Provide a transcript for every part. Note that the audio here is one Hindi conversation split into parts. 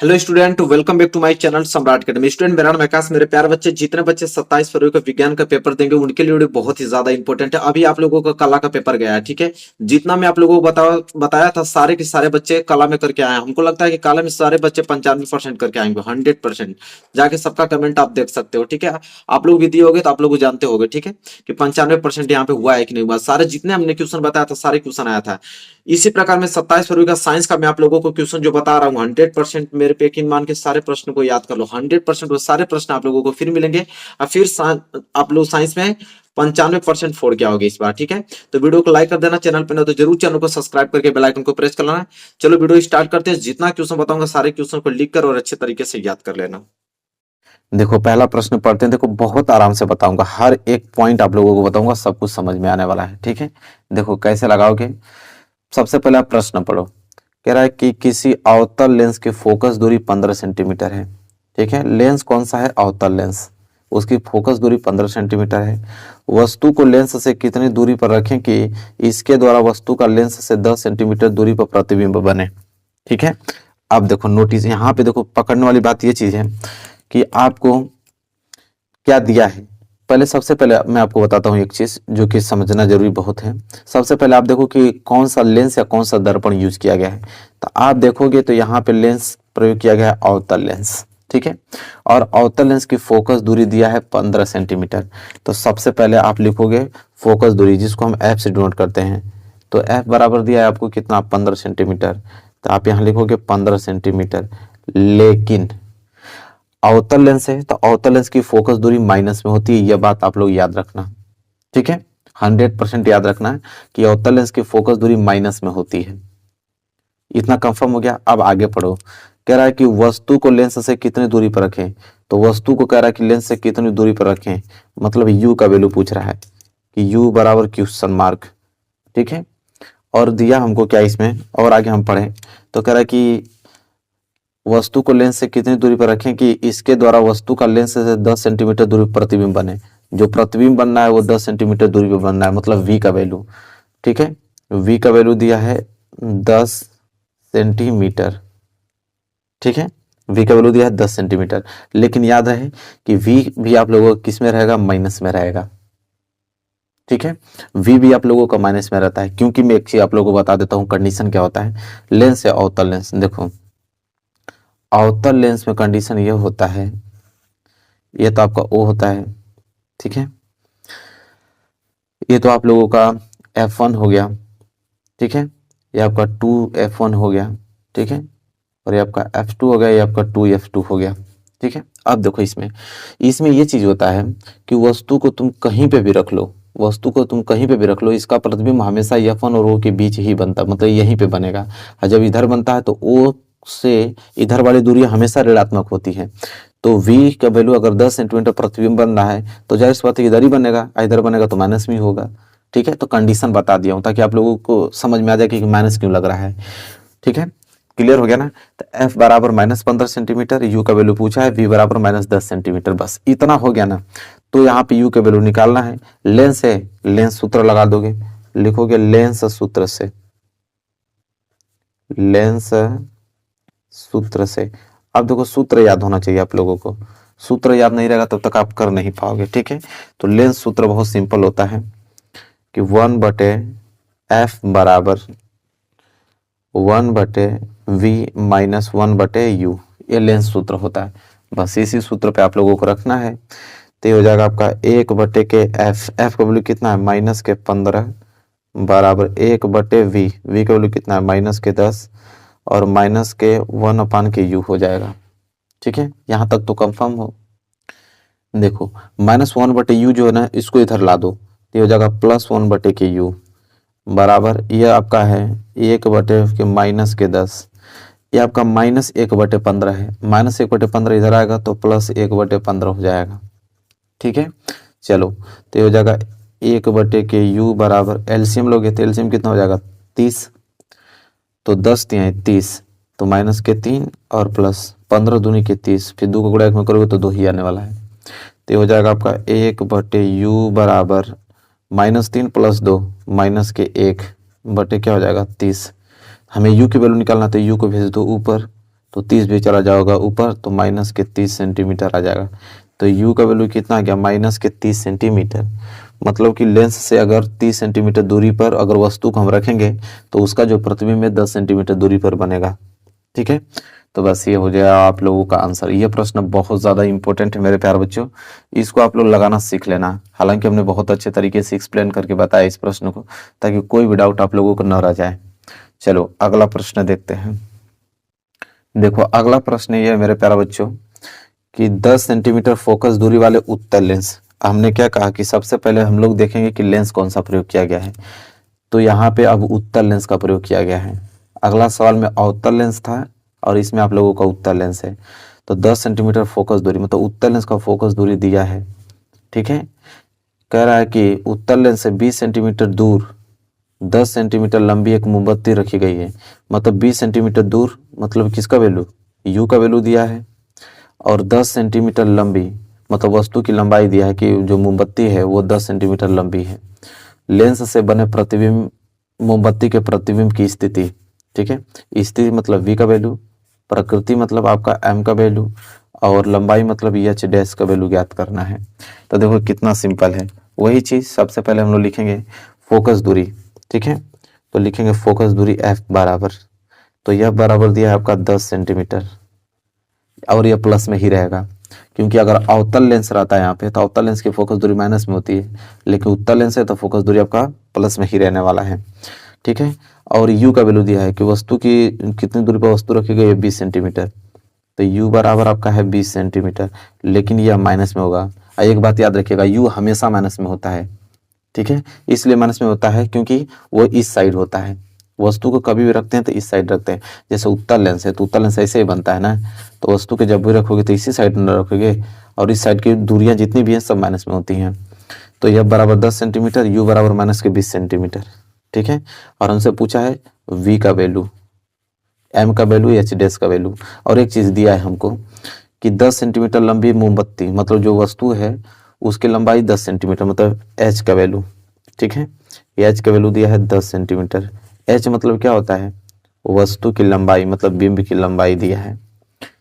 Hello student, welcome back to my channel Samrat academy. Student, मेरा नाम आकाश। मेरे प्यारे बच्चे, जितने बच्चे 27 फरवरी को विज्ञान का पेपर देंगे उनके लिए बहुत ही ज्यादा इंपॉर्टेंट है। अभी आप लोगों का कला का पेपर गया है, ठीक है। जितना मैं आप लोगों को बताया था, सारे के सारे बच्चे कला में करके आए हैं। हमको लगता है कि कला में सारे बच्चे 95% करके आएंगे, 100%। जाके सबका कमेंट आप देख सकते हो, ठीक है। आप लोग भी दिए होगे तो आप लोग जानते होंगे, ठीक है, कि 95% यहाँ पे हुआ है कि नहीं हुआ। सारे जितने हमने क्वेश्चन बताया था, सारे क्वेश्चन आया था। इसी प्रकार में 27 फरवरी का साइंस का मैं आप लोगों को क्वेश्चन जो बता रहा हूँ, 100% मेरे पे यकीन मान के सारे प्रश्न को याद कर लो। 100% वो सारे प्रश्न आप लोगों को फिर मिलेंगे और फिर आप लोग साइंस में 95% फोड़ के आओगे इस बार, ठीक है। तो वीडियो को लाइक कर देना, चैनल पे ना तो जरूर चैनल को सब्सक्राइब करके बेल आइकन को प्रेस कर लेना। चलो वीडियो स्टार्ट करते हैं। जितना क्वेश्चन बताऊंगा सारे क्वेश्चन को लिख कर और अच्छे तरीके से याद कर लेना। देखो, पहला प्रश्न पढ़ते हैं। देखो, बहुत आराम से बताऊंगा, हर एक पॉइंट आप लोगों को बताऊंगा, सब कुछ समझ में आने वाला है, ठीक है। देखो कैसे लगाओगे। सबसे पहले आप प्रश्न पढ़ो। कह रहा है कि किसी अवतल लेंस की फोकस दूरी 15 सेंटीमीटर है, ठीक है। लेंस कौन सा है? अवतल लेंस। उसकी फोकस दूरी 15 सेंटीमीटर है। वस्तु को लेंस से कितनी दूरी पर रखें कि इसके द्वारा वस्तु का लेंस से 10 सेंटीमीटर दूरी पर प्रतिबिंब बने, ठीक है। अब देखो नोटिस, यहाँ पे देखो पकड़ने वाली बात ये चीज है कि आपको क्या दिया है। पहले सबसे पहले मैं आपको बताता हूँ एक चीज जो कि समझना जरूरी बहुत है। सबसे पहले आप देखो कि कौन सा लेंस या कौन सा दर्पण यूज किया गया है। तो आप देखोगे तो यहाँ पे लेंस प्रयोग किया गया है अवतल लेंस, ठीक है। और अवतल लेंस की फोकस दूरी दिया है 15 सेंटीमीटर। तो सबसे पहले आप लिखोगे फोकस दूरी, जिसको हम एफ से डिनोट करते हैं। तो एफ बराबर दिया है आपको कितना? 15 सेंटीमीटर। तो आप यहाँ लिखोगे 15 सेंटीमीटर। लेकिन अवतल लेंस है तो अवतल लेंस की फोकस दूरी माइनस में होती है, यह बात आप लोग याद रखना, ठीक है। 100% याद रखना है कि अवतल लेंस की फोकस दूरी माइनस में होती है। इतना कंफर्म हो गया। अब आगे पढ़ो। कह रहा है कि वस्तु को लेंस से कितनी दूरी पर रखें। तो वस्तु को कह रहा है कि लेंस से कितनी दूरी पर रखें, मतलब यू का वैल्यू पूछ रहा है कि यू बराबर क्वेश्चन मार्क, ठीक है। और दिया हमको क्या इसमें, और आगे हम पढ़े तो कह रहा है कि वस्तु को लेंस से कितनी दूरी पर रखें कि इसके द्वारा वस्तु का लेंस से 10 सेंटीमीटर दूरी पर प्रतिबिंब बने। जो प्रतिबिंब बनना है वो 10 सेंटीमीटर दूरी पर बनना है, मतलब v का वैल्यू, ठीक है। v का वैल्यू दिया है 10 सेंटीमीटर, ठीक है। v का वैल्यू दिया है 10 सेंटीमीटर। लेकिन याद रहे कि v भी आप लोगों का किस में रहेगा? माइनस में रहेगा, ठीक है। v भी आप लोगों का माइनस में रहता है, क्योंकि मैं एक चीज आप लोगों को बता देता हूँ कंडीशन क्या होता है लेंस या अवतल लेंस। देखो, अवतल लेंस में कंडीशन ये होता है, ये तो आपका O होता है, ठीक है। ये तो आप लोगों का F1 हो गया, ठीक है। ये आपका 2F1 हो गया, ठीक है। और ये आपका F2 हो गया, ये आपका 2F2 हो गया, ठीक है। अब देखो इसमें इसमें ये चीज होता है कि वस्तु को तुम कहीं पे भी रख लो, वस्तु को तुम कहीं पे भी रख लो, इसका प्रतिबिंब हमेशा F1 और O के बीच ही बनता, मतलब यहीं पे बनेगा। और जब इधर बनता है तो O से इधर वाली दूरी हमेशा ऋणात्मक होती है। तो v का वैल्यू अगर 10 सेंटीमीटर प्रतिबिंब बन रहा है तो जाहिर सी बात है इधर ही बनेगा, इधर बनेगा तो माइनस में होगा, ठीक है। तो कंडीशन बता दिया हूं ताकि आप लोगों को समझ में आ जाए कि माइनस क्यों लग रहा है, ठीक है। क्लियर हो गया ना। तो f बराबर -15 सेंटीमीटर, u का वैल्यू पूछा है, v बराबर -10 सेंटीमीटर, बस इतना हो गया ना। तो यहाँ पे u का वैल्यू निकालना है। लेंस है, लेंस सूत्र लगा दोगे, लिखोगे लेंस सूत्र से, लेंस सूत्र से। अब देखो सूत्र याद होना चाहिए आप लोगों को, सूत्र याद नहीं रहेगा तब तक आप कर नहीं पाओगे, ठीक है। तो लेंस सूत्र बहुत सिंपल होता है कि 1/f बराबर 1/v माइनस 1/u, ये लेंस सूत्र होता है। बस इसी सूत्र पे आप लोगों को रखना है। तो ये हो जाएगा आपका 1/f, f का वैल्यू कितना है? -15 बराबर 1/v, v का वैल्यू कितना है? -10 और -1/u हो जाएगा, ठीक है। यहां तक तो कंफर्म हो। देखो -1/u जो है ना, इसको इधर ला दो, ये हो जाएगा +1/u बराबर, ये आपका है 1/-10, ये आपका -1/15 है। -1/15 इधर आएगा तो +1/15 हो जाएगा, ठीक है। चलो, तो ये हो जाएगा 1/u बराबर, एलसीएम लोगे तो एलसीएम कितना हो जाएगा? 30। तो 10 तिहाई 30, तो -3 और +15 दूनी के 30, फिर 2 को गुणा 1 में करोगे तो 2 ही आने वाला है। तो ये हो जाएगा आपका 1/u बराबर -3 + 2 -1 बटे क्या हो जाएगा? 30। हमें u की वैल्यू निकालना, तो u को भेज दो ऊपर, तो 30 भी चला जाएगा ऊपर तो माइनस के 30 सेंटीमीटर आ जाएगा। तो u का वैल्यू कितना आ गया, माइनस के 30 सेंटीमीटर। मतलब कि लेंस से अगर 30 सेंटीमीटर दूरी पर अगर वस्तु को हम रखेंगे तो उसका जो प्रतिबिंब है 10 सेंटीमीटर दूरी पर बनेगा। ठीक है, तो बस ये हो जाएगा आप लोगों का आंसर। ये प्रश्न बहुत ज़्यादा इंपॉर्टेंट है मेरे प्यारे बच्चों, इसको आप लोग लगाना सीख लेना। हालांकि हमने बहुत अच्छे तरीके से एक्सप्लेन करके बताया इस प्रश्न को, ताकि कोई भी डाउट आप लोगों को न रह जाए। चलो अगला प्रश्न देखते हैं। देखो अगला प्रश्न ये है मेरे प्यारे बच्चों कि 10 सेंटीमीटर फोकस दूरी वाले उत्तल लेंस। हमने क्या कहा कि सबसे पहले हम लोग देखेंगे कि लेंस कौन सा प्रयोग किया गया है, तो यहाँ पे अब उत्तल लेंस का प्रयोग किया गया है। अगला सवाल में अवतल लेंस था और इसमें आप लोगों का उत्तल लेंस है। तो 10 सेंटीमीटर फोकस दूरी मतलब उत्तल लेंस का फोकस दूरी दिया है। ठीक है, कह रहा है कि उत्तल लेंस से 20 सेंटीमीटर दूर 10 सेंटीमीटर लंबी एक मोमबत्ती रखी गई है। मतलब 20 सेंटीमीटर दूर मतलब किसका वैल्यू, u का वैल्यू दिया है, और 10 सेंटीमीटर लंबी मतलब वस्तु की लंबाई दिया है कि जो मोमबत्ती है वो 10 सेंटीमीटर लंबी है। लेंस से बने प्रतिबिंब मोमबत्ती के प्रतिबिंब की स्थिति। ठीक है, स्थिति मतलब v का वैल्यू, प्रकृति मतलब आपका m का वैल्यू, और लंबाई मतलब h डैश का वैल्यू ज्ञात करना है। तो देखो कितना सिंपल है। वही चीज सबसे पहले हम लोग लिखेंगे फोकस दूरी। ठीक है, तो लिखेंगे फोकस दूरी f बराबर, तो यह बराबर दिया है आपका 10 सेंटीमीटर, और यह प्लस में ही रहेगा क्योंकि अगर अवतल लेंस रहता है यहाँ पे तो अवतल लेंस की फोकस दूरी माइनस में होती है, लेकिन उत्तल लेंस है तो फोकस दूरी आपका प्लस में ही रहने वाला है। ठीक है, और u का वैल्यू दिया है कि वस्तु की कितनी दूरी पर वस्तु रखी गई है 20 सेंटीमीटर, तो u बराबर आपका है 20 सेंटीमीटर, लेकिन यह माइनस में होगा। एक बात याद रखिएगा, u हमेशा माइनस में होता है। ठीक है, इसलिए माइनस में होता है क्योंकि वो इस साइड होता है। वस्तु को कभी भी रखते हैं तो इस साइड रखते हैं। जैसे उत्तल लेंस है तो उत्तल लेंस ऐसे ही बनता है ना, तो वस्तु के जब भी रखोगे तो इसी साइड में रखोगे, और इस साइड की दूरियां जितनी भी हैं सब माइनस में होती हैं। तो यह बराबर 10 सेंटीमीटर, u बराबर माइनस के 20 सेंटीमीटर। ठीक है, और हमसे पूछा है v का वैल्यू, m का वैल्यू, h डैश का वैल्यू, और एक चीज दिया है हमको कि 10 सेंटीमीटर लंबी मोमबत्ती मतलब जो वस्तु है उसकी लंबाई 10 सेंटीमीटर मतलब h का वैल्यू। ठीक है, h का वैल्यू दिया है 10 सेंटीमीटर। h मतलब क्या होता है, वस्तु की लंबाई मतलब बिंब की लंबाई दिया है।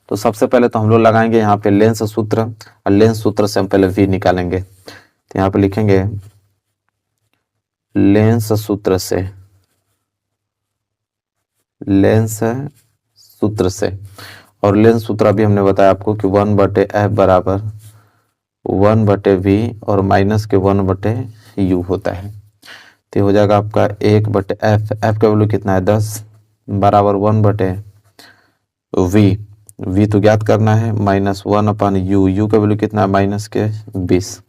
तो सबसे पहले तो हम लोग लगाएंगे यहाँ पे लेंस सूत्र, और लेंस सूत्र से हम पहले v निकालेंगे। तो यहाँ पे लिखेंगे लेंस सूत्र से, लेंस सूत्र से, और लेंस सूत्र अभी हमने बताया आपको कि 1/f बराबर 1/v और माइनस के 1/u होता है। तो हो जाएगा आपका 1/f, f का वैल्यू कितना है 10 बराबर 1/v, v तो ज्ञात करना है, माइनस 1/u, u का वैल्यू कितना है माइनस के 20।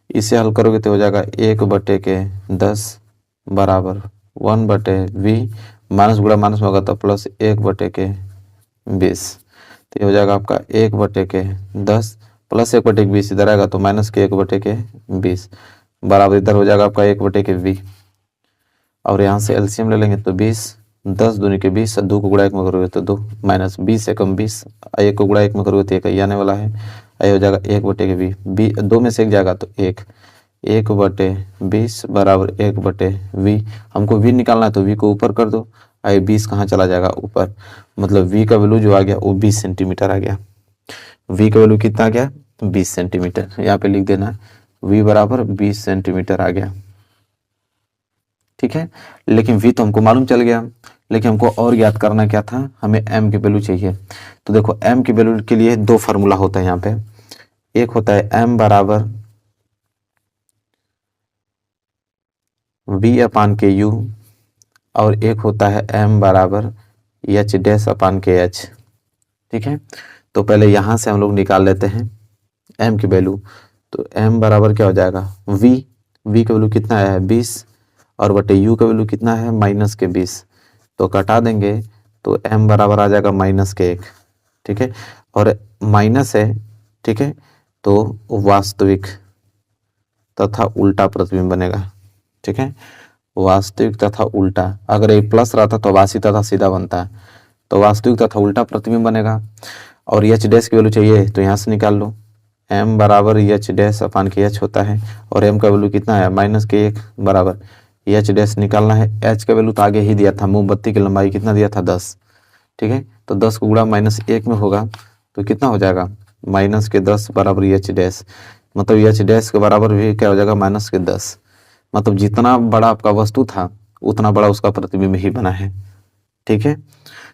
इसे हल करोगे तो हो जाएगा 1/10 बराबर 1/v, माइनस गुणा माइनस में होगा तो प्लस 1/20। तो ये हो जाएगा आपका 1/10 प्लस 1/20 इधर आएगा तो माइनस के 1/20 बराबर इधर हो जाएगा आपका 1/v, और यहाँ से एलसीएम ले लेंगे तो 20, 10 दूनी के 20, 2 को गुणा 1 में करोगे तो 2, माइनस 20 एकम 20, 1 को गुणा 1 में करोगे तो 1 ही आने वाला है। ये हो जाएगा 1/v, 2 में से 1 जाएगा तो 1/20 बराबर 1/v। हमको v निकालना है तो v को ऊपर कर दो, 20 कहाँ चला जाएगा ऊपर, मतलब v का वैल्यू जो आ गया वो 20 सेंटीमीटर आ गया। v का वैल्यू कितना आ गया 20 सेंटीमीटर, यहाँ पे लिख देना v बराबर 20 सेंटीमीटर आ गया। ठीक है, लेकिन v तो हमको मालूम चल गया, लेकिन हमको और ज्ञात करना क्या था, हमें m की वैल्यू चाहिए। तो देखो m की वैल्यू के लिए 2 फार्मूला होता है यहाँ पे, एक होता है m बराबर v/ku, और एक होता है m बराबर h डैश अपान के h। ठीक है, तो पहले यहाँ से हम लोग निकाल लेते हैं m की वैल्यू। तो m बराबर क्या हो जाएगा v का वैल्यू कितना है 20, और बटे u का वैल्यू कितना है माइनस के 20, तो कटा देंगे तो m बराबर आ जाएगा माइनस के 1। ठीक है, और माइनस है, ठीक है, तो वास्तविक तथा उल्टा प्रतिबिंब बनेगा। ठीक है, वास्तविक तथा उल्टा, अगर ये प्लस रहता तो आभासी तथा सीधा बनता है, तो वास्तविक तथा उल्टा प्रतिबिंब बनेगा। और एच डैश की वैल्यू चाहिए तो यहाँ से निकाल लो, m बराबर एच डैश अपान के h होता है, और m का वैल्यू कितना है माइनस के 1 बराबर एच डैश निकालना है। h का वैल्यू तो आगे ही दिया था, मोमबत्ती की लंबाई कितना दिया था 10। ठीक है। तो 10 को गुणा -1 में होगा तो कितना हो जाएगा, -10 बराबर एच डैश, मतलब एच डैश के बराबर भी क्या हो जाएगा, -10। मतलब जितना बड़ा आपका वस्तु था उतना बड़ा उसका प्रतिबिंब ही बना है। ठीक है,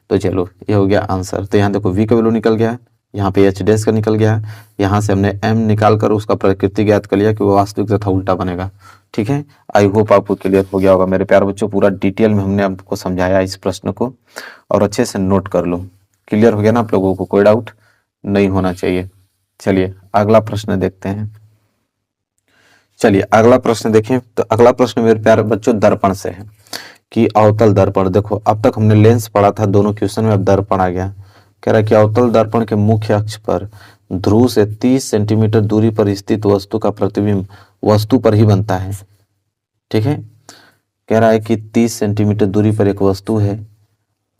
तो चलो ये हो गया आंसर। तो यहाँ देखो v का वैल्यू निकल गया, यहाँ पे एच डैश का निकल गया, यहाँ से हमने m निकाल कर उसका प्रकृति ज्ञात कर लिया कि वो वास्तविक तथा उल्टा बनेगा। ठीक है, आई होप आपको क्लियर हो गया होगा मेरे प्यारे बच्चों। पूरा डिटेल में हमने आपको समझाया इस प्रश्न को, और अच्छे से नोट कर लो। क्लियर हो गया ना आप लोगों को, कोई डाउट नहीं होना चाहिए। चलिए अगला प्रश्न देखते हैं। चलिए अगला प्रश्न देखें। तो अगला प्रश्न मेरे प्यारे बच्चों दर्पण से है कि अवतल दर्पण। देखो अब तक हमने लेंस पढ़ा था दोनों क्वेश्चन में, अब दर्पण आ गया। कह रहा है कि अवतल दर्पण के मुख्य अक्ष पर ध्रुव से 30 सेंटीमीटर दूरी पर स्थित वस्तु का प्रतिबिंब वस्तु पर ही बनता है। ठीक है, कह रहा है कि 30 सेंटीमीटर दूरी पर एक वस्तु है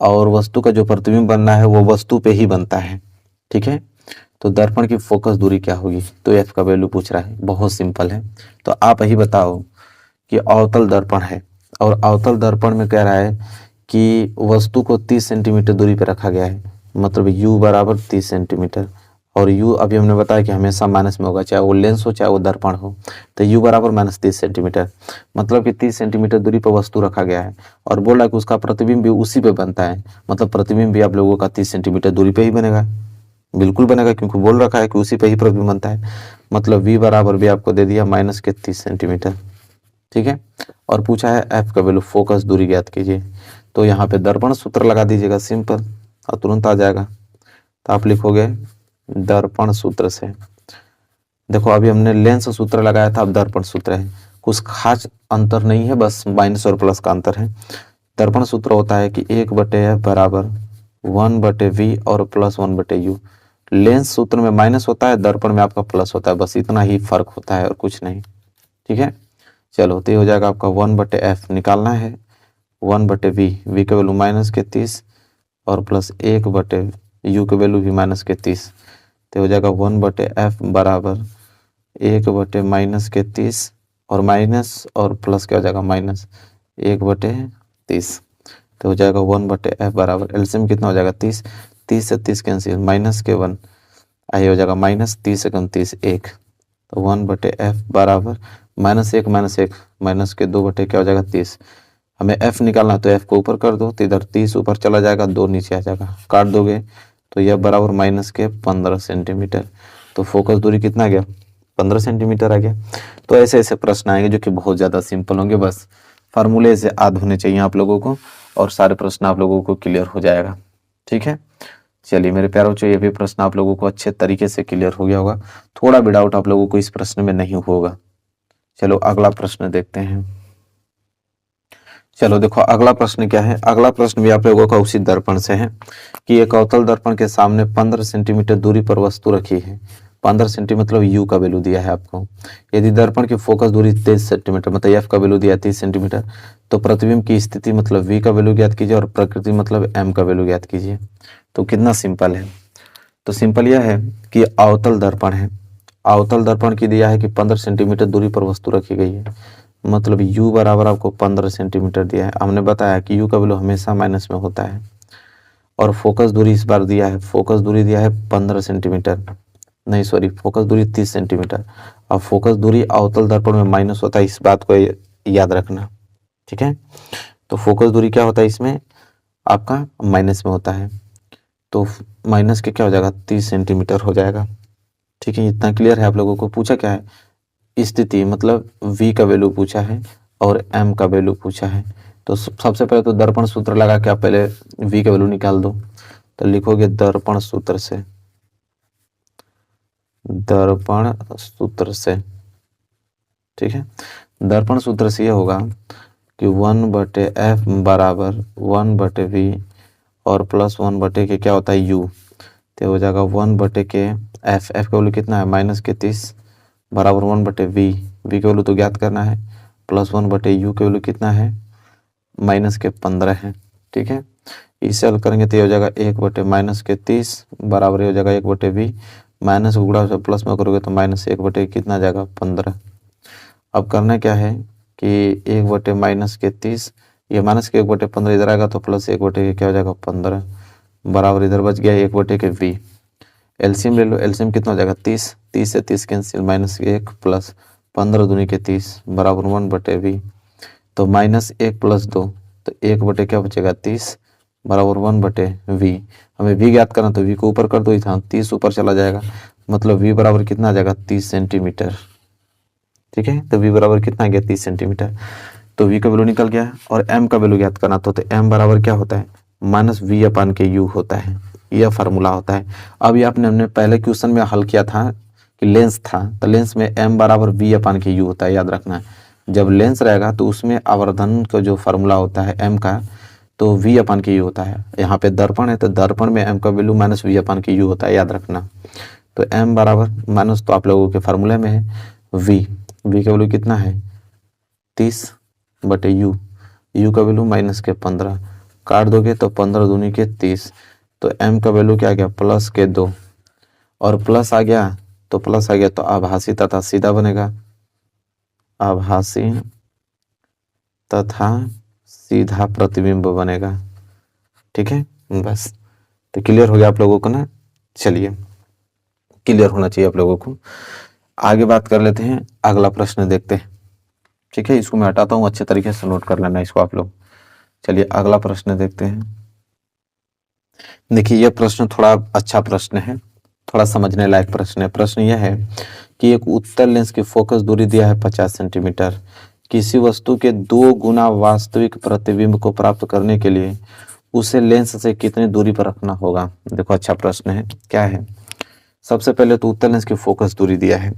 और वस्तु का जो प्रतिबिंब बनना है वो वस्तु पे ही बनता है। ठीक है, तो दर्पण की फोकस दूरी क्या होगी, तो एफ का वैल्यू पूछ रहा है। बहुत सिंपल है, तो आप ही बताओ कि अवतल दर्पण है और अवतल दर्पण में कह रहा है कि वस्तु को 30 सेंटीमीटर दूरी पर रखा गया है, मतलब u बराबर 30 सेंटीमीटर, और u अभी हमने बताया कि हमेशा माइनस में होगा, चाहे वो लेंस हो चाहे वो दर्पण हो। तो u बराबर -30 सेंटीमीटर, मतलब कि 30 सेंटीमीटर दूरी पर वस्तु रखा गया है और बोल रहा है कि उसका प्रतिबिंब भी उसी पे बनता है, मतलब प्रतिबिंब भी आप लोगों का 30 सेंटीमीटर दूरी पे ही बनेगा। बिल्कुल बनेगा, क्योंकि बोल रखा है कि उसी पे ही प्रतिबिंब बनता है। मतलब v बराबर भी आपको दे दिया -30 सेंटीमीटर। ठीक है, और पूछा है f का वैल्यू, फोकस दूरी ज्ञात कीजिए। तो यहाँ पे दर्पण सूत्र लगा दीजिएगा, सिंपल, और तुरंत आ जाएगा। तो आप लिखोगे दर्पण सूत्र से। देखो अभी हमने लेंस सूत्र लगाया था, अब दर्पण सूत्र है। कुछ खास अंतर नहीं है, बस माइनस और प्लस का अंतर है। दर्पण सूत्र होता है कि 1/f बराबर 1/v और +1/u। लेंस सूत्र में माइनस होता है, दर्पण में आपका प्लस होता है, बस इतना ही फर्क होता है और कुछ नहीं। ठीक है, चलो तो ये हो जाएगा आपका 1/f निकालना है, 1/v, v के वैल्यू -30 और प्लस 1/u के वैल्यू भी -30। तो हो जाएगा 1/f बराबर 1/-30 और माइनस और प्लस क्या हो जाएगा, -1/30। तो हो जाएगा 1/f बराबर, एलसीएम कितना हो जाएगा 30, 30 से 30 कैंसिल, माइनस के 1, आई हो जाएगा -30 से 30 1। तो 1/f बराबर -1 माइनस के 2 क्या हो जाएगा 30। हमें f निकालना है तो f को ऊपर कर दो, तो इधर 30 ऊपर चला जाएगा, 2 नीचे आ जाएगा, काट दोगे तो यह बराबर -15 सेंटीमीटर। तो फोकस दूरी कितना आ गया, 15 सेंटीमीटर आ गया। तो ऐसे ऐसे प्रश्न आएंगे जो कि बहुत ज़्यादा सिंपल होंगे, बस फार्मूले से याद होने चाहिए आप लोगों को और सारे प्रश्न आप लोगों को क्लियर हो जाएगा। ठीक है, चलिए मेरे प्यारे बच्चों, ये भी प्रश्न आप लोगों को अच्छे तरीके से क्लियर हो गया होगा। थोड़ा भी डाउट आप लोगों को इस प्रश्न में नहीं होगा। चलो अगला प्रश्न देखते हैं। चलो देखो अगला प्रश्न क्या है। अगला प्रश्न भी आप लोगों का उसी दर्पण से है कि एक अवतल दर्पण के सामने 15 सेंटीमीटर दूरी पर वस्तु रखी है। 15 सेंटीमीटर मतलब u का वैल्यू दिया है आपको। यदि दर्पण की फोकस दूरी 23 सेंटीमीटर, मतलब f का वैल्यू दिया है 30 सेंटीमीटर, तो प्रतिबिंब की स्थिति मतलब v का वैल्यू ज्ञात कीजिए और प्रकृति मतलब m का वैल्यू ज्ञात कीजिए। तो कितना सिंपल है, तो सिंपल यह है कि अवतल दर्पण है, अवतल दर्पण की दिया है कि 15 सेंटीमीटर दूरी पर वस्तु रखी गई है, मतलब u बराबर आपको 15 सेंटीमीटर दिया है। हमने बताया कि u का वैल्यू हमेशा माइनस में होता है। और फोकस दूरी इस बार दिया है, फोकस दूरी दिया है 15 सेंटीमीटर, नहीं सॉरी, फोकस दूरी 30 सेंटीमीटर। अब फोकस दूरी अवतल दर्पण में माइनस होता है, इस बात को याद रखना। ठीक है, तो फोकस दूरी क्या होता है इसमें, आपका माइनस में होता है। तो माइनस के क्या हो जाएगा, 30 सेंटीमीटर हो जाएगा। ठीक है, इतना क्लियर है आप लोगों को। पूछा क्या है, स्थिति मतलब v का वैल्यू पूछा है और m का वैल्यू पूछा है। तो सबसे पहले तो दर्पण सूत्र लगा के आप पहले v का वैल्यू निकाल दो। तो लिखोगे दर्पण सूत्र से, दर्पण सूत्र से। ठीक है, दर्पण सूत्र से ये होगा कि 1/f बराबर 1/v और +1 के क्या होता है u। तो हो जाएगा 1 के f, f का वैल्यू कितना है -30 बराबर 1/v, v का वैल्यू तो ज्ञात करना है, +1/u के वैल्यू कितना है -15 है। ठीक है, इसे हल करेंगे तो ये हो जाएगा 1/-30 बराबर हो जाएगा 1/v, माइनस को गुणा प्लस में करोगे तो -1 कितना आ जाएगा 15। अब करना क्या है कि 1/-30, ये -1/15 इधर आएगा तो +1 क्या हो जाएगा 15, बराबर इधर बच गया 1/v। एलसीएम ले लो, एलसीएम कितना हो जाएगा 30, 30 से 30 कैंसिल, -1 प्लस 15 दूनी के 30 बराबर 1/v। तो -1 प्लस 2 तो 1 क्या बचेगा 30 बराबर 1/v। हमें v ज्ञात करना तो v को ऊपर कर दो, इधर 30 ऊपर चला जाएगा, मतलब v बराबर कितना आ जाएगा 30 सेंटीमीटर। ठीक है, तो v बराबर कितना आ गया 30 सेंटीमीटर। तो v का वैल्यू निकल गया और m का वैल्यू ज्ञात करना तो m बराबर क्या होता है -v/u होता है, यह फार्मूला होता है। अब ये हमने पहले क्वेश्चन में हल किया था कि लेंस था, तो लेंस में m बराबर v/u होता है, याद रखना। जब लेंस रहेगा तो उसमें आवर्धन का जो फार्मूला होता है m का तो v/u होता है। यहाँ पे दर्पण है तो दर्पण में m का वैल्यू -v/u होता है, याद रखना। तो m बराबर माइनस तो आप लोगों के फार्मूले में है v का वैल्यू कितना है 30/u, u का वैल्यू -15, काट दोगे तो 15 दूनी के 30, तो m का वैल्यू क्या आ गया +2 और प्लस आ गया तो आभासी तथा सीधा बनेगा, आभासी तथा सीधा प्रतिबिंब बनेगा। ठीक है, बस तो क्लियर हो गया आप लोगों को ना। चलिए, क्लियर होना चाहिए आप लोगों को। आगे बात कर लेते हैं, अगला प्रश्न देखते हैं। ठीक है, इसको मैं हटाता हूँ, अच्छे तरीके से नोट कर लेना इसको आप लोग। चलिए अगला प्रश्न देखते हैं। देखिए यह प्रश्न थोड़ा अच्छा प्रश्न है, थोड़ा समझने लायक प्रश्न है। प्रश्न यह है कि एक उत्तल लेंस की फोकस दूरी दिया है 50 सेंटीमीटर, किसी वस्तु के 2 गुना वास्तविक प्रतिबिंब को प्राप्त करने के लिए उसे लेंस से कितनी दूरी पर रखना होगा। देखो अच्छा प्रश्न है, क्या है। सबसे पहले तो उत्तल लेंस की फोकस दूरी दिया है,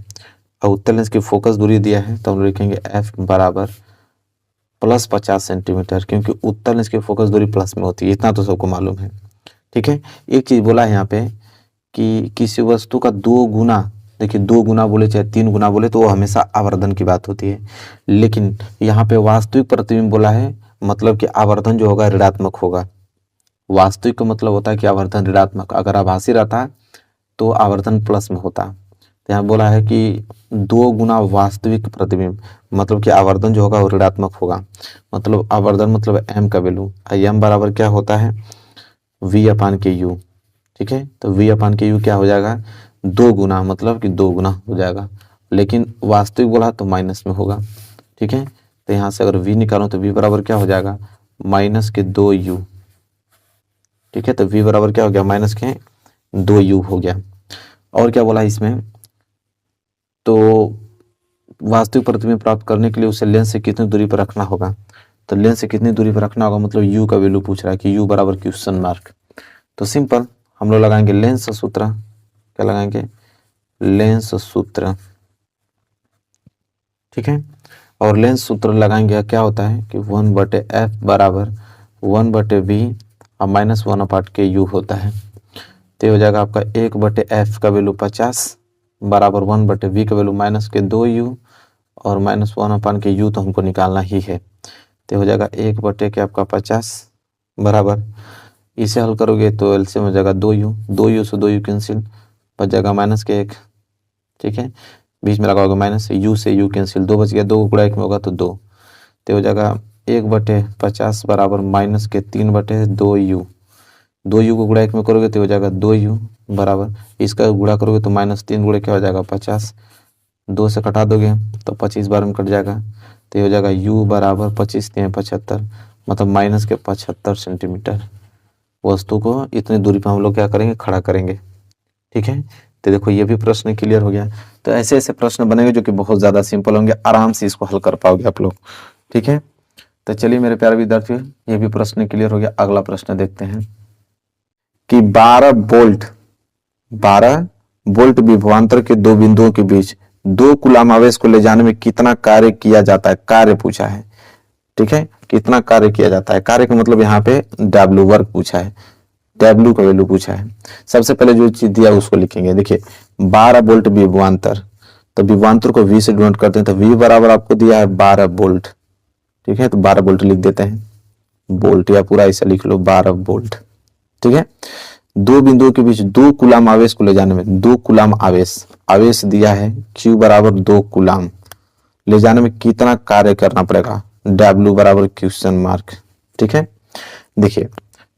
और उत्तल लेंस की फोकस दूरी दिया है तो हम लिखेंगे f बराबर +50 सेंटीमीटर, क्योंकि उत्तल लेंस की फोकस दूरी प्लस में होती है, इतना तो सबको मालूम है। ठीक है, एक चीज बोला है यहाँ पे कि किसी वस्तु का 2 गुना, देखिए 2 गुना बोले चाहे 3 गुना बोले तो वो हमेशा आवर्धन की बात होती है, लेकिन यहाँ पे वास्तविक प्रतिबिंब बोला है, मतलब कि आवर्धन जो होगा ऋणात्मक होगा। वास्तविक का मतलब होता है कि आवर्धन ऋणात्मक, अगर आभासी रहता तो आवर्धन प्लस में होता। तो यहाँ बोला है कि 2 गुना वास्तविक प्रतिबिंब, मतलब कि आवर्धन जो होगा वो ऋणात्मक होगा, मतलब आवर्धन मतलब m का वैल्यू, m बराबर क्या होता है v/u। ठीक है, तो v/u क्या हो जाएगा 2 गुना, मतलब कि 2 गुना हो जाएगा, लेकिन वास्तविक बोला तो माइनस में होगा। ठीक है, तो यहाँ से अगर v निकालो तो v बराबर क्या हो जाएगा -2u। ठीक है, तो v बराबर क्या हो गया -2u हो गया। और क्या बोला इसमें, तो वास्तविक प्रतिबिंब प्राप्त करने के लिए उसे लेंस से कितनी दूरी पर रखना होगा। तो लेंस से कितनी दूरी पर रखना होगा, मतलब u का वैल्यू पूछ रहा है कि u बराबर $। तो सिंपल हम लोग लगाएंगे लेंस सूत्र, क्या लगाएंगे लेंस सूत्र। ठीक है, और लेंस सूत्र लगाएंगे क्या होता है कि 1/f बराबर 1/v और -1/ku होता है। तो हो जाएगा आपका 1/f का वैल्यू 50 बराबर 1/v का वैल्यू -2u और -1/ku तो हमको निकालना ही है। तो हो जाएगा 1/के आपका 50 बराबर, इसे हल करोगे तो एलसीएम हो जाएगा 2u से 2u कैंसिल, बच जाएगा -1। ठीक है, बीच में लगाओगे माइनस, u से u कैंसिल, 2 बच गया, 2 गुणा 1 में होगा तो 2। तो हो जाएगा 1/50 बराबर -3/2u। 2u को गुणा 1 में करोगे तो हो जाएगा 2u बराबर, इसका गुणा करोगे तो -3 गुणे क्या हो जाएगा 50, 2 से कटा दोगे तो 25 बार में कट जाएगा। तो हो जाएगा u बराबर 25 3 75, मतलब -75 सेंटीमीटर वस्तु को इतनी दूरी पर हम लोग क्या करेंगे खड़ा करेंगे। ठीक है, तो देखो ये भी प्रश्न क्लियर हो गया। तो ऐसे ऐसे प्रश्न बनेंगे जो कि बहुत ज़्यादा सिंपल होंगे, आराम से इसको हल कर पाओगे आप लोग। ठीक है, तो चलिए मेरे प्यारे विद्यार्थियों, ये भी प्रश्न क्लियर हो गया। अगला प्रश्न देखते हैं कि 12 वोल्ट विभवांतर के 2 बिंदुओं के बीच 2 कूलाम आवेश को ले जाने में कितना कार्य किया जाता है, कार्य पूछा है। ठीक है, कितना कार्य किया जाता है, कार्य का मतलब यहाँ पे W वर्क पूछा है, W का वैल्यू पूछा है। सबसे पहले जो चीज दिया उसको लिखेंगे। देखिए 12 वोल्ट विभवांतर, तो विभवांतर को V से डिनोट करते हैं, तो V बराबर आपको दिया है 12 वोल्ट। ठीक है, तो 12 वोल्ट लिख देते हैं, वोल्ट या पूरा ऐसा लिख लो 12 वोल्ट। ठीक है, 2 बिंदुओं के बीच 2 कूलाम आवेश को ले जाने में, 2 कूलाम आवेश दिया है, Q बराबर 2 कूलाम, ले जाने में कितना कार्य करना पड़ेगा, W बराबर क्वेश्चन मार्क। ठीक है, देखिए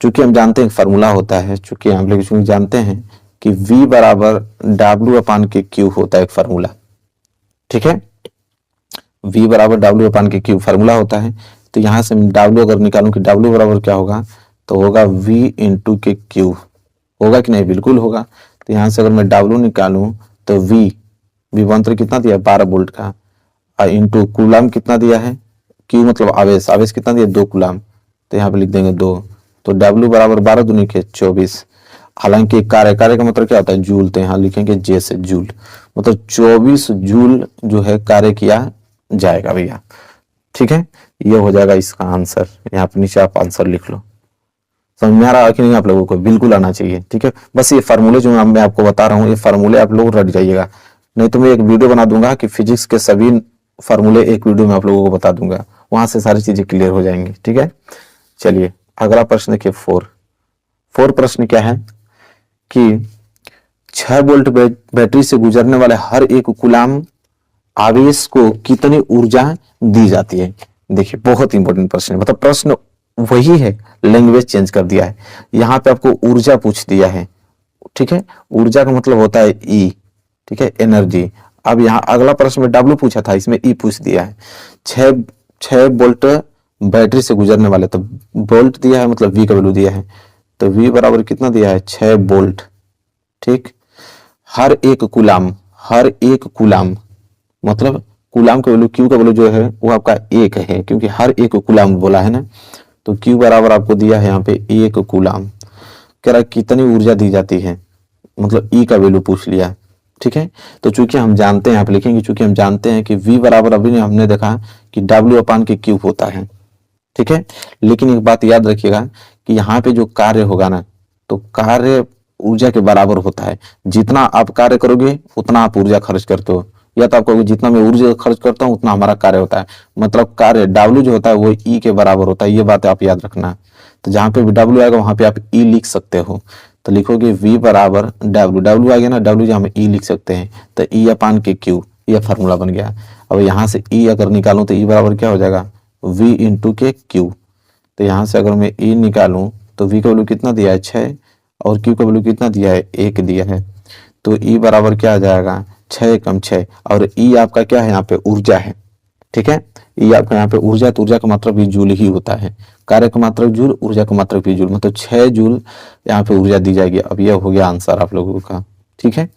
चूंकि हम जानते हैं फार्मूला होता है, चूंकि हम लोग जानते हैं कि V बराबर W अपान के क्यू होता है एक फार्मूला, ठीक है। V बराबर W अपान के क्यू फार्मूला होता है। तो यहां से W अगर निकालूं कि W बराबर क्या होगा, तो होगा V इंटू के क्यू, होगा कि नहीं, बिल्कुल होगा। तो यहां से अगर मैं W निकालूं तो V विभवांतर कितना दिया है 12 वोल्ट का, और इंटू कूलाम कितना दिया है, क्यू मतलब आवेश, आवेश कितना दिया 2 कूलाम, तो यहाँ पे लिख देंगे 2। तो W बराबर 12 दूनी के 24। हालांकि कार्य, कार्य का मतलब क्या होता है जूल, तो यहाँ लिखेंगे जे से जूल, मतलब 24 जूल जो है कार्य किया जाएगा भैया, ठीक है। ये हो जाएगा इसका आंसर, यहाँ पे नीचे आप आंसर लिख लो। समझ में आ रहा है कि नहीं आप लोगों को, बिल्कुल आना चाहिए, ठीक है। बस ये फार्मूले जो मैं आपको बता रहा हूँ, ये फार्मूले आप लोग रट जाइएगा, नहीं तो मैं एक वीडियो बना दूंगा कि फिजिक्स के सभी फार्मूले एक वीडियो में आप लोगों को बता दूंगा, वहां से सारी चीजें क्लियर हो जाएंगी, ठीक है। चलिए अगला प्रश्न देखिए 4 प्रश्न क्या है कि 6 वोल्ट बैटरी से गुजरने वाले हर एक कूलाम आवेश को कितनी ऊर्जा दी जाती है। देखिए बहुत इंपॉर्टेंट प्रश्न है, मतलब प्रश्न वही है, लैंग्वेज चेंज कर दिया है। यहाँ पे आपको ऊर्जा पूछ दिया है, ठीक है। ऊर्जा का मतलब होता है ई, ठीक है, एनर्जी। अब यहाँ अगला प्रश्न में डब्ल्यू पूछा था, इसमें ई पूछ दिया है। 6 वोल्ट बैटरी से गुजरने वाले, तो वोल्ट दिया है मतलब वी का वैल्यू दिया है, तो वी बराबर कितना दिया है 6 वोल्ट, ठीक। हर एक कूलाम, हर एक कूलाम मतलब कूलाम का वैल्यू, क्यू का वैल्यू जो है वो आपका 1 है, क्योंकि हर एक कूलाम बोला है ना, तो क्यू बराबर आपको दिया है यहाँ पे 1 कूलाम। कह रहा है कितनी ऊर्जा दी जाती है, मतलब ई का वैल्यू पूछ लिया, ठीक है। तो चूंकि हम जानते हैं, आप लिखेंगे चूंकि हम जानते हैं कि V बराबर अभी हमने देखा कि W अपान के क्यू होता है, ठीक है। लेकिन एक बात याद रखिएगा कि यहाँ पे जो कार्य होगा ना, तो कार्य ऊर्जा के बराबर होता है। जितना आप कार्य करोगे उतना आप ऊर्जा खर्च करते हो, या तो आप कहोगे जितना मैं ऊर्जा खर्च करता हूँ उतना हमारा कार्य होता है, मतलब कार्य W जो होता है वो E के बराबर होता है, ये बात आप याद रखना। तो जहां पे भी W आएगा वहां पे आप E लिख सकते हो, तो लिखोगे V बराबर W आ गया ना, W जहां हम E लिख सकते हैं, तो E अपान के Q, ये फार्मूला बन गया। अब यहाँ से E अगर निकालूं तो E बराबर क्या हो जाएगा V इंटू के Q। तो यहाँ से अगर मैं E निकालूं तो V का वैल्यू कितना दिया है 6, और Q का वैल्यू कितना दिया है 1 दिया है, तो E बराबर क्या आ जाएगा 6 कम 6, और E आपका क्या है यहाँ पे ऊर्जा है, ठीक है। E आपका यहाँ पे ऊर्जा, तो ऊर्जा का मात्रक भी जूल ही होता है, कार्य का मात्रक जूल, ऊर्जा का मात्रक भी जूल, मतलब 6 जूल यहाँ पे ऊर्जा दी जाएगी। अब यह हो गया आंसर आप लोगों का, ठीक है।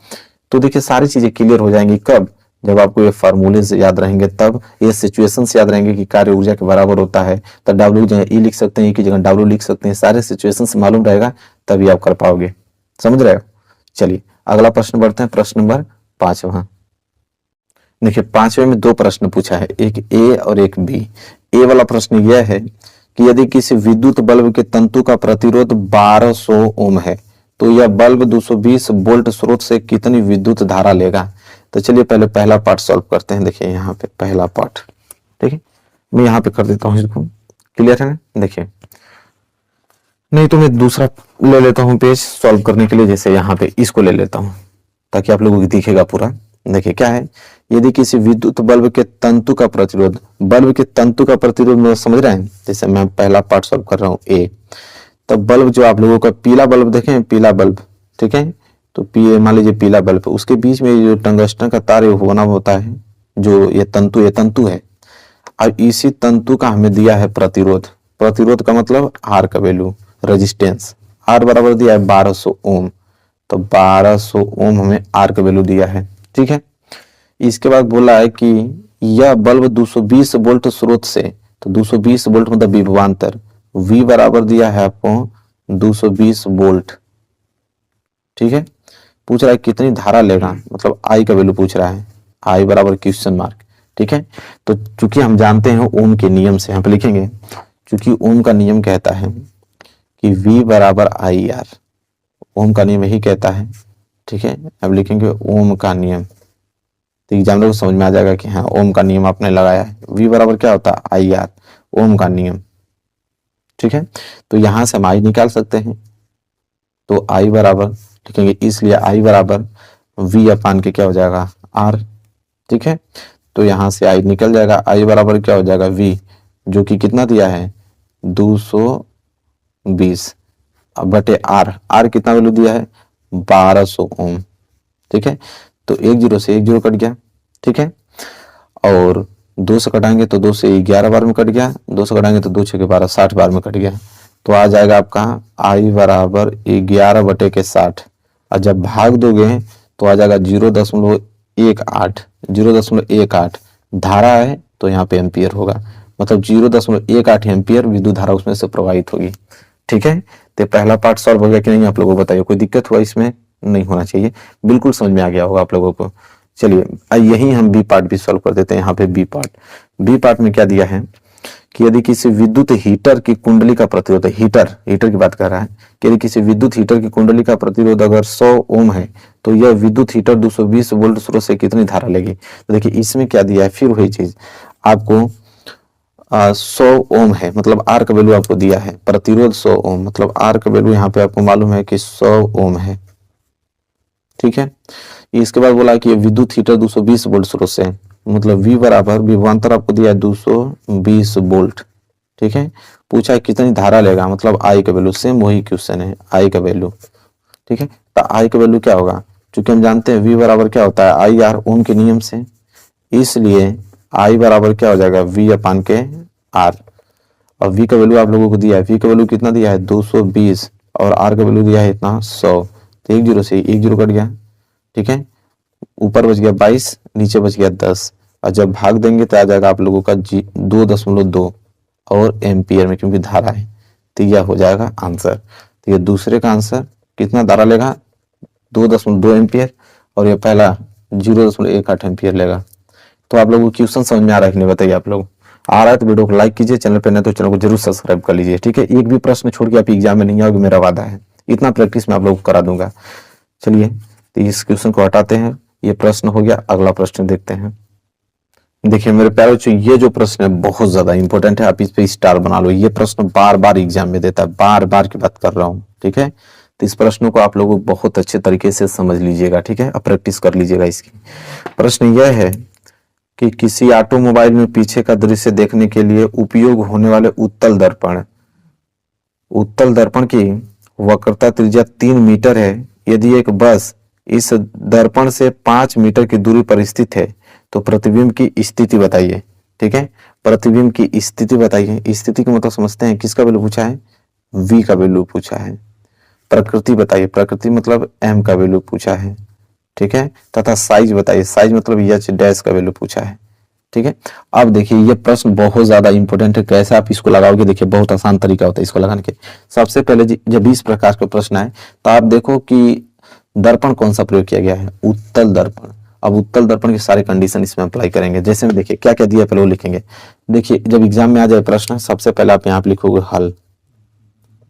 तो देखिए सारी चीजें क्लियर हो जाएंगी कब, जब आपको ये फार्मूले से याद रहेंगे, तब ये सिचुएशन से याद रहेंगे कि कार्य ऊर्जा के बराबर होता है, तो W की जगह E लिख सकते हैं, E की जगह W लिख सकते हैं, सारे सिचुएशन से मालूम रहेगा तभी आप कर पाओगे, समझ रहे हो। चलिए अगला प्रश्न बढ़ते हैं, प्रश्न नंबर 5वां। देखिए 5वें में 2 प्रश्न पूछा है, एक ए और एक बी। ए वाला प्रश्न यह है कि यदि किसी विद्युत बल्ब के तंतु का प्रतिरोध 1200 ओम है, तो यह बल्ब 220 वोल्ट स्रोत से कितनी विद्युत धारा लेगा। तो चलिए पहले पहला पार्ट सॉल्व करते हैं। देखिए यहाँ पे पहला पार्ट, ठीक है, मैं यहाँ पे कर देता हूँ इसको, क्लियर है ना। देखिए नहीं तो मैं दूसरा ले लेता हूँ पेज सॉल्व करने के लिए, जैसे यहाँ पे इसको ले लेता हूँ ताकि आप लोगों को दिखेगा पूरा। देखिए क्या है, यदि किसी विद्युत बल्ब के तंतु का प्रतिरोध, बल्ब के तंतु का प्रतिरोध में समझ रहे हैं, जैसे मैं पहला पार्ट सॉल्व कर रहा हूँ ए, तो बल्ब जो आप लोगों का पीला बल्ब देखें, पीला बल्ब, ठीक है, तो मान लीजिए पीला बल्ब, उसके बीच में जो टंगस्टन का तार होना होता है, जो ये तंतु है, और इसी तंतु का हमें दिया है प्रतिरोध, प्रतिरोध का मतलब आर का वैल्यू, रेजिस्टेंस, आर बराबर दिया है 1200 ओम, तो 1200 ओम हमें आर का वैल्यू दिया है, ठीक है। इसके बाद बोला है कि यह बल्ब 220 वोल्ट स्रोत से, तो 220 वोल्ट मतलब विभवांतर, V बराबर दिया है आपको 220 वोल्ट, ठीक है। पूछ रहा है कितनी धारा लेगा, मतलब I का वैल्यू पूछ रहा है, I बराबर क्वेश्चन मार्क, ठीक है। तो चूंकि हम जानते हैं ओम के नियम से, यहाँ पे लिखेंगे चूंकि ओम का नियम कहता है कि V बराबर IR, ओम का नियम यही कहता है, ठीक है। अब लिखेंगे ओम का नियम, तो एग्जामिनर को समझ में आ जाएगा कि हाँ ओम का नियम आपने लगाया है। V बराबर क्या होता है IR, ओम का नियम, ठीक है। तो यहां से हम I निकाल सकते हैं, तो I बराबर लिखेंगे, इसलिए I बराबर V अपान के क्या हो जाएगा R, ठीक है। तो यहां से I निकल जाएगा, I बराबर क्या हो जाएगा V, जो कि कितना दिया है 220, अब बटे आर, आर कितना वैल्यू दिया है 1200 ओम, ठीक है। तो 1 0 से 1 0 कट गया, ठीक है। और 2 से कटाएंगे तो 2 से 11 बार में कट गया, 2 से कटाएंगे तो 2 6 के 12 60 बार में कट गया। तो आ जाएगा आपका आई बराबर 11 बटे के 60, और जब भाग दोगे तो आ जाएगा 0.18, 0.18 धारा है तो यहाँ पे एम्पियर होगा, मतलब 0.18 एम्पियर विद्युत धारा उसमें से प्रवाहित होगी, ठीक है। तो पहला पार्ट सॉल्व हो गया कि नहीं, आप लोगों को बताइए, कोई दिक्कत हुआ इसमें? नहीं होना चाहिए, बिल्कुल समझ में आ गया होगा आप लोगों को। चलिए यही हम बी पार्ट भी सॉल्व कर देते हैं। यहाँ पे बी पार्ट में क्या दिया है कि यदि किसी विद्युत हीटर की कुंडली का प्रतिरोध, हीटर की बात कर रहा है कि यदि किसी विद्युत हीटर की कुंडली का प्रतिरोध अगर 100 ओम है तो यह विद्युत हीटर 220 वोल्ट स्रोत से कितनी धारा लेगी। तो देखिए इसमें क्या दिया है, फिर वही चीज आपको 100 ओम है, मतलब आर का वैल्यू आपको दिया है, प्रतिरोध 100 ओम, मतलब आर का वैल्यू यहाँ पे आपको मालूम है कि 100 ओम है, ठीक है। इसके बाद बोला कि विद्युत हीटर 220 वोल्ट स्रोत से, मतलब V बराबर विभवांतर आपको दिया है 220 वोल्ट, ठीक है। पूछा है कितनी धारा लेगा, मतलब I का वैल्यू, सेम वही क्वेश्चन है, I का वैल्यू, ठीक है। तो I का वैल्यू क्या होगा, क्योंकि हम जानते हैं V बराबर क्या होता है आई आर ओम के नियम से, इसलिए I बराबर क्या हो जाएगा V अपान के आर। और V का वैल्यू आप लोगों को दिया है, V का वैल्यू कितना दिया है 220 और R का वैल्यू दिया है इतना 100, तो 1 0 से 1 0 कट गया, ठीक है। ऊपर बच गया 22, नीचे बच गया 10, और जब भाग देंगे तो आ जाएगा आप लोगों का 2.2 और एम्पियर में, क्योंकि धारा है, तो यह हो जाएगा आंसर। तो ये दूसरे का आंसर कितना धारा लेगा 2.2 एम्पियर, और ये पहला 0.18 एम्पियर लेगा। तो आप लोगों को क्वेश्चन समझ में आ रहा है कि नहीं, बताइए। आप लोग आ रहा है तो वीडियो को लाइक कीजिए, चैनल पर नहीं तो चैनल को जरूर सब्सक्राइब कर लीजिए, ठीक है। एक भी प्रश्न छोड़ के आप एग्जाम में नहीं आओगे, मेरा वादा है, इतना प्रैक्टिस मैं आप लोगों को करा दूंगा। चलिए तो इस क्वेश्चन को हटाते हैं, ये प्रश्न हो गया। अगला प्रश्न देखते हैं। देखिए मेरे प्यारे बच्चों, ये जो प्रश्न है बहुत ज्यादा इंपॉर्टेंट है, आप इस पे स्टार बना लो। ये प्रश्न बार बार एग्जाम में देता है, बार बार की बात कर रहा हूँ, ठीक है। तो इस प्रश्न को आप लोग बहुत अच्छे तरीके से समझ लीजिएगा, ठीक है, अब प्रैक्टिस कर लीजिएगा इसकी। प्रश्न यह है कि किसी ऑटोमोबाइल में पीछे का दृश्य देखने के लिए उपयोग होने वाले उत्तल दर्पण की वक्रता त्रिज्या 3 मीटर है। यदि एक बस इस दर्पण से 5 मीटर की दूरी पर स्थित है तो प्रतिबिंब की स्थिति बताइए, ठीक है। प्रतिबिंब की स्थिति बताइए, स्थिति का मतलब समझते हैं, किसका वैल्यू पूछा है, V का वैल्यू पूछा है। प्रकृति बताइए, प्रकृति मतलब M का वैल्यू पूछा है, ठीक है। तथा साइज बताइए, साइज मतलब H डैश का वैल्यू पूछा है, ठीक है। अब देखिए ये प्रश्न बहुत ज्यादा इंपॉर्टेंट है, कैसे आप इसको लगाओगे, देखिए बहुत आसान तरीका होता है इसको लगाने के। सबसे पहले जब इस प्रकार का प्रश्न आए तो आप देखो कि दर्पण कौन सा प्रयोग किया गया है, उत्तल दर्पण। अब उत्तल दर्पण के सारे कंडीशन इसमें अप्लाई करेंगे। जैसे में देखिए क्या क्या दिया पहले वो लिखेंगे। देखिए जब एग्जाम में आ जाए प्रश्न, सबसे पहले आप यहाँ पे लिखोगे हल,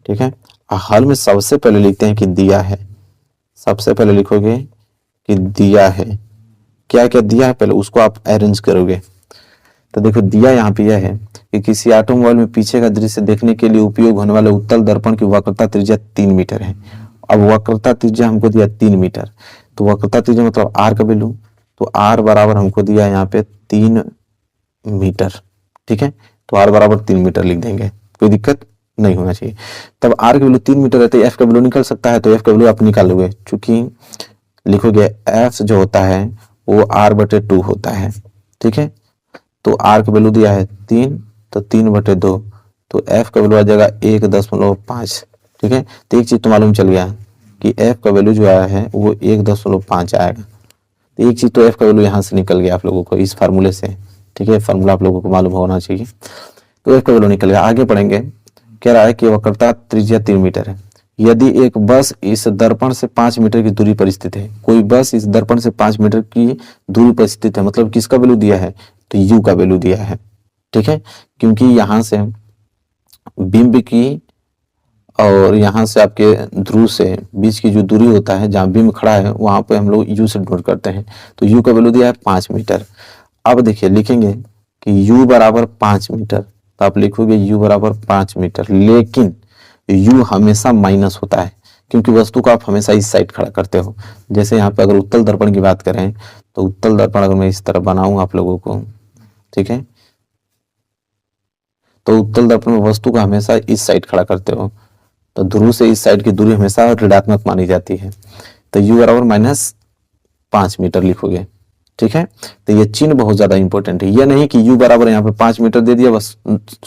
ठीक है। हल में सबसे पहले लिखते हैं कि दिया है, सबसे पहले लिखोगे कि दिया है, क्या क्या दिया है पहले उसको आप अरेंज करोगे। तो देखो दिया यहाँ पे यह है कि किसी ऑटोमोबाइल में पीछे का दृश्य देखने के लिए उपयोग होने वाले उत्तल दर्पण की वक्रता त्रिज्या 3 मीटर है। अब वक्रता त्रिज्या हमको दिया 3 मीटर, तो वक्रता त्रिज्या मतलब आर का वैल्यू, तो आर बराबर हमको दिया यहाँ पे 3 मीटर, ठीक है। तो आर बराबर 3 मीटर लिख देंगे, कोई दिक्कत नहीं होना चाहिए। तब आर का वैल्यू 3 मीटर है तो एफ का वैल्यू निकल सकता है, तो एफ का वैल्यू आप निकालोगे, चूंकि लिखोगे एफ जो होता है वो r/2 होता है, ठीक है। तो आर का वैल्यू दिया है 3, तो 3/2, तो एफ का वैल्यू आ जाएगा 1.5, ठीक है। तो एक चीज तो मालूम चल गया कि एफ का वैल्यू जो आया है वो 1.5 आएगा। तो एक चीज तो एफ का वैल्यू यहाँ से निकल गया आप लोगों को इस फार्मूले से, ठीक है। फार्मूला आप लोगों को मालूम होना चाहिए। तो एफ का वैल्यू निकल गया। आगे पढ़ेंगे, कह रहा है कि वक्रता त्रिज्या 3 मीटर है। यदि एक बस इस दर्पण से 5 मीटर की दूरी पर स्थित है, कोई बस इस दर्पण से 5 मीटर की दूरी पर स्थित है, मतलब किसका वैल्यू दिया है, तो यू का वैल्यू दिया है, ठीक है। क्योंकि यहां से बिंब की और यहाँ से आपके ध्रुव से बीच की जो दूरी होता है, जहाँ बिंब खड़ा है वहां पे हम लोग यू से डिनोट करते हैं, तो यू का वैल्यू दिया है 5 मीटर। अब देखिए लिखेंगे कि यू बराबर 5 मीटर, तो आप लिखोगे यू बराबर 5 मीटर, लेकिन यू हमेशा माइनस होता है क्योंकि वस्तु को आप हमेशा इस साइड खड़ा करते हो। जैसे यहाँ पे अगर उत्तल दर्पण की बात करें तो उत्तल दर्पण अगर मैं इस तरह बनाऊं आप लोगों को, ठीक है, तो उत्तल दर्पण में वस्तु को हमेशा इस साइड खड़ा करते हो। तो ध्रुव से इस साइड की दूरी हमेशा ऋणात्मक मानी जाती है। तो u बराबर -5 मीटर लिखोगे, ठीक है। तो ये चिन्ह बहुत ज्यादा इंपॉर्टेंट है। यह नहीं कि u बराबर यहाँ पे 5 मीटर दे दिया बस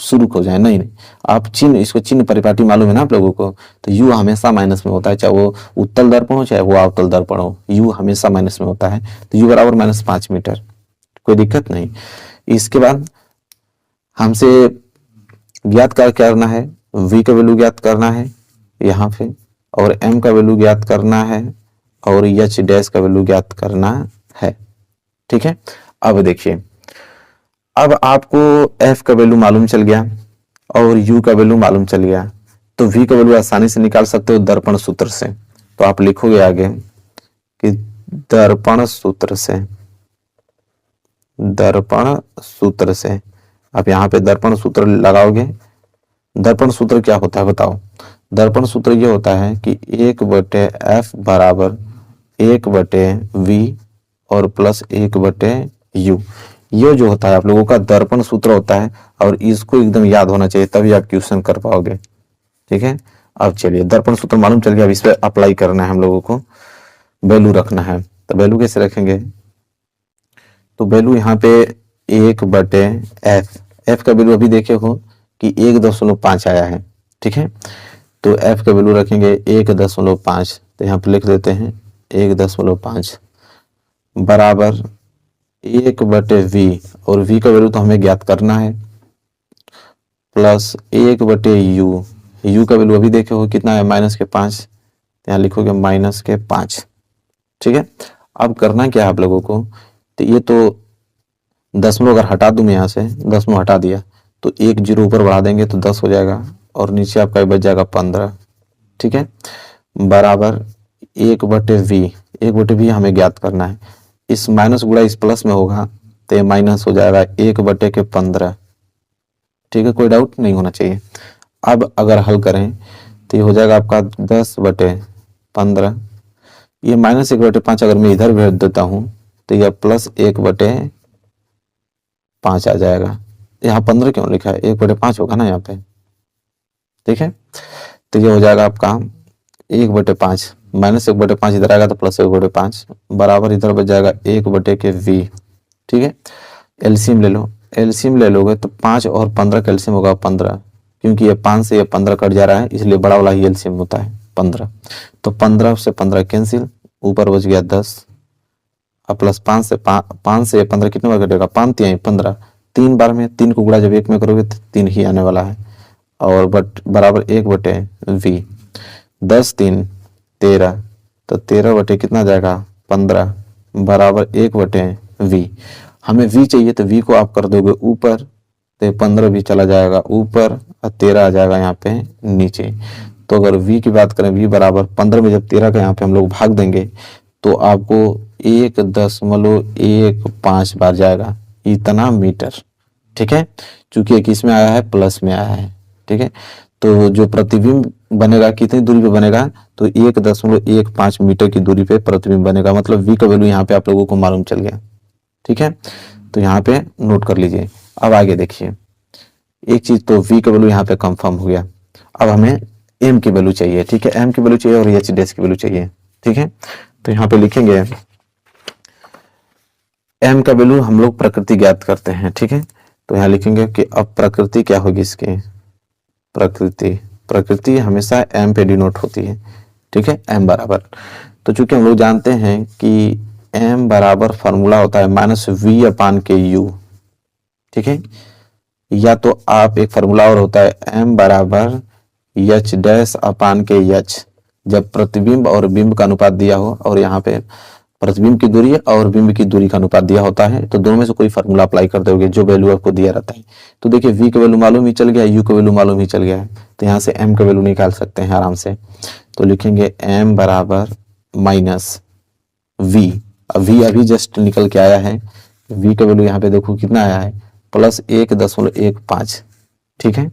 शुरू हो जाए, नहीं नहीं, आप चिन्ह, इसको चिन्ह परिपाटी मालूम है ना आप लोगों को। तो u हमेशा माइनस में होता है, चाहे वो उत्तल दर्पण हो चाहे वो अवतल दर्पण हो, u हमेशा माइनस में होता है। तो u बराबर -5 मीटर, कोई दिक्कत नहीं। इसके बाद हमसे ज्ञात करना है, v का वैल्यू ज्ञात करना है यहाँ पे, और m का वैल्यू ज्ञात करना है, और h डैश का वैल्यू ज्ञात करना है, ठीक है। अब देखिए, अब आपको f का वैल्यू मालूम चल गया और u का वैल्यू मालूम चल गया, तो v का वैल्यू आसानी से निकाल सकते हो दर्पण सूत्र से। तो आप लिखोगे आगे कि दर्पण सूत्र से आप यहाँ पे दर्पण सूत्र लगाओगे। दर्पण सूत्र क्या होता है बताओ? दर्पण सूत्र ये होता है कि 1/f बराबर 1/v और प्लस 1/u। ये जो होता है आप लोगों का दर्पण सूत्र होता है, और इसको एकदम याद होना चाहिए, तभी आप क्वेश्चन कर पाओगे, ठीक है। अब चलिए, दर्पण सूत्र मालूम चल गया, अब इस पर अप्लाई करना है हम लोगों को, वैल्यू रखना है। तो वैल्यू कैसे रखेंगे? तो वैल्यू यहाँ पे 1/f, f का वैल्यू अभी देखे हो कि 1.5 आया है, ठीक है। तो f का वैल्यू रखेंगे 1.5, तो यहाँ पे लिख देते हैं 1.5 बराबर 1/v, और v का वैल्यू तो हमें ज्ञात करना है, प्लस 1/u। u का वैल्यू अभी देखे हो कितना है, -5, यहाँ लिखोगे -5, ठीक है। अब करना क्या है आप लोगों को, तो ये तो दशमलव अगर हटा दूं मैं यहाँ से, दशमलव हटा दिया तो 1 0 ऊपर बढ़ा देंगे तो 10 हो जाएगा, और नीचे आपका बच जाएगा 15, ठीक है, बराबर 1/v। 1/v हमें ज्ञात करना है, इस माइनस गुणा इस प्लस में होगा तो ये माइनस हो जाएगा 1/15, ठीक है, कोई डाउट नहीं होना चाहिए। अब अगर हल करें तो ये हो जाएगा आपका 10/15, ये -1/5 अगर मैं इधर भेज देता हूं तो यह +1/5 आ जाएगा। यहाँ 15 क्यों लिखा है, 1/5 होगा ना यहाँ पे, ठीक है। तो ये हो जाएगा आपका 1/5, -1/5 इधर आएगा तो +1/5 बराबर इधर बच जाएगा 1/v, ठीक है। एलसीएम ले लो, एलसीएम ले लोगे तो 5 और 15 का एलसीएम होगा 15, क्योंकि ये 5 से ये 15 कट जा रहा है, इसलिए बड़ा वाला ही एलसीएम होता है 15। तो 15 से 15 कैंसिल, ऊपर बच गया 10, अब प्लस 5 से 15 कितने बार कटेगा, 5 3 15, 3 बार में 3 को गुणा जब 1 में करोगे तो 3 ही आने वाला है, और बराबर 1/v, 10 3 13, तो 13 कितना जाएगा 15 बराबर 1/v। हमें v चाहिए तो v को आप कर दोगे ऊपर, तो 15 भी चला जाएगा ऊपर और 13 आ जाएगा यहाँ पे नीचे। तो अगर v की बात करें, v बराबर 15 में जब 13 का यहाँ पे हम लोग भाग देंगे तो आपको 1.15 बार जाएगा, इतना मीटर, ठीक है। चूंकि एक इसमें आया है प्लस में आया है, ठीक है। तो जो प्रतिबिंब बनेगा कितनी दूरी पे बनेगा, तो 1.15 मीटर की दूरी पे प्रतिबिंब बनेगा, मतलब v का वैल्यू यहाँ पे आप लोगों को मालूम चल गया, ठीक है। तो यहाँ पे नोट कर लीजिए। अब आगे देखिए, एक चीज तो v का वैल्यू यहाँ पे कंफर्म हो गया, अब हमें m की वैल्यू चाहिए, ठीक है, m की वैल्यू चाहिए और h डैश की वैल्यू चाहिए, ठीक है। तो यहाँ पे लिखेंगे m का वैल्यू हम लोग प्रकृति ज्ञात करते हैं, ठीक है। तो यहाँ लिखेंगे कि अब प्रकृति क्या होगी इसकी, प्रकृति हमेशा m पे डिनोट होती है, ठीक है, m बराबर। तो चूंकि हम लोग जानते हैं कि m बराबर फॉर्मूला होता है -v/ku, ठीक है, या तो आप एक फॉर्मूला और होता है m बराबर h डैश अपान के h, जब प्रतिबिंब और बिंब का अनुपात दिया हो, और यहाँ पे प्रतिबिंब की दूरी और बिंब की दूरी का अनुपात दिया होता है, तो दोनों में से कोई फॉर्मूला अप्लाई कर दोगे जो वैल्यू आपको दिया रहता है। तो देखिए v का वैल्यू मालूम ही चल गया, u का वैल्यू मालूम ही चल गया है, तो यहाँ से m का वैल्यू निकाल सकते हैं आराम से। तो लिखेंगे m बराबर -v, v अभी जस्ट निकल के आया है, v का वैल्यू यहाँ पे देखो कितना आया है, +1.15, ठीक है,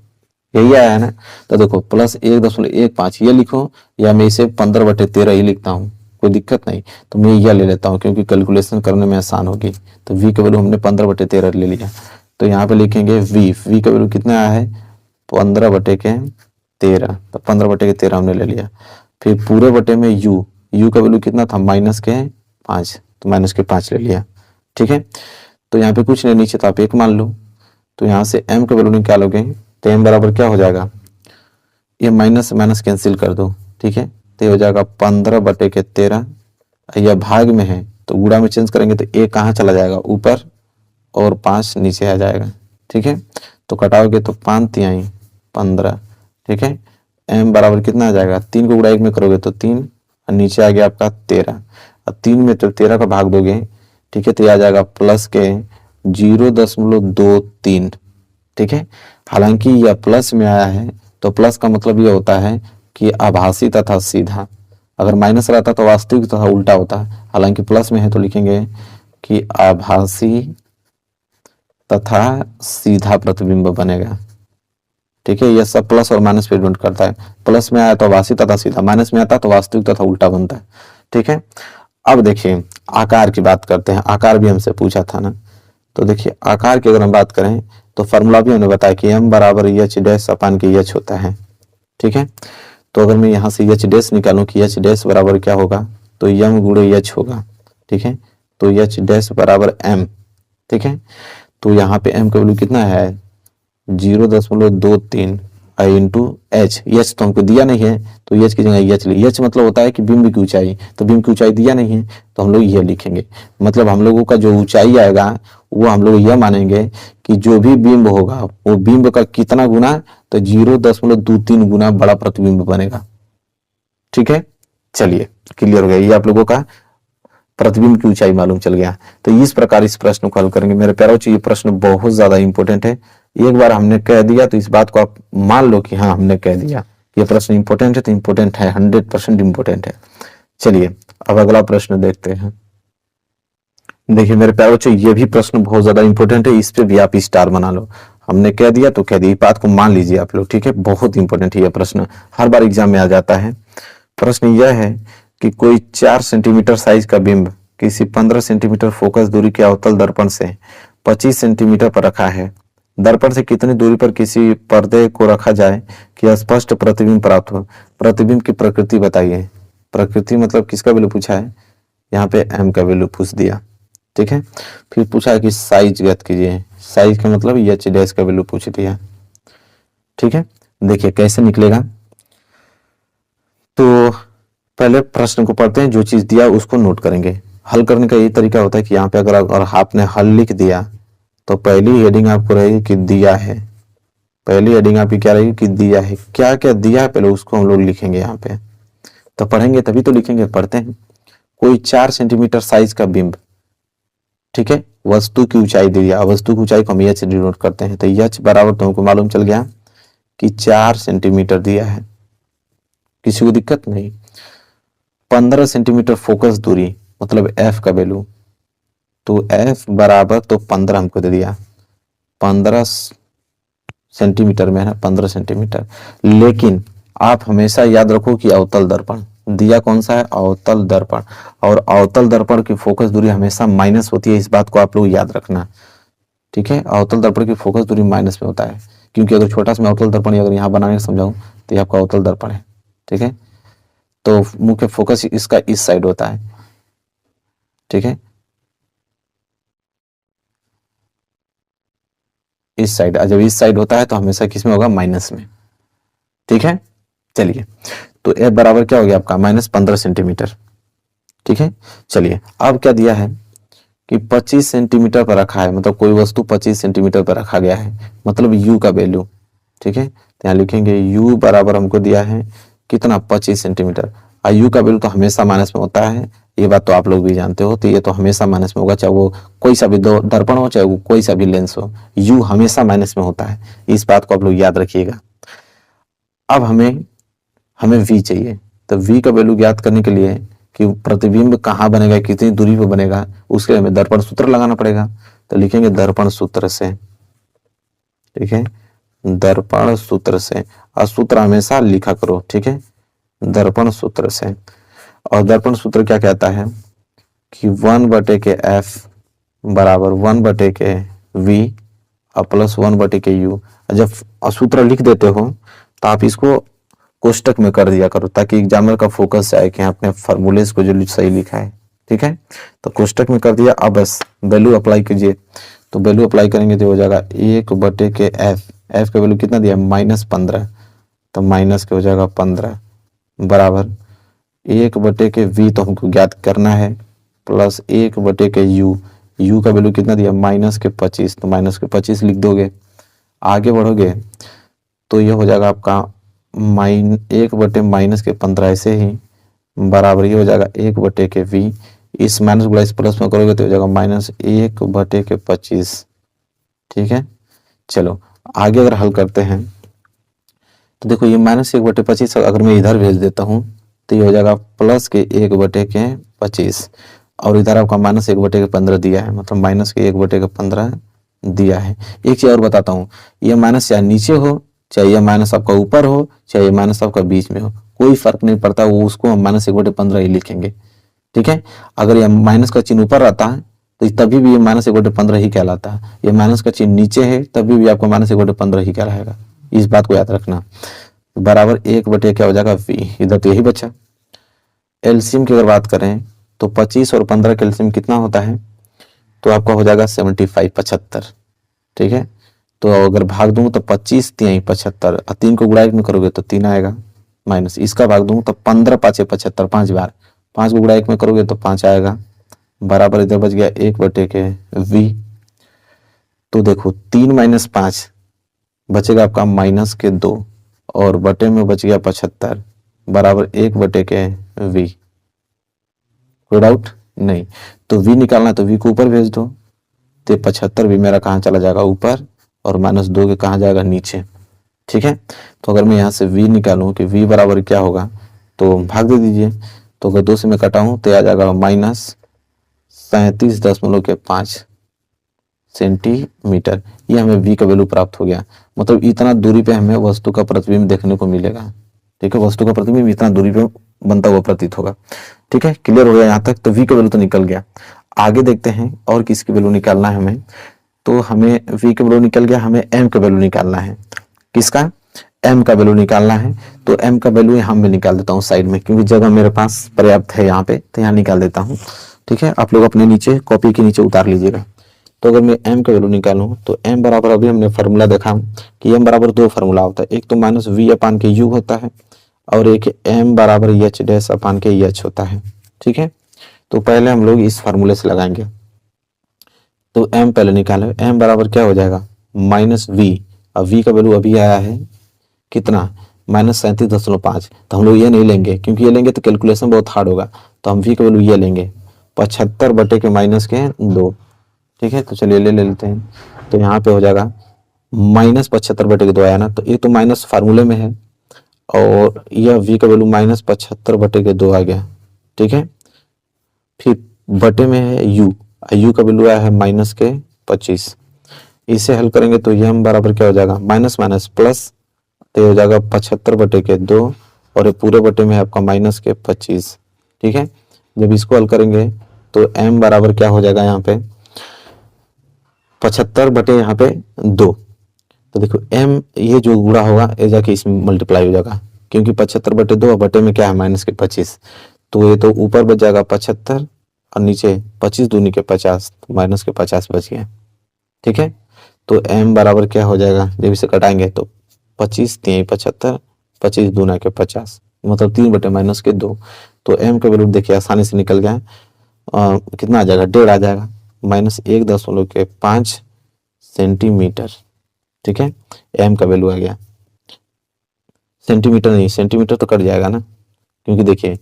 यही आया है ना। तो देखो +1.15 ये लिखो, या मैं इसे 15/13 ही लिखता हूँ, कोई दिक्कत नहीं। तो मैं यह ले लेता हूँ क्योंकि कैलकुलेशन करने में आसान होगी। तो v का वैल्यू हमने 15/13 ले लिया, तो यहाँ पे लिखेंगे v का वैल्यू कितना आया है, 15/13, 13, तो 15/13 हमने ले लिया। फिर पूरे बटे में u का वैल्यू कितना था, -5, तो -5 ले लिया। ठीक है, तो यहाँ पे कुछ नहीं, नीचे तो आप 1 मान लो, तो यहाँ से m का वैल्यू निकालोगे तो m बराबर क्या हो जाएगा, ये माइनस माइनस कैंसिल कर दो। ठीक है, तो ये हो जाएगा 15/13, यह भाग में है तो गुणा में चेंज करेंगे तो a कहाँ चला जाएगा, ऊपर, और 5 नीचे आ जाएगा। ठीक है, तो कटाओगे तो 5 तिहाई 15। ठीक है, m बराबर कितना आ जाएगा, 3 को गुणा 1 में करोगे तो 3, और नीचे आ गया आपका 13, और 3 में तो 13 का भाग दोगे, ठीक है, तो ये आ जाएगा प्लस के 0.23। ठीक है, हालांकि यह प्लस में आया है तो प्लस का मतलब यह होता है कि आभासी तथा सीधा, अगर माइनस रहता तो वास्तविक तथा उल्टा होता। हालांकि प्लस में है तो लिखेंगे कि आभासी तथा सीधा प्रतिबिंब बनेगा। ठीक है, यह सब प्लस और माइनस पे डिपेंड करता है, प्लस में आया तो आभासी तथा सीधा, माइनस में आता तो वास्तविक तथा उल्टा बनता है। ठीक है, अब देखिए आकार की बात करते हैं, आकार भी हमसे पूछा था ना, तो देखिए आकार की अगर हम बात करें तो फॉर्मूला भी हमने बताया कि m बराबर एच डैश अपान के एच होता है। ठीक है, तो अगर मैं यहाँ से एच डैश निकालूं कि एच डैश बराबर क्या होगा, तो m गुणे एच होगा। ठीक है, तो एच डैश बराबर m। ठीक है, तो यहाँ पे m का वैल्यू कितना है, 0.23 इंटू एच, एच तो हमको दिया नहीं है तो एच की जगह एच ली, एच मतलब होता है कि बिंब की ऊंचाई, तो बिंब की ऊंचाई दिया नहीं है तो हम लोग यह लिखेंगे, मतलब हम लोगों का जो ऊंचाई आएगा वो हम लोग यह मानेंगे कि जो भी बिंब होगा वो बिंब का कितना गुना, तो 0.23 गुना बड़ा प्रतिबिंब बनेगा। ठीक है, चलिए क्लियर हो गया, ये आप लोगों का प्रतिबिंब की ऊंचाई मालूम चल गया। तो इस प्रकार इस प्रश्न को हल करेंगे मेरे प्यारों, ये प्रश्न बहुत ज्यादा इंपॉर्टेंट है, एक बार हमने कह दिया तो इस बात को आप मान लो कि हाँ हमने कह दिया, ये प्रश्न इंपॉर्टेंट है तो इंपॉर्टेंट है, 100% इंपॉर्टेंट है। चलिए अब अगला प्रश्न देखते हैं। देखिए मेरे प्यारे बच्चों, ये भी प्रश्न बहुत ज्यादा इंपॉर्टेंट है, इस पे भी आप स्टार बना लो, हमने कह दिया तो कह दिया, इस बात को मान लीजिए आप लोग। ठीक है, बहुत इंपॉर्टेंट है, यह प्रश्न हर बार एग्जाम में आ जाता है। प्रश्न यह है कि कोई 4 सेंटीमीटर साइज का बिंब किसी 15 सेंटीमीटर फोकस दूरी के अवतल दर्पण से 25 सेंटीमीटर पर रखा है, दर्पण से कितनी दूरी पर किसी पर्दे को रखा जाए कि स्पष्ट प्रतिबिंब प्राप्त हो, प्रतिबिंब की प्रकृति बताइए। प्रकृति मतलब किसका वैल्यू पूछा है, यहाँ पे m का वैल्यू पूछ दिया। ठीक है, फिर पूछा है कि साइज ज्ञात कीजिए, साइज का मतलब एच डैश का वैल्यू पूछ दिया। ठीक है, देखिए कैसे निकलेगा, तो पहले प्रश्न को पढ़ते हैं, जो चीज दिया उसको नोट करेंगे। हल करने का यही तरीका होता है कि यहाँ पे अगर आपने हल लिख दिया तो पहली हेडिंग आपको रहेगी कि दिया है, पहली हेडिंग आपकी क्या रहेगी कि दिया है, क्या क्या दिया है पहले उसको हम लोग लिखेंगे यहाँ पे, तो पढ़ेंगे तभी तो लिखेंगे। पढ़ते हैं, कोई 4 सेंटीमीटर साइज का बिंब, ठीक है, वस्तु की ऊंचाई दे दिया, वस्तु की ऊंचाई को हम एच डिनोट करते हैं, तो एच बराबर तुमको मालूम चल गया कि 4 सेंटीमीटर दिया है, किसी को दिक्कत नहीं। 15 सेंटीमीटर फोकस दूरी मतलब एफ का वैल्यू, तो एफ बराबर तो 15 हमको दे दिया, 15 सेंटीमीटर में है ना, 15 सेंटीमीटर। लेकिन आप हमेशा याद रखो कि अवतल दर्पण दिया कौन सा है, अवतल दर्पण, और अवतल दर्पण की फोकस दूरी हमेशा माइनस होती है, इस बात को आप लोग याद रखना। ठीक है, अवतल दर्पण की फोकस दूरी माइनस में होता है, क्योंकि अगर छोटा सा मैं अवतल दर्पण अगर यहाँ बनाने समझाऊं तो ये आपका अवतल दर्पण है। ठीक है, तो मुख्य फोकस इसका इस साइड होता है। ठीक है, इस साइड, जब इस साइड होता है तो हमेशा किस में होगा, माइनस में। ठीक है, चलिए तो एफ बराबर क्या हो गया आपका -15 सेंटीमीटर। ठीक है, चलिए अब क्या दिया है कि 25 सेंटीमीटर पर रखा है, मतलब कोई वस्तु 25 सेंटीमीटर पर रखा गया है, मतलब u का वैल्यू। ठीक है, तो यहाँ लिखेंगे u बराबर हमको दिया है कितना, 25 सेंटीमीटर, और u का वैल्यू तो हमेशा माइनस में होता है, ये बात तो आप लोग भी जानते हो, तो ये तो हमेशा माइनस में होगा, चाहे वो कोई सा भी दर्पण हो, चाहे वो कोई सा भी लेंस हो, u हमेशा माइनस में होता है, इस बात को आप लोग याद रखिएगा। अब हमें v चाहिए, तो v का वैल्यू ज्ञात करने के लिए कि प्रतिबिंब कहाँ बनेगा, कितनी दूरी पर बनेगा, उसके लिए हमें दर्पण सूत्र लगाना पड़ेगा, तो लिखेंगे दर्पण सूत्र से। ठीक है, दर्पण सूत्र से, और सूत्र हमेशा लिखा करो। ठीक है, दर्पण सूत्र से, और दर्पण सूत्र क्या कहता है कि 1/f बराबर 1/v और प्लस 1/u। जब सूत्र लिख देते हो तो आप इसको कोष्टक में कर दिया करो ताकि एग्जामिनर का फोकस जाए कि आपने फॉर्मूलेस को जो सही लिखा है। ठीक है, तो कोष्टक में कर दिया। अब बस वैल्यू अप्लाई कीजिए, तो वैल्यू अप्लाई करेंगे तो हो जाएगा 1 के एफ का वैल्यू कितना दिया -15, तो माइनस के हो जाएगा 15 बराबर 1 के वी तो हमको ज्ञात करना है प्लस 1 के यू का वैल्यू कितना दिया -25, तो -25 लिख दोगे। आगे बढ़ोगे तो ये हो जाएगा आपका 1/-15 ऐसे ही बराबर ये हो जाएगा 1 के वी, इस माइनस को इस प्लस में करोगे तो हो जाएगा -1 के 25। ठीक है, चलो आगे अगर हल करते हैं तो देखो ये -1/25 अगर मैं इधर भेज देता हूँ तो ये हो जाएगा प्लस के 1/25 और इधर आपका -1/15 दिया है, मतलब -1/15 दिया है। एक चीज और बताता हूँ, ये माइनस चाहे नीचे हो चाहे ये माइनस आपका ऊपर हो चाहे ये माइनस आपका बीच में हो, कोई फर्क नहीं पड़ता, वो उसको हम -1/15 ही लिखेंगे। ठीक है, अगर ये माइनस का चिन्ह ऊपर रहता है तो तभी भी ये -1/15 ही कहलाता है, ये माइनस का चिन्ह नीचे है तभी भी आपको -1/15 ही कहलाएगा, इस बात को याद रखना। बराबर 1 क्या हो जाएगा वी, इधर तो यही बचा। एलसीएम की अगर बात करें तो 25 और 15 का एलसीएम कितना होता है, तो आपका हो जाएगा 75। ठीक है, तो अगर भाग दूं तो 25 3 75 और 3 को गुणा 1 में करोगे तो 3 आएगा, माइनस इसका भाग दूं तो 15 5 75 5 बार, 5 को गुणा 1 में करोगे तो 5 आएगा बराबर इधर बच गया 1 के वी। तो देखो 3 - 5 बचेगा आपका -2 और बटे में बच गया 75 बराबर 1 के वी। कोई डाउट नहीं, तो वी निकालना है तो वी को ऊपर भेज दो, तो 75 भी मेरा कहाँ चला जाएगा ऊपर और -2 के कहाँ जाएगा नीचे। ठीक है, तो अगर मैं यहाँ से v निकालूं कि v बराबर क्या होगा तो भाग दे दीजिए, तो अगर 2 से मैं कटाऊं तो आ जाएगा -37.5 सेंटीमीटर। ये हमें v का वैल्यू प्राप्त हो गया, मतलब इतना दूरी पे हमें वस्तु का प्रतिबिंब देखने को मिलेगा। ठीक है, वस्तु का प्रतिबिंब इतना दूरी पे बनता हुआ प्रतीत होगा। ठीक है, क्लियर हो गया यहाँ तक, तो v का वैल्यू तो निकल गया। आगे देखते हैं और किसकी वैल्यू निकालना है हमें, तो हमें v का वैल्यू निकल गया, हमें m का वैल्यू निकालना है। किसका, m का वैल्यू निकालना है, तो m का वैल्यू यहाँ मैं निकाल देता हूँ साइड में, क्योंकि जगह मेरे पास पर्याप्त है यहाँ पे, तो यहाँ निकाल देता हूँ। ठीक है, आप लोग अपने नीचे कॉपी के नीचे उतार लीजिएगा। तो अगर मैं m का वैल्यू निकालूं तो m बराबर अभी हमने फार्मूला देखा कि m बराबर 2 फार्मूला होता है, एक तो -v/u होता है और एक m बराबर h' होता है। ठीक है, तो पहले हम लोग इस फार्मूले से लगाएंगे, तो m पहले निकाले, m बराबर क्या हो जाएगा -v, अब v का वैल्यू अभी आया है कितना -37.5, तो हम लोग ये नहीं लेंगे क्योंकि ये लेंगे तो कैलकुलेशन बहुत हार्ड होगा, तो हम v का वैल्यू ये लेंगे 75/-2। ठीक है, तो चलिए ले लेते हैं, तो यहाँ पे हो जाएगा -75/2 आया ना, तो एक तो माइनस फार्मूले में है और यह v का वैल्यू -75/2 आ गया। ठीक है, फिर बटे में है u का वैल्यू आया है -25, इसे हल करेंगे तो m बराबर क्या हो जाएगा माइनस माइनस प्लस, तो हो जाएगा 75/2 और ये पूरे बटे में है आपका -25। ठीक है, जब इसको हल करेंगे तो m बराबर क्या हो जाएगा यहाँ पे 75 यहाँ पे 2, तो देखो m ये जो गुणा होगा ये जाके इसमें मल्टीप्लाई हो जाएगा, क्योंकि 75/2 और बटे में क्या है -25, तो ये तो ऊपर बच जाएगा 75 और नीचे 25 दूनी के 50, तो -50 बच गया। ठीक है, तो m बराबर क्या हो जाएगा, जब इसे कटाएंगे तो 25 3 75, 25 दूना के 50, मतलब 3/-2, तो m का वैल्यू देखिए आसानी से निकल गया, कितना आ जाएगा 1.5 आ जाएगा, -1.5 सेंटीमीटर। ठीक है, m का वैल्यू आ गया, सेंटीमीटर नहीं, सेंटीमीटर तो कट जाएगा ना, क्योंकि देखिए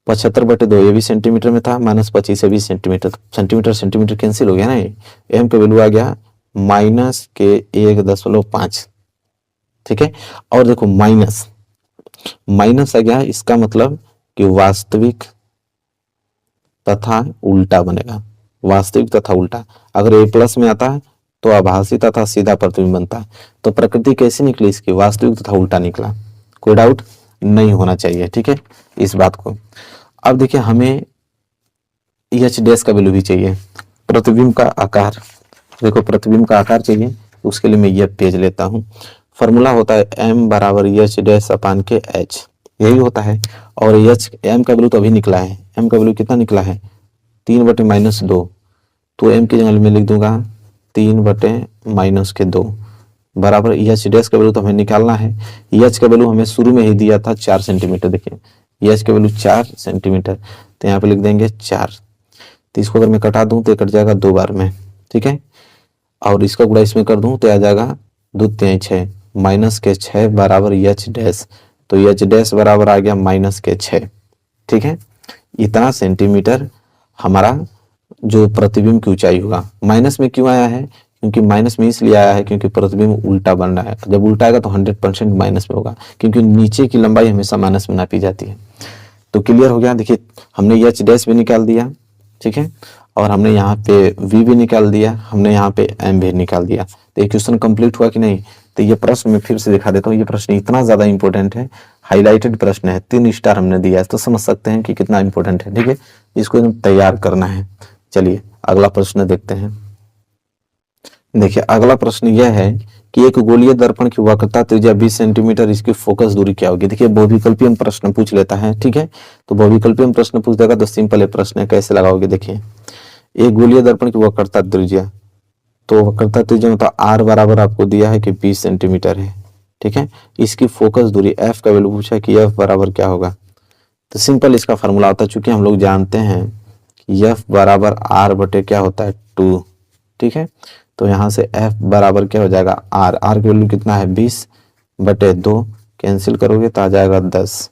75/2 ये भी सेंटीमीटर में था, -25 ये भी सेंटीमीटर, सेंटीमीटर सेंटीमीटर कैंसिल हो गया ना, ये m का वैल्यू आ गया -1.5। ठीक है, और देखो माइनस आ गया, इसका मतलब कि वास्तविक तथा उल्टा बनेगा, वास्तविक तथा उल्टा। अगर ये प्लस में आता है तो आभासी तथा सीधा प्रतिबिंब बनता है, तो प्रकृति कैसी निकली इसकी, वास्तविक तथा उल्टा निकला, कोई डाउट नहीं होना चाहिए। ठीक है, इस बात को। अब देखिए हमें h' का वैल्यू भी चाहिए, प्रतिबिंब का आकार, देखो प्रतिबिंब का आकार चाहिए, उसके लिए मैं ये पेज लेता हूँ, फॉर्मूला होता है m बराबर एच डैश अपान के h, यही होता है। और एच m का वैल्यू तो अभी निकला है, m का वैल्यू कितना निकला है 3/-2, तो m की जगह मैं लिख दूंगा 3/-2 बराबर एच डैश का वैल्यू तो हमें निकालना है। एच का वैल्यू हमें शुरू में ही दिया था 4 सेंटीमीटर, देखिए एच का वैल्यू 4 सेंटीमीटर, तो यहाँ पे लिख देंगे 4। तो इसको अगर मैं कटा दूं तो कट जाएगा 2 बार में, ठीक है। और इसका गुणा इसमें कर दूं तो आ जाएगा 2×3=6 -6 बराबर एच डैश, तो एच डैश बराबर आ गया -6, ठीक है। इतना सेंटीमीटर हमारा जो प्रतिबिंब की ऊंचाई होगा। माइनस में क्यों आया है, क्योंकि माइनस में इसलिए आया है क्योंकि प्रतिबिंब उल्टा बन रहा है। जब उल्टा आएगा तो 100% माइनस में होगा, क्योंकि नीचे की लंबाई हमेशा माइनस में नापी जाती है। तो क्लियर हो गया। देखिए हमने एच डैश भी निकाल दिया, ठीक है, और हमने यहाँ पे v भी निकाल दिया, हमने यहाँ पे m भी निकाल दिया। तो ये क्वेश्चन कंप्लीट हुआ कि नहीं। तो ये प्रश्न मैं फिर से दिखा देता हूँ, ये प्रश्न इतना ज्यादा इंपॉर्टेंट है, हाईलाइटेड प्रश्न है, 3 स्टार हमने दिया है, तो समझ सकते हैं कि कितना इंपॉर्टेंट है, ठीक है। इसको एकदम तैयार करना है। चलिए अगला प्रश्न देखते हैं। देखिए अगला प्रश्न यह है कि एक गोलीय दर्पण की वक्रता त्रिज्या 20 सेंटीमीटर, इसकी फोकस दूरी क्या होगी। देखिए बहुविकल्पीय प्रश्न पूछ लेता है, ठीक है। तो बहुविकल्पीय प्रश्न पूछ देगा तो सिंपल है प्रश्न है, कैसे लगाओगे। देखिए एक गोलीय दर्पण की वक्रता त्रिज्या, तो वक्रता त्रिज्या मतलब r बराबर आपको दिया है कि 20 सेंटीमीटर है, ठीक है। इसकी फोकस दूरी f का वैल्यू पूछा है कि f बराबर क्या होगा। तो सिंपल इसका फॉर्मूला होता है, चूंकि हम लोग जानते हैं कि f बराबर r बटे क्या होता है 2, ठीक है। तो यहाँ से f बराबर क्या हो जाएगा r, r की वैल्यू कितना है 20/2, कैंसिल करोगे तो आ जाएगा 10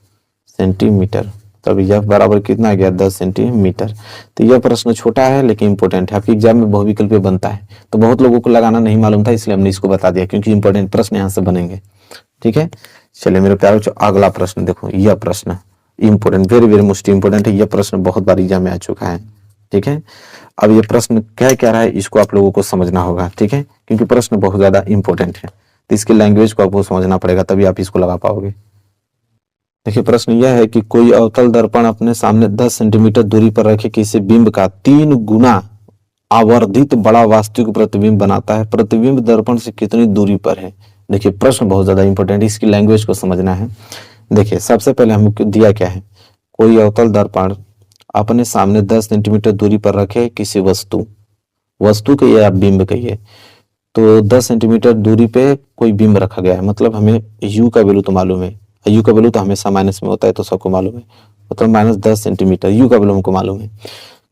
सेंटीमीटर। तब f बराबर कितना आ गया 10 सेंटीमीटर। तो यह प्रश्न छोटा है लेकिन इंपॉर्टेंट है, आपके एग्जाम में बहुविकल्पीय बनता है। तो बहुत लोगों को लगाना नहीं मालूम था, इसलिए हमने इसको बता दिया, क्योंकि इंपॉर्टेंट प्रश्न यहाँ से बनेंगे, ठीक है। चलिए मेरे प्यारे बच्चों अगला प्रश्न देखो, यह प्रश्न important, very very most important है। यह प्रश्न बहुत बार एग्जाम में आ चुका है, ठीक है। अब ये प्रश्न क्या रहा है इसको आप लोगों को समझना होगा, ठीक है, क्योंकि प्रश्न बहुत ज्यादा इंपॉर्टेंट है। तो इसकी लैंग्वेज को आपको समझना पड़ेगा, तभी आप इसको लगा पाओगे। देखिए प्रश्न यह है कि कोई अवतल दर्पण अपने सामने 10 सेंटीमीटर दूरी पर रखे किसी बिंब का 3 गुना आवर्धित बड़ा वास्तविक प्रतिबिंब बनाता है, प्रतिबिंब दर्पण से कितनी दूरी पर है। देखिए प्रश्न बहुत ज्यादा इंपॉर्टेंट है, इसकी लैंग्वेज को समझना है। देखिए सबसे पहले हमको दिया क्या है, कोई अवतल दर्पण अपने सामने 10 सेंटीमीटर दूरी पर रखे किसी वस्तु के या बिंब कहिए, तो 10 सेंटीमीटर दूरी पे कोई बिंब रखा गया है। मतलब हमें u का वैल्यू तो मालूम है, u का वैल्यू तो हमेशा माइनस में होता है, तो सबको मालूम है, मतलब -10 सेंटीमीटर u का वैल्यू हमको मालूम है।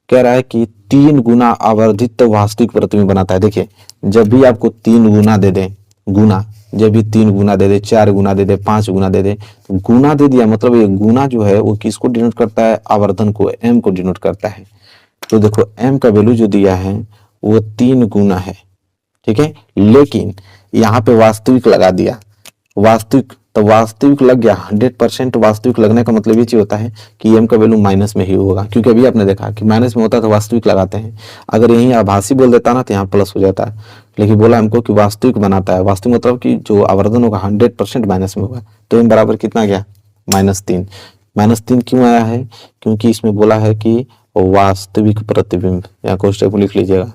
कह रहा है कि 3 गुना आवर्धित वास्तविक प्रतिबिंब बनाता है। देखिए जब भी आपको 3 गुना दे दे, गुना, जब भी 3 गुना दे दे, 4 गुना दे दे, 5 गुना दे दे, तो गुना दे दिया मतलब ये गुना जो है वो किसको डिनोट करता है, आवर्धन को, m को डिनोट करता है। तो देखो m का वैल्यू जो दिया है वो 3 गुना है, ठीक है, लेकिन यहाँ पे वास्तविक लगा दिया, वास्तविक, तो वास्तविक लग गया। 100% वास्तविक लगने का मतलब ये चीज होता है कि m का वैल्यू माइनस में ही होगा, क्योंकि अभी आपने देखा कि माइनस में होता है तो वास्तविक लगाते हैं। अगर यही आभासी बोल देता ना तो यहाँ प्लस हो जाता है, लेकिन बोला हमको कि वास्तविक बनाता है। वास्तविक मतलब कि जो आवर्धन होगा 100% माइनस में होगा। तो m बराबर कितना गया -3। -3 क्यों आया है, क्योंकि इसमें बोला है कि वास्तविक प्रतिबिंब, यहाँ को स्टेप लिख लीजिएगा,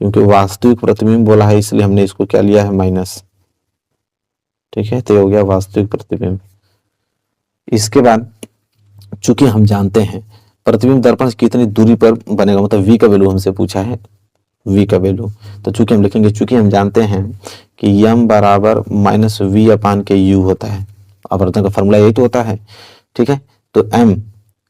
क्योंकि वास्तविक प्रतिबिंब बोला है इसलिए हमने इसको क्या लिया है माइनस, ठीक है। तो ये हो गया वास्तविक प्रतिबिंब। इसके बाद चूंकि हम जानते हैं प्रतिबिंब दर्पण से कितनी दूरी पर बनेगा, मतलब v का वैल्यू हमसे पूछा है, v का वैल्यू, तो चूंकि हम लिखेंगे, चूंकि हम जानते हैं कि m बराबर -v/u होता है, आवर्धन का फॉर्मूला यही तो होता है, ठीक है। तो m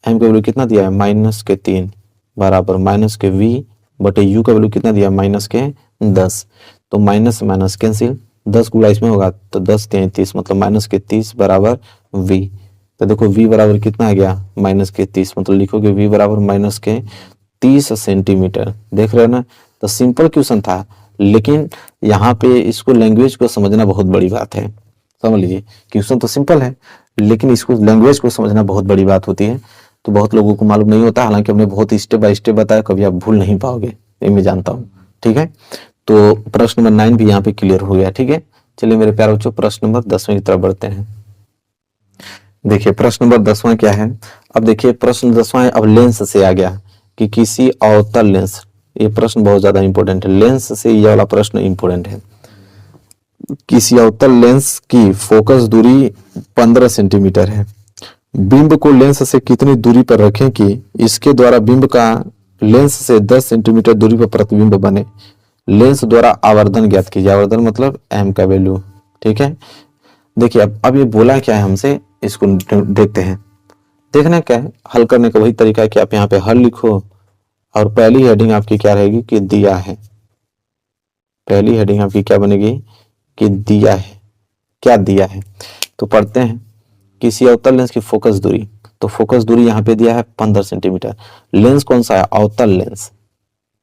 का वैल्यू कितना दिया है -3 बराबर -v/u का वैल्यू कितना दिया -10। तो माइनस माइनस कैंसिल, 10 गुणा इसमें होगा तो 10 33 मतलब -30 बराबर v। तो देखो v बराबर कितना आ गया -30, मतलब लिखोगे v बराबर -30 सेंटीमीटर। देख रहे हो ना, तो सिंपल क्वेश्चन था, लेकिन यहाँ पे इसको लैंग्वेज को समझना बहुत बड़ी बात है। समझ लीजिए क्वेश्चन तो सिंपल है, लेकिन इसको लैंग्वेज को समझना बहुत बड़ी बात होती है। तो बहुत लोगों को मालूम नहीं होता, हालांकि हमने बहुत स्टेप बाय स्टेप बताया, कभी आप भूल नहीं पाओगे, ये मैं जानता हूँ, ठीक है। तो प्रश्न नंबर 9 भी यहाँ पे क्लियर हो गया, ठीक है। चलिए मेरे प्यारे बच्चों प्रश्न नंबर 10वें की तरफ बढ़ते हैं। देखिए प्रश्न नंबर 10वां क्या है। अब देखिए प्रश्न 10वां अब लेंस से आ गया कि किसी अवतल लेंस, ये प्रश्न बहुत ज्यादा इंपॉर्टेंट है, लेंस से ये वाला प्रश्न इंपॉर्टेंट है। किसी अवतल लेंस की फोकस दूरी 15 सेंटीमीटर है। बिंब को लेंस से कितनी दूरी पर रखें कि इसके द्वारा बिंब का लेंस से 10 सेंटीमीटर दूरी पर प्रतिबिंब बने। लेंस द्वारा आवर्धन ज्ञात कीजिए। आवर्धन मतलब एम का वैल्यू। ठीक है, देखिए अब ये बोला क्या है हमसे, इसको देखते हैं। देखना क्या है, हल करने का वही तरीका है कि आप यहाँ पे हल लिखो और पहली हेडिंग आपकी क्या रहेगी कि दिया है। पहली हेडिंग आपकी क्या बनेगी कि दिया है। क्या दिया है तो पढ़ते हैं। किसी अवतल लेंस की फोकस दूरी, तो फोकस दूरी यहाँ पे दिया है 15 सेंटीमीटर। लेंस कौन सा है, अवतल लेंस।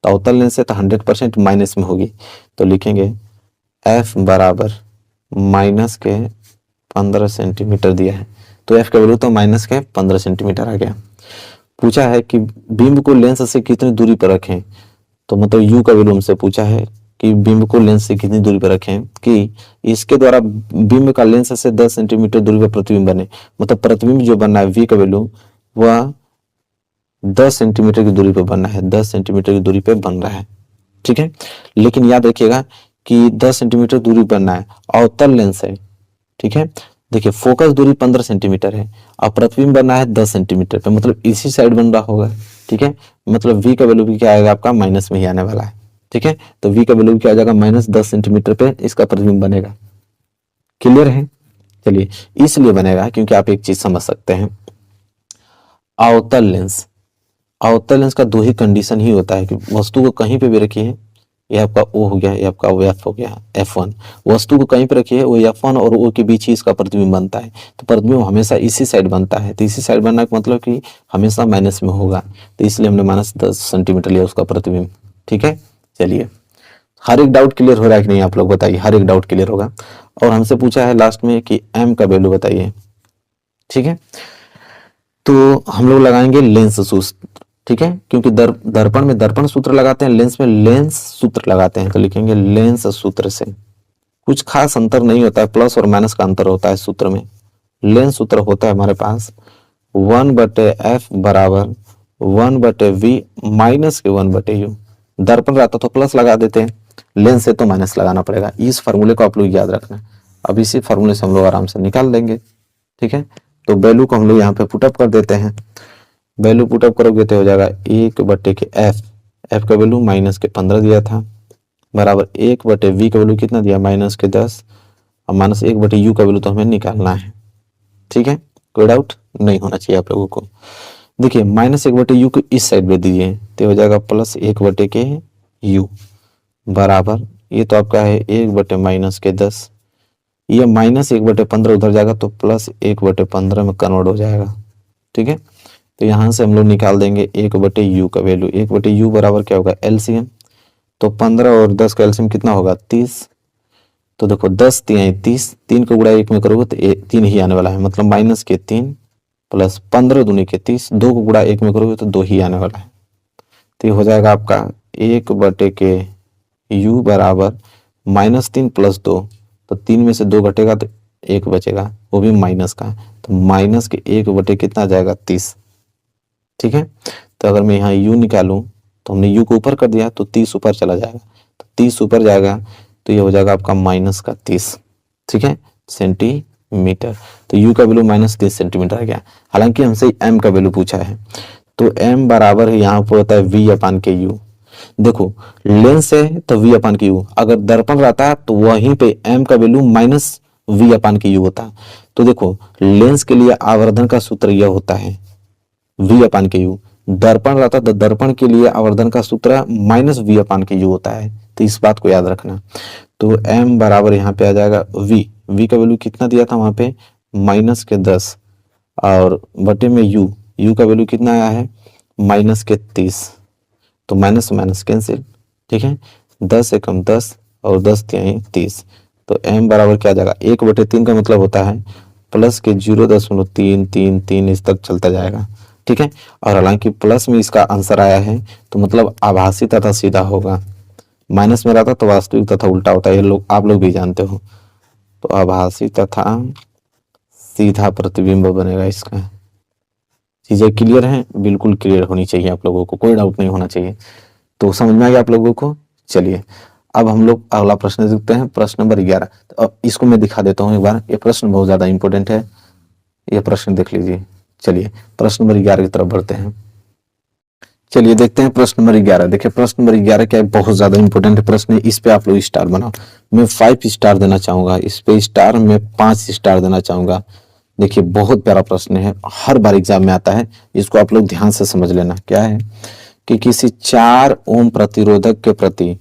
तो अवतल लेंस से तो 100% माइनस में होगी, तो लिखेंगे एफ बराबर माइनस के 15 सेंटीमीटर दिया है, तो एफ का वैल्यू तो माइनस के 15 सेंटीमीटर आ गया। पूछा है कि बिंब को लेंस से कितनी दूरी पर रखें, तो मतलब यू का वैल्यू हमसे पूछा है कि बिंब को लेंस से कितनी दूरी पर रखें कि इसके द्वारा बिंब का लेंस से 10 सेंटीमीटर दूरी पर प्रतिबिंब बने। मतलब प्रतिबिंब जो बनना है वी का वैल्यू वह 10 सेंटीमीटर की दूरी पर बनना है, 10 सेंटीमीटर की दूरी पे बन रहा है। ठीक है, लेकिन याद रखिएगा कि 10 सेंटीमीटर दूरी बनना है, अवतल लेंस है। ठीक है, देखिए फोकस दूरी 15 सेंटीमीटर है और प्रतिबिंब बनना है 10 सेंटीमीटर पे, मतलब इसी साइड बन रहा होगा। ठीक है, मतलब v का वैल्यू भी क्या आएगा आपका माइनस में ही आने वाला है। ठीक है, तो v का वैल्यू क्या आ जाएगा माइनस 10 सेंटीमीटर पे इसका प्रतिबिंब बनेगा। क्लियर है, चलिए इसलिए बनेगा क्योंकि आप एक चीज समझ सकते हैं, अवतल लेंस, अवतल लेंस का दो ही कंडीशन ही होता है कि वस्तु को कहीं पे भी रखिए, ये आपका O हो गया, ये आपका एफ हो गया, F1। वस्तु को कहीं पे रखिए, वो F1 और O के बीच ही इसका प्रतिबिंब बनता है, तो प्रतिबिंब हमेशा इसी साइड बनता है। तो इसी साइड बनने का मतलब कि हमेशा माइनस में होगा, तो इसलिए हमने माइनस 10 सेंटीमीटर लिया उसका प्रतिबिंब। ठीक है, चलिए हर एक डाउट क्लियर हो रहा है कि नहीं आप लोग बताइए, हर एक डाउट क्लियर होगा। और हमसे पूछा है लास्ट में कि M का वैल्यू बताइए। ठीक है, तो हम लोग लगाएंगे लेंस सूत्र। ठीक है, क्योंकि दर्पण में दर्पण सूत्र लगाते हैं, लेंस में लेंस सूत्र लगाते हैं, तो लिखेंगे लेंस सूत्र से। कुछ खास अंतर नहीं होता है, प्लस और माइनस का अंतर होता है सूत्र में। लेंस सूत्र होता है हमारे पास 1/f बराबर 1/v माइनस के 1/u। दर्पण रहता तो प्लस लगा देते हैं, लेंस से तो माइनस लगाना पड़ेगा। इस फॉर्मूले को आप लोग याद रखना। अब इसी फॉर्मूले से हम लोग आराम से निकाल देंगे। ठीक है, तो वैल्यू को हम लोग यहाँ पे पुटअप कर देते हैं। वैल्यू पुटअप करोगे तो हो जाएगा 1/के एफ का वैल्यू माइनस के 15 दिया था बराबर 1/v का वैल्यू कितना दिया माइनस के 10 और माइनस 1/u का वैल्यू तो हमें निकालना है। ठीक है, कोई डाउट नहीं होना चाहिए आप लोगों को। देखिए माइनस 1/u को इस साइड में दीजिए तो हो जाएगा प्लस 1/के u बराबर, ये तो आपका है 1/ माइनस के 10, ये माइनस 1/15 उधर जाएगा तो प्लस 1/15 में कन्वर्ट हो जाएगा। ठीक है, तो यहां से हम लोग निकाल देंगे 1/u का वैल्यू। 1/u बराबर क्या होगा एलसीएम, तो 15 और 10 का एलसीएम कितना होगा 30। तो देखो 10 3 30, 3 को गुणा 1 में करोगे तो 3 ही आने वाला है, मतलब माइनस के 3 प्लस 15 दूनी के 30, 2 को गुणा 1 में करोगे तो 2 ही आने वाला है। तो ये हो जाएगा आपका 1/के u बराबर -3 प्लस 2, तो 3 में से 2 घटेगा तो 1 बचेगा, वो भी माइनस का, तो माइनस के 1/, कितना आ जाएगा 30। ठीक है, तो अगर मैं यहाँ u निकालूं तो हमने u को ऊपर कर दिया तो 30 ऊपर चला जाएगा, तो 30 ऊपर जाएगा तो ये हो जाएगा आपका माइनस का 30। ठीक है, सेंटीमीटर, तो u का वैल्यू -30 सेंटीमीटर आ गया। हालांकि हमसे m का वैल्यू पूछा है, तो m बराबर यहाँ पर होता है v/u। देखो लेंस है तो v/u, अगर दर्पण रहता है तो वहीं पे m का वैल्यू -v/u होता। तो देखो लेंस के लिए आवर्धन का सूत्र यह होता है v/u, दर्पण रहता तो दर्पण के लिए आवर्धन का सूत्र -v/u होता है, तो इस बात को याद रखना। तो m बराबर यहाँ पे आ जाएगा v का वैल्यू कितना दिया था वहां पे -10 और बटे में u का वैल्यू कितना आया है -30, तो माइनस माइनस कैंसिल। ठीक है, 10 से कम 10 और 10 3 30, तो m बराबर क्या आ जाएगा 1/3 का मतलब होता है प्लस के 0.333 इस तक चलता जाएगा। ठीक है, और हालांकि प्लस में इसका आंसर आया है तो मतलब आभासी तथा सीधा होगा, माइनस में रहता तो वास्तविक तथा उल्टा होता है, ये लोग आप लोग भी जानते हो। तो आभासी तथा सीधा प्रतिबिंब बनेगा इसका। चीजें क्लियर हैं, बिल्कुल क्लियर होनी चाहिए आप लोगों को, कोई डाउट नहीं होना चाहिए। तो समझ में आ गया आप लोगों को। चलिए अब हम लोग अगला प्रश्न देखते हैं, प्रश्न नंबर 11। तो अब इसको मैं दिखा देता हूँ एक बार, ये प्रश्न बहुत ज्यादा इंपॉर्टेंट है, ये प्रश्न देख लीजिए। चलिए प्रश्न नंबर 11 की तरफ बढ़ते हैं। चलिए देखते हैं प्रश्न नंबर 11। देखिए प्रश्न नंबर 11 क्या है, बहुत ज्यादा इंपॉर्टेंट प्रश्न है, इस पे आप लोग स्टार बनाओ। मैं 5 स्टार देना चाहूंगा, इस पे स्टार मैं 5 स्टार देना चाहूंगा। देखिए बहुत प्यारा प्रश्न है, हर बार एग्जाम में आता है, इसको आप लोग ध्यान से समझ लेना। क्या है कि किसी 4 ओम प्रतिरोधक के प्रति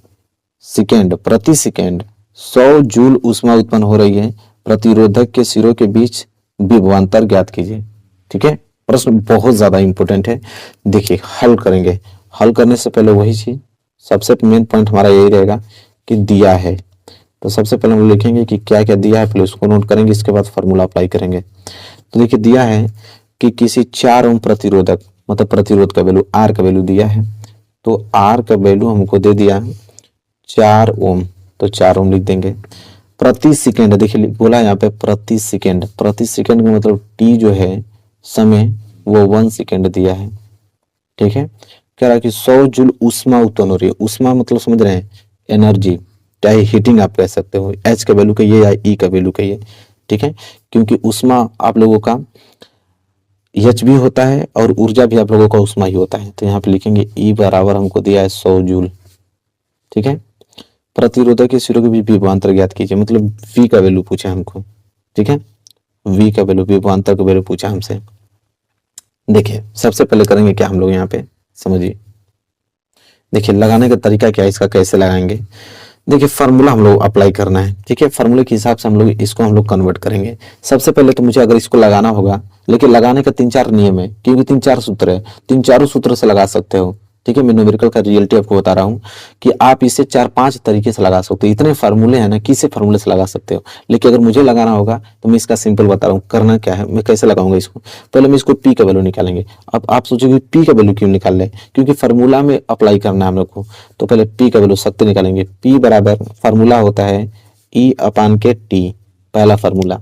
सेकेंड 100 जूल ऊष्मा उत्पन्न हो रही है, प्रतिरोधक के सिरों के बीच विभवांतर ज्ञात कीजिए। ठीक है, प्रश्न बहुत ज्यादा इंपॉर्टेंट है। देखिए हल करेंगे, हल करने से पहले वही चीज, सबसे मेन पॉइंट हमारा यही रहेगा कि दिया है, तो सबसे पहले हम लिखेंगे कि क्या क्या दिया है, पहले उसको नोट करेंगे, इसके बाद फॉर्मूला अप्लाई करेंगे। तो देखिए दिया है कि किसी 4 ओम प्रतिरोधक, मतलब प्रतिरोध का वैल्यू आर का वैल्यू दिया है, तो आर का वैल्यू हमको दे दिया 4 ओम, तो 4 ओम लिख देंगे। प्रति सेकेंड, देखिए बोला यहाँ पे प्रति सेकेंड, प्रति सेकेंड का मतलब टी जो है समय वो 1 सेकेंड दिया है। ठीक है, कह रहा है कि 100 जूल ऊष्मा उत्पन्न हो रही है, ऊष्मा मतलब समझ रहे हैं एनर्जी, चाहे हीटिंग आप कह सकते हो, एच का वैल्यू कहिए या ई का वैल्यू कहिए। ठीक है, क्योंकि ऊष्मा आप लोगों का एच भी होता है और ऊर्जा भी आप लोगों का ऊष्मा ही होता है, तो यहाँ पे लिखेंगे ई बराबर हमको दिया है 100 जूल। ठीक है, प्रतिरोधक के सिरों के भी विभवांतर ज्ञात कीजिए, मतलब वी का वैल्यू पूछा हमको। ठीक है, वी का वैल्यू, विभवांतर का वैल्यू पूछा हमसे। देखिए सबसे पहले करेंगे क्या हम लोग यहाँ पे, समझिए। देखिए लगाने का तरीका क्या है, इसका कैसे लगाएंगे। देखिए फार्मूला हम लोग अप्लाई करना है। ठीक है, फार्मूले के हिसाब से हम लोग इसको हम लोग कन्वर्ट करेंगे। सबसे पहले तो मुझे अगर इसको लगाना होगा, लेकिन लगाने का 3-4 नियम है, क्योंकि 3-4 सूत्र है, 3 सूत्र से लगा सकते हो। ठीक है, मैं न्यूमेरिकल का रियलिटी आपको बता रहा हूँ कि आप इसे 4-5 तरीके से लगा सकते हो, इतने फार्मूले हैं ना, किसी फार्मूले से लगा सकते हो। लेकिन अगर मुझे लगाना होगा तो मैं इसका सिंपल बता रहा हूँ, करना क्या है, मैं कैसे लगाऊंगा इसको। पहले मैं इसको पी का वैल्यू निकालेंगे। अब आप सोचोगे पी का वैल्यू क्यों निकाल रहे, क्योंकि फार्मूला में अप्लाई करना है हम लोग को, तो पहले पी का वैल्यू शक्ति निकालेंगे। पी बराबर फार्मूला होता है ई अपान के टी, पहला फार्मूला।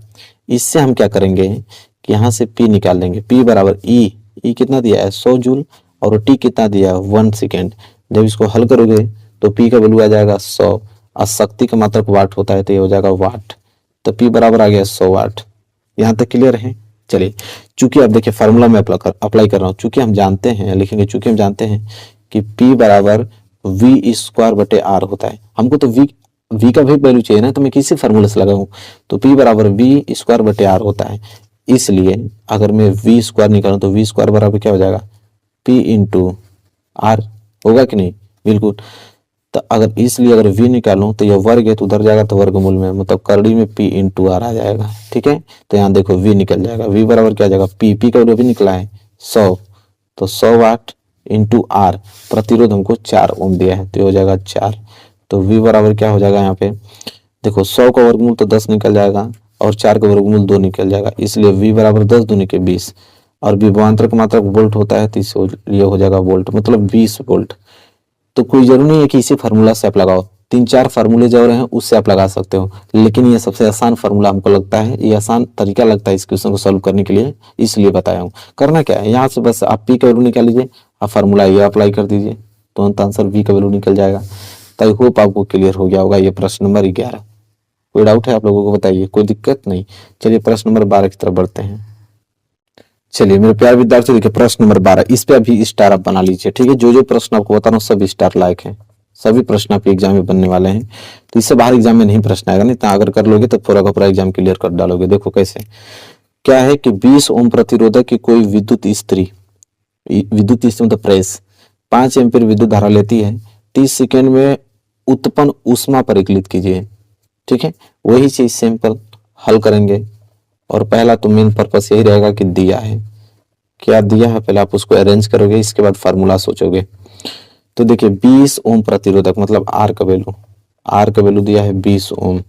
इससे हम क्या करेंगे कि यहाँ से पी निकाल लेंगे, पी बराबर ई कितना दिया है 100 जूल, और टी कितना दिया है 1 सेकेंड। जब इसको हल करोगे तो पी का वैल्यू आ जाएगा 100, और शक्ति का मात्रक वाट होता है, तो ये हो जाएगा वाट, तो पी बराबर आ गया 100 वाट। यहाँ तक क्लियर है। चलिए, चूंकि अब देखिए फार्मूला में अप्लाई कर रहा हूँ, चूंकि हम जानते हैं, लिखेंगे चूंकि हम जानते हैं कि पी बराबर वी स्क्वायर बटे आर होता है, हमको तो वी का भी वैल्यू चाहिए ना, तो मैं किसी फार्मूले से लगाऊं, तो पी बराबर वी स्क्वायर बटे आर होता है। इसलिए अगर मैं वी स्क्वायर निकालूं तो वी स्क्वायर बराबर क्या हो जाएगा, पी इंटू आर, होगा कि नहीं, बिल्कुल। तो अगर इसलिए अगर v निकालूं तो यह वर्ग है, तो उधर जाएगा तो वर्गमूल में, मतलब करड़ी में p इंटू आर आ जाएगा। ठीक है, तो यहाँ देखो v निकल जाएगा, v बराबर क्या आ जाएगा, p का वैल्यू भी निकला है 100, तो 100 वाट इंटू आर, प्रतिरोध हमको 4 ओम दिया है, तो ये हो जाएगा 4, तो v बराबर क्या हो जाएगा, यहाँ पे देखो 100 का वर्गमूल तो 10 निकल जाएगा, और 4 का वर्गमूल 2 निकल जाएगा, इसलिए v बराबर 10 दूनी के 20, और विभवांतर का मात्रक वोल्ट होता है, तो इसलिए हो जाएगा वोल्ट, मतलब 20 वोल्ट। तो कोई जरूरी नहीं है कि इसी फार्मूला से आप लगाओ, 3-4 फार्मूले जो रहे हैं उससे आप लगा सकते हो, लेकिन ये सबसे आसान फार्मूला हमको लगता है, ये आसान तरीका लगता है इस क्वेश्चन को सॉल्व करने के लिए, इसलिए बताया हूँ। करना क्या है, यहाँ से बस आप पी का वैल्यू निकाल लीजिए, आप फार्मूला ये अप्लाई कर दीजिए, तो आंसर वी का वैल्यू निकल जाएगा। तो आई होप आपको क्लियर हो गया होगा ये प्रश्न नंबर 11। कोई डाउट है आप लोगों को बताइए, कोई दिक्कत नहीं। चलिए प्रश्न नंबर 12 की तरफ बढ़ते हैं। चलिए मेरे प्यारे विद्यार्थी, देखिए प्रश्न नंबर 12, इस पे अभी स्टार आप बना लीजिए। ठीक है, जो जो प्रश्न आपको बता रहा हूँ सब स्टार लायक है, सभी प्रश्न आपके एग्जाम में बनने वाले हैं, तो इससे बाहर एग्जाम में नहीं प्रश्न आएगा, नहीं तो अगर कर लोगे तो पूरा का पूरा एग्जाम क्लियर कर डालोगे। देखो कैसे, क्या है कि 20 ओम प्रतिरोधक की कोई विद्युत स्त्री मतलब प्रेस 5 एम्पीयर विद्युत धारा लेती है, 30 सेकेंड में उत्पन्न ऊष्मा परिकलित कीजिए। ठीक है, वही चीज सिंपल हल करेंगे, और पहला तो मेन पर्पस यही रहेगा कि दिया है, क्या दिया है पहले आप उसको अरेंज करोगे, इसके बाद फार्मूला सोचोगे। तो देखिए 20 ओम प्रतिरोधक मतलब आर का वैल्यू दिया है 20 ओम।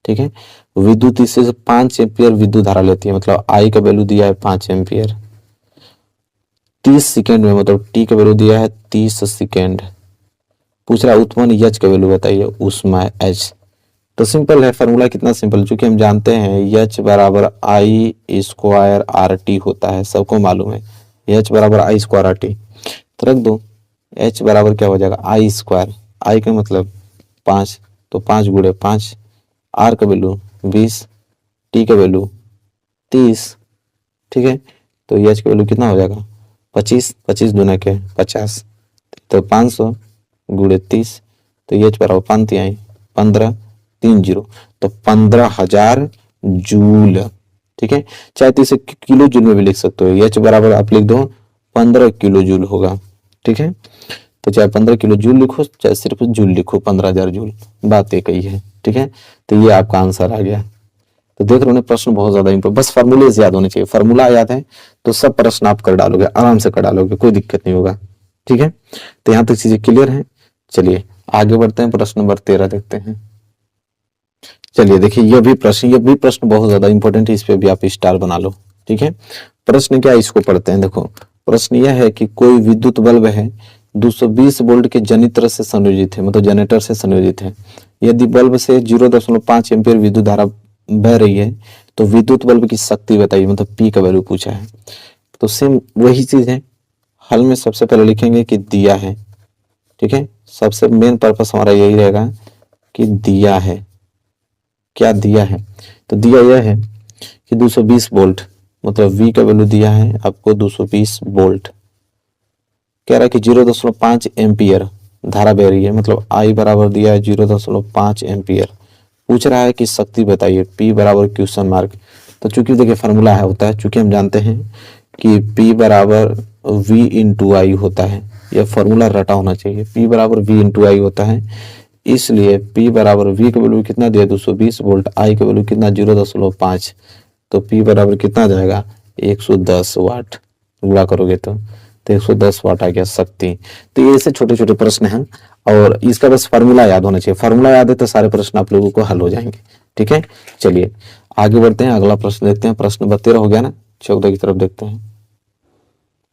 ठीक है, विद्युत इससे 5 एम्पियर विद्युत धारा लेती है, मतलब आई का वैल्यू दिया है 5 एम्पियर, 30 सेकेंड में, मतलब टी का वैल्यू दिया है 30 सेकेंड। पूछ रहा उत्पन्न एच का वैल्यू बताइए, ऊष्मा एच। तो सिंपल है फार्मूला, कितना सिंपल, क्योंकि हम जानते हैं एच बराबर आई स्क्वायर आर टी होता है, सबको मालूम है एच बराबर आई स्क्वायर आर टी। तो रख दो एच बराबर क्या हो जाएगा आई स्क्वायर, आई का मतलब 5, तो 5 गुणे 5, आर का वैल्यू 20, टी का वैल्यू 30, ठीक है। तो एच का वैल्यू कितना हो जाएगा 25, 25 दूना के 50, तो 500 गुणे 30, तो एच बराबर 5 आई 15 3 0, तो 15,000 जूल, ठीक है। चाहे तो इसे किलो जूल में भी लिख सकते हो, एच बराबर आप लिख दो 15 किलो जूल होगा, ठीक है। तो चाहे 15 किलो जूल लिखो, चाहे सिर्फ जूल लिखो, 15,000 जूल, बात एक ही है, ठीक है। तो ये आपका आंसर आ गया। तो देख रहे हो प्रश्न बहुत ज्यादा इंपॉर्टेंट, बस फॉर्मूले याद होने चाहिए, फॉर्मूला याद है तो सब प्रश्न आप कर डालोगे, आराम से कर डालोगे, कोई दिक्कत नहीं होगा, ठीक है। तो यहाँ तक चीजें क्लियर है। चलिए आगे बढ़ते हैं, प्रश्न नंबर 13 देखते हैं। चलिए देखिए ये भी प्रश्न बहुत ज्यादा इंपॉर्टेंट है, इस पे भी आप स्टार बना लो, ठीक है। प्रश्न क्या है, इसको पढ़ते हैं। देखो प्रश्न यह है कि कोई विद्युत बल्ब है 220 वोल्ट के जनित्र से संयोजित है, मतलब जनरेटर से संयोजित है। यदि बल्ब से 0.5 एम्पीयर विद्युत धारा बह रही है तो विद्युत बल्ब की शक्ति बताइए, मतलब पी का वैल्यू पूछा है। तो सेम वही चीज है, हल में सबसे पहले लिखेंगे कि दिया है, ठीक है। सबसे मेन पर्पस हमारा यही रहेगा कि दिया है, क्या दिया है। तो दिया यह है कि 220 वोल्ट, मतलब V का वैल्यू दिया है आपको 220 वोल्ट, कह रहा है कि 0.5 एम्पियर धारा बह रही है, मतलब I बराबर दिया है 0.5 एम्पियर। पूछ रहा है कि शक्ति बताइए, P बराबर क्वेश्चन मार्क। तो चूंकि देखिए फार्मूला है होता है, चूंकि हम जानते हैं कि P बराबर V इंटू आई होता है, यह फार्मूला रटा होना चाहिए, P बराबर V इंटू आई होता है, इसलिए P बराबर V का वैल्यू कितना दिया 220 वोल्ट, I का वैल्यू कितना 0.5, तो P बराबर कितना आ जाएगा 110 वाट, गुणा करोगे तो 110 वाट आ गया शक्ति। तो ये ऐसे छोटे छोटे प्रश्न हैं और इसका बस फार्मूला याद होना चाहिए, फार्मूला याद है तो सारे प्रश्न आप लोगों को हल हो जाएंगे, ठीक है। चलिए आगे बढ़ते हैं, अगला प्रश्न देखते हैं। प्रश्न नंबर 13 हो गया ना, 14 की तरफ देखते हैं।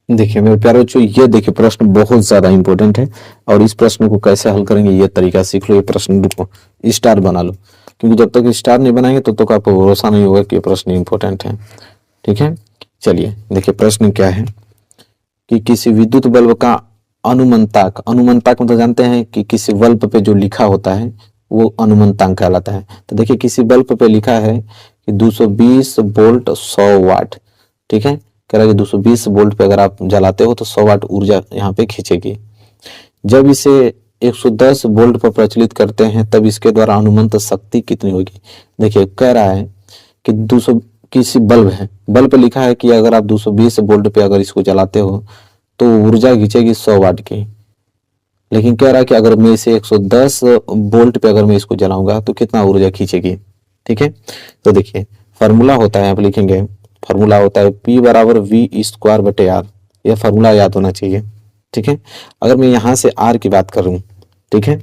देखिए मेरे प्यारे बच्चों, ये देखिए प्रश्न बहुत ज्यादा इंपॉर्टेंट है और इस प्रश्न को कैसे हल करेंगे ये तरीका सीख लो, ये प्रश्न को स्टार बना लो, क्योंकि जब तक स्टार नहीं बनाएंगे तब तक आपको भरोसा नहीं होगा कि ये प्रश्न इंपॉर्टेंट है, ठीक है। चलिए देखिए प्रश्न क्या है कि किसी विद्युत बल्ब का अनुमंताक, अनुमंताक मतलब जानते हैं कि किसी बल्ब पे जो लिखा होता है वो अनुमंतांक कहलाता है। तो देखिए किसी बल्ब पे लिखा है कि 220 वोल्ट 100 वाट, ठीक है। कह रहा है कि 220 वोल्ट पे अगर आप जलाते हो तो 100 वाट ऊर्जा यहाँ पे खींचेगी। जब इसे 110 वोल्ट पर प्रचलित करते हैं तब इसके द्वारा अनुमंत शक्ति कितनी होगी। देखिए कह रहा है कि 200 किसी बल्ब है, बल्ब पे लिखा है कि अगर आप 220 वोल्ट पे अगर इसको जलाते हो तो ऊर्जा खींचेगी 100 वाट की, लेकिन कह रहा है कि अगर मैं इसे 110 वोल्ट पे अगर मैं इसको जलाऊंगा तो कितना ऊर्जा खींचेगी, ठीक है। तो देखिए फार्मूला होता है, आप लिखेंगे फार्मूला होता है P बराबर V² बटे R, यह फार्मूला याद होना चाहिए, ठीक है। अगर मैं यहाँ से R की बात करूं, ठीक है,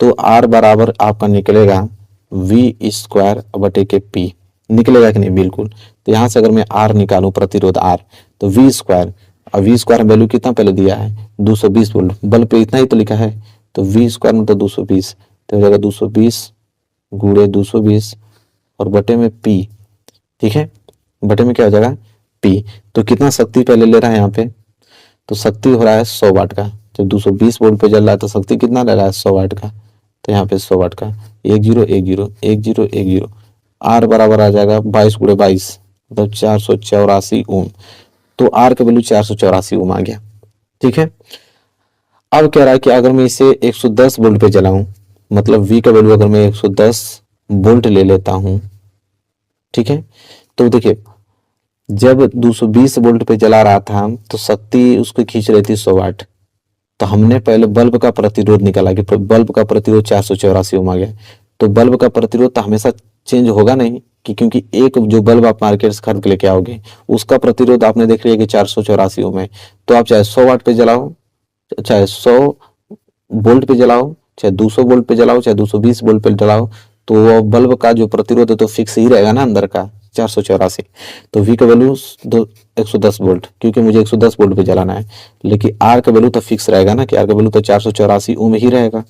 तो R बराबर आपका निकलेगा V² बटे के P, निकलेगा कि नहीं, बिल्कुल। तो यहाँ से अगर मैं R निकालूं, प्रतिरोध R, तो V², और V² वैल्यू कितना पहले दिया है 220 वोल्ट, बल्ब पे इतना ही तो लिखा है, तो V² मतलब 220, तो हो जाएगा 220 गुणे 220 और बटे में P, ठीक है, बटे में क्या हो जाएगा P। तो कितना शक्ति पहले ले रहा है यहाँ पे, तो शक्ति हो रहा है 100 वाट का, जब 220 वोल्ट पे जल रहा है तो शक्ति कितना ले रहा है 100 वाट का, तो यहाँ पे 100 वाट का 10 10 10 10, R बराबर आ जाएगा 22 गुणे 22 मतलब 484 ओम, तो R का वैल्यू 484 ओम आ गया, ठीक है। अब कह रहा है कि अगर मैं इसे 110 वोल्ट पे जलाऊं, मतलब V का वैल्यू अगर मैं 110 वोल्ट ले लेता हूं, ठीक है, तो देखिए जब 220 वोल्ट पे जला रहा था तो शक्ति उसको खींच रही थी 100 वाट, तो हमने पहले बल्ब का प्रतिरोध निकाला कि बल्ब का प्रतिरोध 484 ओम आ गया। तो बल्ब का प्रतिरोध तो हमेशा चेंज होगा नहीं, कि क्योंकि एक जो बल्ब आप मार्केट से खरीद के लेके आओगे उसका प्रतिरोध आपने देख लिया कि 484 ओम है, तो आप चाहे 100 वाट पे जलाओ, चाहे 100 वोल्ट पे जलाओ, चाहे 200 वोल्ट पे जलाओ, चाहे 220 वोल्ट पे जलाओ, तो वो बल्ब का जो प्रतिरोध है तो फिक्स ही रहेगा ना अंदर का 484। तो V का वैल्यू 110 वोल्ट, क्योंकि मुझे 110 वोल्ट पे जलाना है, लेकिन R का वैल्यू तो फिक्स रहेगा ना, कि R का वैल्यू तो 484 ओम ही रहेगा,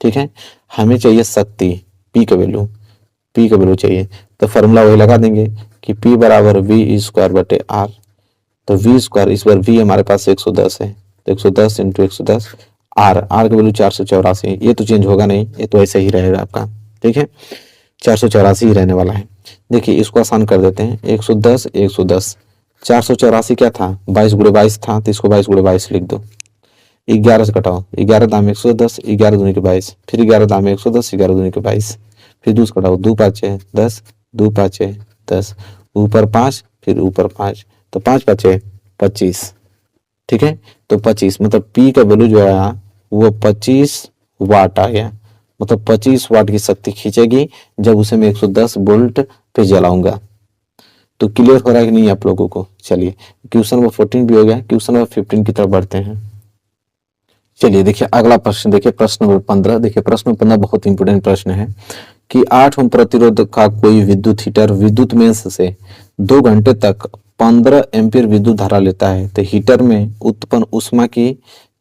ठीक है। हमें चाहिए शक्ति P का वैल्यू चाहिए, तो फॉर्मूला वही लगा देंगे कि P बराबर V² बटे R, तो V², इस बार V हमारे पास 110 है, तो 110 इंटू 110, आर का वैल्यू 484, ये तो चेंज होगा नहीं, ये तो ऐसे ही रहेगा आपका, ठीक है, 484 ही रहने वाला है। देखिए इसको आसान कर देते हैं, 110 110, 484 क्या था, 22 × 22 था, तो इसको 22 × 22 लिख दो। 11 से घटाओ, 11 दाम 110, 11 दूनी के 22, फिर 11 दाम 110, 11 दूनी के 22, फिर 2 से घटाओ, 2 5 10, 2 5 10, ऊपर 5 फिर ऊपर 5, तो 5 5 25, ठीक है। तो 25 मतलब पी का वैल्यू जो आया वो 25 वाट आ गया, मतलब 25 वाट की शक्ति खींचेगी जब उसे मैं 110 वोल्ट पे जलाऊंगा। तो क्लियर हो रहा है कि नहीं आप लोगों को? चलिए क्वेश्चन नंबर 14 भी हो गया, क्वेश्चन नंबर 15 की तरफ बढ़ते हैं। चलिए देखिए अगला प्रश्न, देखिए प्रश्न नंबर 15। देखिए प्रश्न नंबर 15 बहुत इंपोर्टेंट प्रश्न है कि 8 ओम प्रतिरोध का कोई विद्युत हीटर विद्युत मेंस से 2 घंटे तक 15 एम्पीयर विद्युत धारा लेता है, तो हीटर में उत्पन्न ऊष्मा की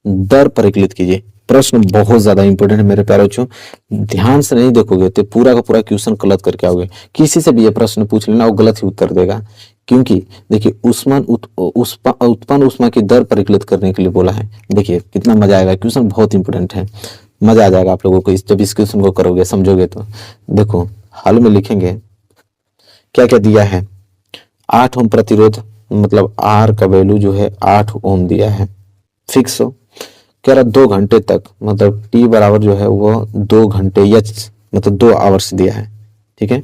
दर परिकलित कीजिए। प्रश्न बहुत ज्यादा इंपॉर्टेंट है मेरे प्यारे बच्चों, ध्यान से नहीं देखोगे तो पूरा का पूरा क्वेश्चन गलत करके आओगे। किसी से भी ये प्रश्न पूछ लेना वो गलत ही उत्तर देगा, क्योंकि देखिए उत्पन्न ऊष्मा की दर परिकलित करने के लिए बोला है। देखिए कितना मजा आएगा, क्वेश्चन बहुत इंपॉर्टेंट है, मजा आ जाएगा आप लोगों को जब इस क्वेश्चन को करोगे समझोगे तो। देखो हल में लिखेंगे क्या क्या दिया है, 8 ओम प्रतिरोध मतलब आर का वैल्यू जो है 8 ओम दिया है, फिक्स हो। कह रहा 2 घंटे तक मतलब टी बराबर जो है वो 2 घंटे एच मतलब 2 आवर्स दिया है, ठीक है।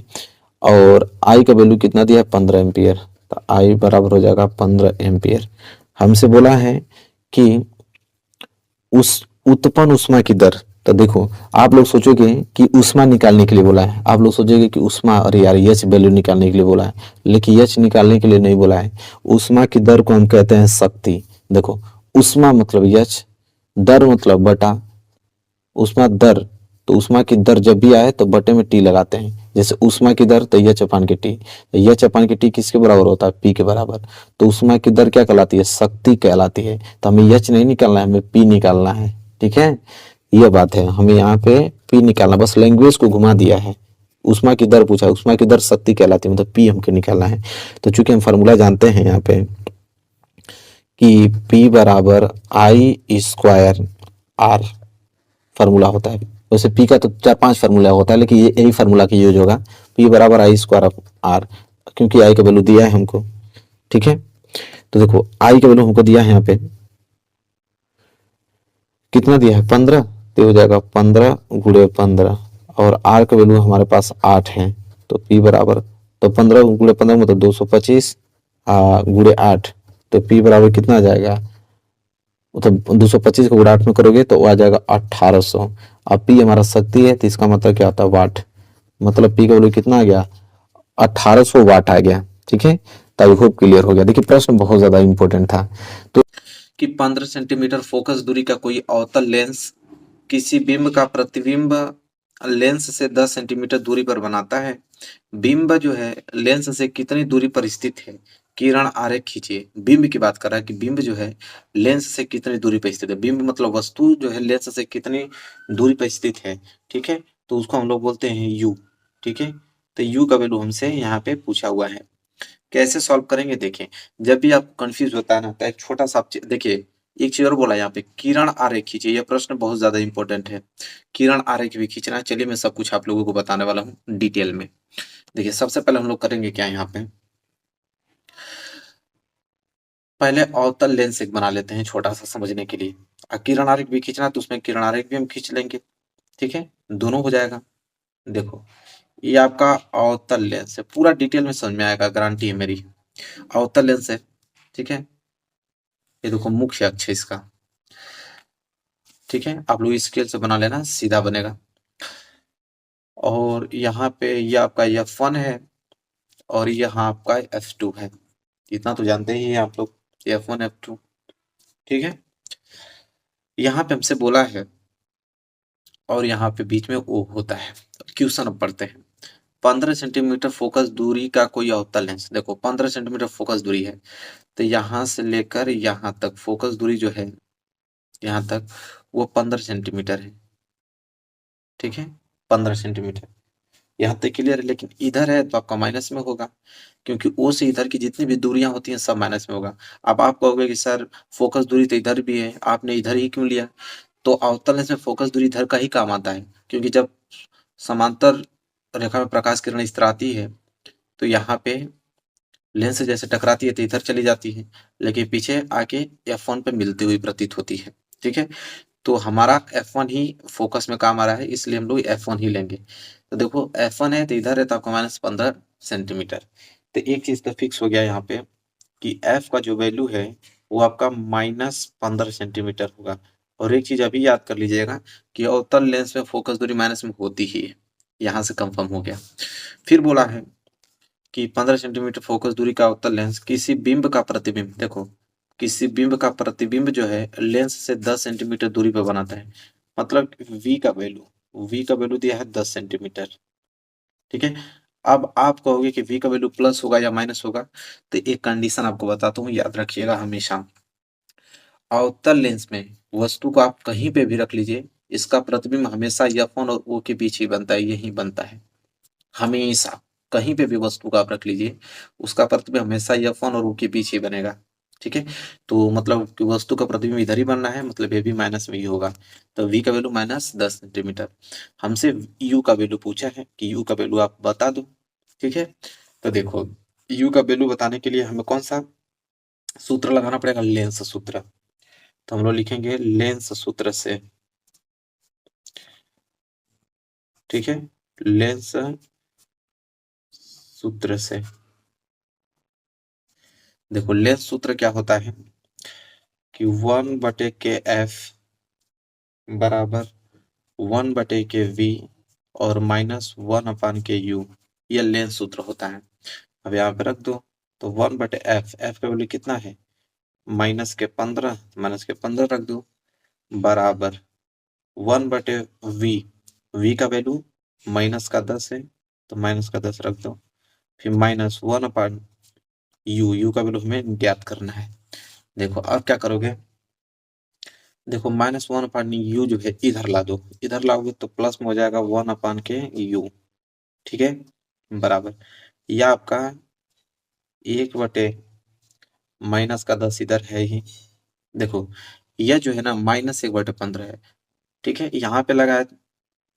और आई का वैल्यू कितना दिया है 15 एम्पियर, तो आई बराबर हो जाएगा 15 एम्पियर। हमसे बोला है कि उस उत्पन्न ऊष्मा की दर, तो देखो आप लोग सोचोगे कि ऊष्मा निकालने के लिए बोला है, आप लोग सोचोगे कि ऊष्मा, अरे यार एच वैल्यू निकालने के लिए बोला है, लेकिन एच निकालने के लिए नहीं बोला है। ऊष्मा की दर को हम कहते हैं शक्ति। देखो ऊष्मा मतलब एच, दर मतलब बटा, ऊष्मा दर, तो ऊष्मा की दर जब भी आए तो बटे में टी लगाते हैं, जैसे ऊष्मा की दर तो एच अपान के टी, एच अपान के टी किसके बराबर होता है, पी के बराबर। तो ऊष्मा की दर क्या कहलाती है, शक्ति कहलाती है। तो हमें एच नहीं निकालना है, हमें पी निकालना है, ठीक है। यह बात है, हमें यहाँ पे पी निकालना, बस लैंग्वेज को घुमा दिया है। ऊष्मा की दर पूछा, ऊष्मा की दर शक्ति कहलाती है, मतलब पी हमको निकालना है। तो चूंकि हम फार्मूला जानते हैं यहाँ पे कि पी बराबर आई स्क्वायर आर फार्मूला होता है। वैसे पी का तो 4 5 फार्मूला होता है, लेकिन ये यही फार्मूला की यूज होगा, पी बराबर आई स्क्वायर ऑफ आर, क्योंकि आई का वैल्यू दिया है हमको, ठीक है। तो देखो आई का वैल्यू हमको दिया है यहाँ पे कितना दिया है 15, तो हो जाएगा 15 × 15, और आर का वैल्यू हमारे पास 8 है, तो पी बराबर, तो 15 × 15 मतलब 225 × 8, तो पी बराबर कितना आ जाएगा, मतलब 225 को गुणा 8 में करोगे तो वो आ जाएगा 1800। अब पी हमारा शक्ति है, तो इसका मतलब क्या होता है वाट, मतलब पी का वैल्यू कितना आ गया 1800 वाट आ गया, ठीक है। तो आई होप क्लियर हो गया। देखिए प्रश्न बहुत ज्यादा इंपॉर्टेंट था। तो कि 15 सेंटीमीटर फोकस दूरी का कोई अवतल लेंस किसी बिंब का प्रतिबिंब लेंस से 10 सेंटीमीटर दूरी पर बनाता है। बिंब जो है लेंस से कितनी दूरी पर स्थित है, किरण आरेख खींचिए। बिंब की बात कर रहा है कि बिंब जो है लेंस से कितनी दूरी पर स्थित है। बिंब मतलब वस्तु जो है लेंस से कितनी दूरी पर स्थित है, ठीक है। तो उसको हम लोग बोलते हैं यू, ठीक है। तो यू का वैल्यू हमसे यहाँ पे पूछा हुआ है। कैसे सॉल्व करेंगे, देखें जब भी आप कंफ्यूज होता है ना, तो एक छोटा सा देखिए, एक चीज और बोला यहाँ पे, किरण आरेख खींचिए। यह प्रश्न बहुत ज्यादा इंपॉर्टेंट है, किरण आरेख भी खींचना है। चलिए मैं सब कुछ आप लोगों को बताने वाला हूँ डिटेल में। देखिए सबसे पहले हम लोग करेंगे क्या, यहाँ पे पहले अवतल लेंस एक बना लेते हैं छोटा सा समझने के लिए। किरण आरेख भी खींचना है तो उसमें किरण आरेख भी हम खींच लेंगे, ठीक है, दोनों हो जाएगा। देखो ये आपका अवतल लेंस है, पूरा डिटेल में समझ में आएगा, गारंटी है मेरी। अवतल लेंस है, ठीक है। ये देखो मुख्य अक्ष है इसका, ठीक है। आप लोग स्केल से बना लेना, सीधा बनेगा। और यहाँ पे ये आपका F1 है और यहाँ आपका F2 है, इतना तो जानते ही हैं आप लोग, F1 F2, ठीक है। यहाँ पे हमसे बोला है और यहाँ पे बीच में O होता है। क्वेश्चन अब पढ़ते हैं। 15 सेंटीमीटर फोकस दूरी का कोई अवतल लेंस, देखो 15 सेंटीमीटर फोकस दूरी है, तो यहाँ से लेकर यहाँ तक फोकस दूरी जो है यहाँ तक वो 15 सेंटीमीटर है, ठीक है, 15 सेंटीमीटर। यहाँ तक क्लियर है। लेकिन इधर है तो आपका माइनस में होगा, क्योंकि ओ से इधर की जितनी भी दूरियां होती हैं सब माइनस में होगा। अब आप कहोगे कि सर फोकस दूरी तो इधर भी है, आपने इधर ही क्यों लिया, तो अवतल लेंस में फोकस दूरी इधर का ही काम आता है, क्योंकि जब समांतर रेखा में प्रकाश किरण इस तरह आती है तो यहाँ पे लेंस से जैसे टकराती है तो इधर चली जाती है, लेकिन पीछे आके F1 पे मिलती हुई प्रतीत होती है। ठीक है, तो हमारा F1 ही फोकस में काम आ रहा है, इसलिए हम लोग F1 ही लेंगे। तो देखो F1 है तो इधर है तो आपको -15 सेंटीमीटर। तो एक चीज तो फिक्स हो गया यहाँ पे कि F का जो वैल्यू है वो आपका -15 सेंटीमीटर होगा। और एक चीज अभी याद कर लीजिएगा कि अवतल लेंस में फोकस दूरी माइनस में होती ही है, यहाँ से कंफर्म हो गया। फिर बोला है कि 15 सेंटीमीटर फोकस दूरी का अवतल लेंस किसी बिंब का प्रतिबिंब, देखो किसी बिंब का प्रतिबिंब जो है लेंस से 10 सेंटीमीटर दूरी पर बनाता है। मतलब V का वैल्यू दिया है 10 सेंटीमीटर। ठीक है, अब आप कहोगे कि V का वैल्यू प्लस होगा या माइनस होगा, तो एक कंडीशन आपको बताता हूँ, याद रखिएगा हमेशा। अवतल लेंस में वस्तु को आप कहीं पे भी रख लीजिए, इसका प्रतिबिंब हमेशा F1 और O के बीच ही बनता है, यही बनता है हमेशा। कहीं पे भी वस्तु को आप रख लीजिए, उसका प्रतिबिंब हमेशा F1 और O के बीच ही बनेगा। ठीक है, तो मतलब कि वस्तु का प्रतिबिंब इधर ही बनना है, मतलब ये भी माइनस में ही होगा। तो V का वैल्यू -10 सेंटीमीटर। हमसे U का वैल्यू पूछा है कि U का वैल्यू आप बता दो। ठीक है, तो देखो U का वैल्यू बताने के लिए हमें कौन सा सूत्र लगाना पड़ेगा, लेंस सूत्र। तो हम लोग लिखेंगे लेंस सूत्र से। ठीक है, लेंस सूत्र से देखो लेंस सूत्र क्या होता है कि 1/Kf बराबर 1/Kv और -1/Ku, ये लेंस सूत्र होता है। अब यहाँ पे रख दो, तो 1/f, f का वैल्यू कितना है -15, -15 रख दो, बराबर 1/v, v का वैल्यू -10 है तो -10 रख दो, फिर -1/u, u का वैल्यू हमें ज्ञात करना है। देखो अब क्या करोगे, देखो -1/u जो है इधर ला दो, इधर लाओगे तो प्लस में हो जाएगा 1/Ku। ठीक है, बराबर यह आपका 1/-10 इधर है ही। देखो यह जो है ना -1/15 है। ठीक है, यहाँ पे लगा है,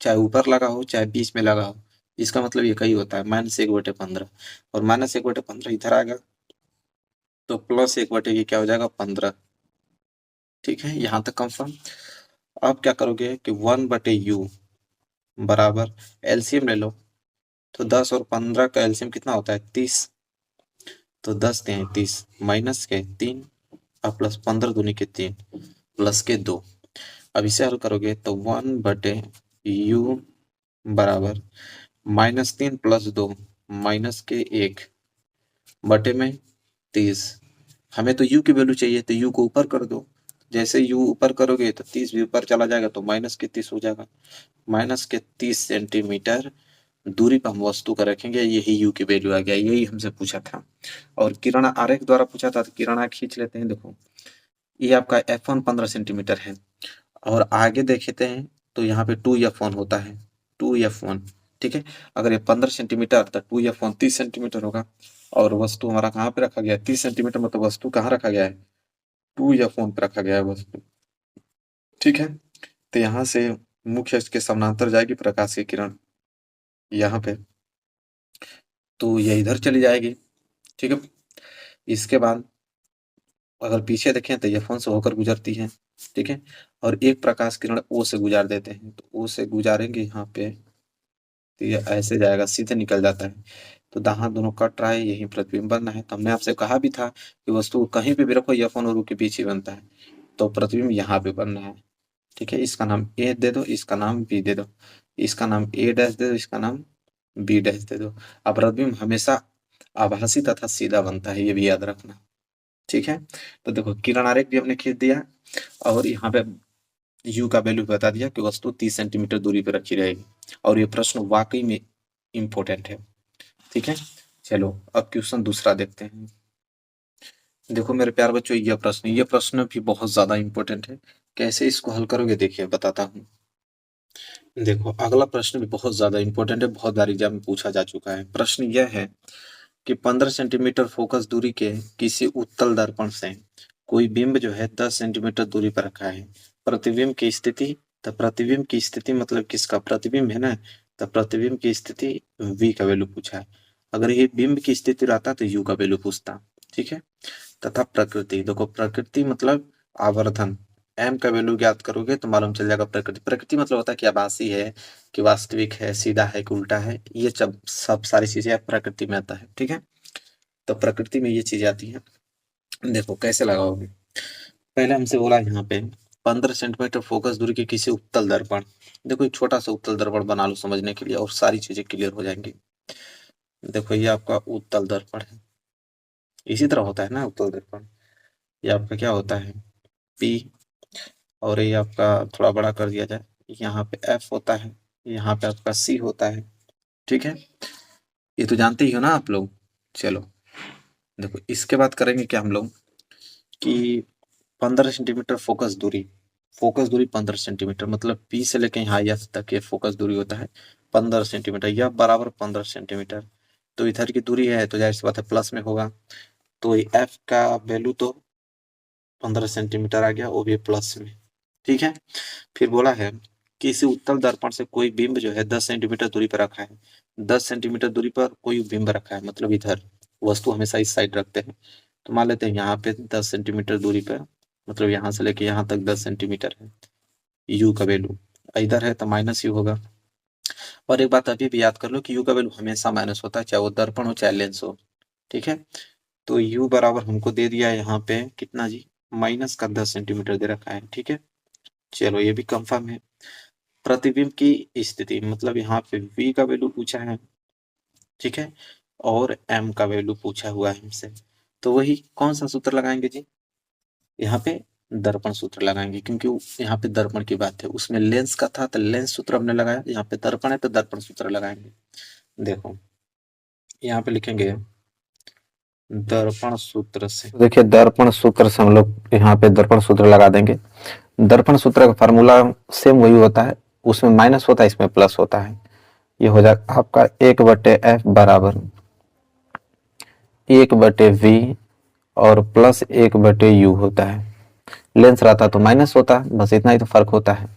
चाहे ऊपर लगा हो चाहे बीच में लगा हो, इसका मतलब ये कहीं होता है -1/15, और -1/15 इधर आएगा तो +1 क्या हो जाएगा 15। ठीक है, यहाँ तक कंफर्म। अब क्या करोगे कि 1/u बराबर एलसीएम ले लो, तो 10 और 15 का एलसीएम कितना होता है 30, तो 10 × 30 -3 और प्लस 15 दूनी के 3 प्लस के 2। अब इसे हल करोगे तो 1/u बराबर -3 + 2 -1 बटे में 30। हमें तो u की वैल्यू चाहिए तो u को ऊपर कर दो, जैसे u ऊपर करोगे तो 30 भी ऊपर चला जाएगा तो -30 हो जाएगा। -30 सेंटीमीटर दूरी पर हम वस्तु का रखेंगे, यही u की वैल्यू आ गया, यही हमसे पूछा था। और किरण आरेख द्वारा पूछा था, तो किरण आरेख खींच लेते हैं। देखो ये आपका F1 15 सेंटीमीटर है, और आगे देखते हैं तो यहाँ पे 2F1 होता है, 2F1। ठीक है, अगर ये 15 सेंटीमीटर तो 2F1 30 सेंटीमीटर होगा, और वस्तु हमारा कहाँ पे रखा गया है 30 सेंटीमीटर, मतलब वस्तु कहाँ रखा गया है 2F1 पे रखा गया है वस्तु। ठीक है, तो यहाँ से मुख्य अक्ष के समानांतर जाएगी प्रकाश की किरण यहाँ पे, तो ये इधर चली जाएगी। ठीक है, इसके बाद अगर पीछे देखें तो F1 से होकर गुजरती है। ठीक है, और एक प्रकाश किरण O से गुजार देते हैं, तो O से गुजारेंगे यहाँ पे तो ये ऐसे जाएगा, सीधे निकल जाता है। तो जहाँ दोनों कट रहा है यही प्रतिबिंब बनना है। तो हमने आपसे कहा भी था कि वस्तु को कहीं पे भी रखो F1 और O के बीच ही बनता है, तो प्रतिबिंब यहाँ पे बनना है। ठीक है, इसका नाम A दे दो, इसका नाम B दे दो, इसका नाम A डैश दे दो, इसका नाम B डैश दे दो। अब प्रतिबिंब हमेशा आभासी तथा सीधा बनता है, ये भी याद रखना। ठीक है, तो देखो किरण आरेख भी हमने खींच दिया, और यहाँ पे u का वैल्यू बता दिया कि वस्तु 30 सेंटीमीटर दूरी पर रखी रहेगी, और ये प्रश्न वाकई में इम्पोर्टेंट है। ठीक है, चलो अब क्वेश्चन दूसरा देखते हैं। देखो मेरे प्यार बच्चों, ये प्रश्न भी बहुत ज्यादा इम्पोर्टेंट है। कैसे इसको हल करोगे देखिए बताता हूँ। देखो अगला प्रश्न भी बहुत ज्यादा इम्पोर्टेंट है, बहुत बार एग्जाम में पूछा जा चुका है। प्रश्न यह है कि 15 सेंटीमीटर फोकस दूरी के किसी उत्तल दर्पण से कोई बिंब जो है 10 सेंटीमीटर दूरी पर रखा है। प्रतिबिंब की स्थिति, तो प्रतिबिंब की स्थिति मतलब किसका प्रतिबिंब है ना, तो प्रतिबिंब की स्थिति v का वैल्यू पूछा है। अगर ये बिंब की स्थिति रहता तो u का वैल्यू पूछता, ठीक है। तथा प्रकृति, देखो प्रकृति मतलब आवर्धन, m का वैल्यू ज्ञात करोगे तो मालूम चल जाएगा प्रकृति। प्रकृति मतलब होता है कि आभासी है, कि वास्तविक है, सीधा है कि उल्टा है, ये सब सारी चीजें प्रकृति में आता है, ठीक है। तो प्रकृति में ये चीजें आती है। देखो कैसे लगाओगे, पहले हमसे बोला यहाँ पे 15 सेंटीमीटर फोकस दूरी के किसी उत्तल दर्पण, देखो एक छोटा सा उत्तल दर्पण बना लो समझने के लिए और सारी चीजें क्लियर हो जाएंगी। देखो ये आपका उत्तल दर्पण है, इसी तरह होता है ना उत्तल दर्पण। ये आपका क्या होता है P, और ये आपका थोड़ा बड़ा कर दिया जाए, यहाँ पे F होता है, यहाँ पे आपका C होता है, ठीक है। ये तो जानते ही हो ना आप लोग। चलो देखो इसके बाद करेंगे क्या हम लोग कि 15 सेंटीमीटर फोकस दूरी 15 सेंटीमीटर मतलब P से लेके यहाँ F तक ये फोकस दूरी होता है 15 सेंटीमीटर, यह बराबर 15 सेंटीमीटर। तो इधर की दूरी है तो जाहिर सी बात है प्लस में होगा, तो F का वैल्यू तो 15 सेंटीमीटर आ गया, वो भी प्लस में, ठीक है। फिर बोला है किसी उत्तल दर्पण से कोई बिंब जो है 10 सेंटीमीटर दूरी पर रखा है, 10 सेंटीमीटर दूरी पर कोई बिंब रखा है, मतलब इधर वस्तु हमेशा इस साइड रखते हैं, तो मान लेते हैं यहाँ पे 10 सेंटीमीटर दूरी पर, मतलब यहाँ से लेके यहाँ तक 10 सेंटीमीटर है, यू का वैल्यू इधर है तो माइनस यू होगा। और एक बात अभी भी याद कर लो कि यू का वैल्यू हमेशा माइनस होता है, चाहे वो दर्पण हो चाहे लेंस हो, ठीक है। तो यू बराबर हमको दे दिया है यहाँ पे कितना जी, माइनस का 10 सेंटीमीटर दे रखा है, ठीक है। चलो ये भी कंफर्म है। प्रतिबिंब की स्थिति मतलब यहाँ पे v का वैल्यू पूछा है, ठीक है, और m का वैल्यू पूछा हुआ है हमसे, तो वही कौन सा सूत्र लगाएंगे जी, यहाँ पे दर्पण सूत्र लगाएंगे, क्योंकि यहाँ पे दर्पण की बात है, उसमें लेंस का था तो लेंस सूत्र हमने लगाया, यहाँ पे दर्पण है तो दर्पण सूत्र लगाएंगे। देखो यहाँ पे लिखेंगे दर्पण सूत्र से, तो देखिए दर्पण सूत्र से हम लोग यहाँ पे दर्पण सूत्र लगा देंगे। दर्पण सूत्र का फार्मूला सेम वही होता है, उसमें माइनस होता है इसमें प्लस होता है। ये हो जाएगा आपका 1/f बराबर 1/v और प्लस 1/u होता है। लेंस रहता तो माइनस होता, बस इतना ही तो फर्क होता है।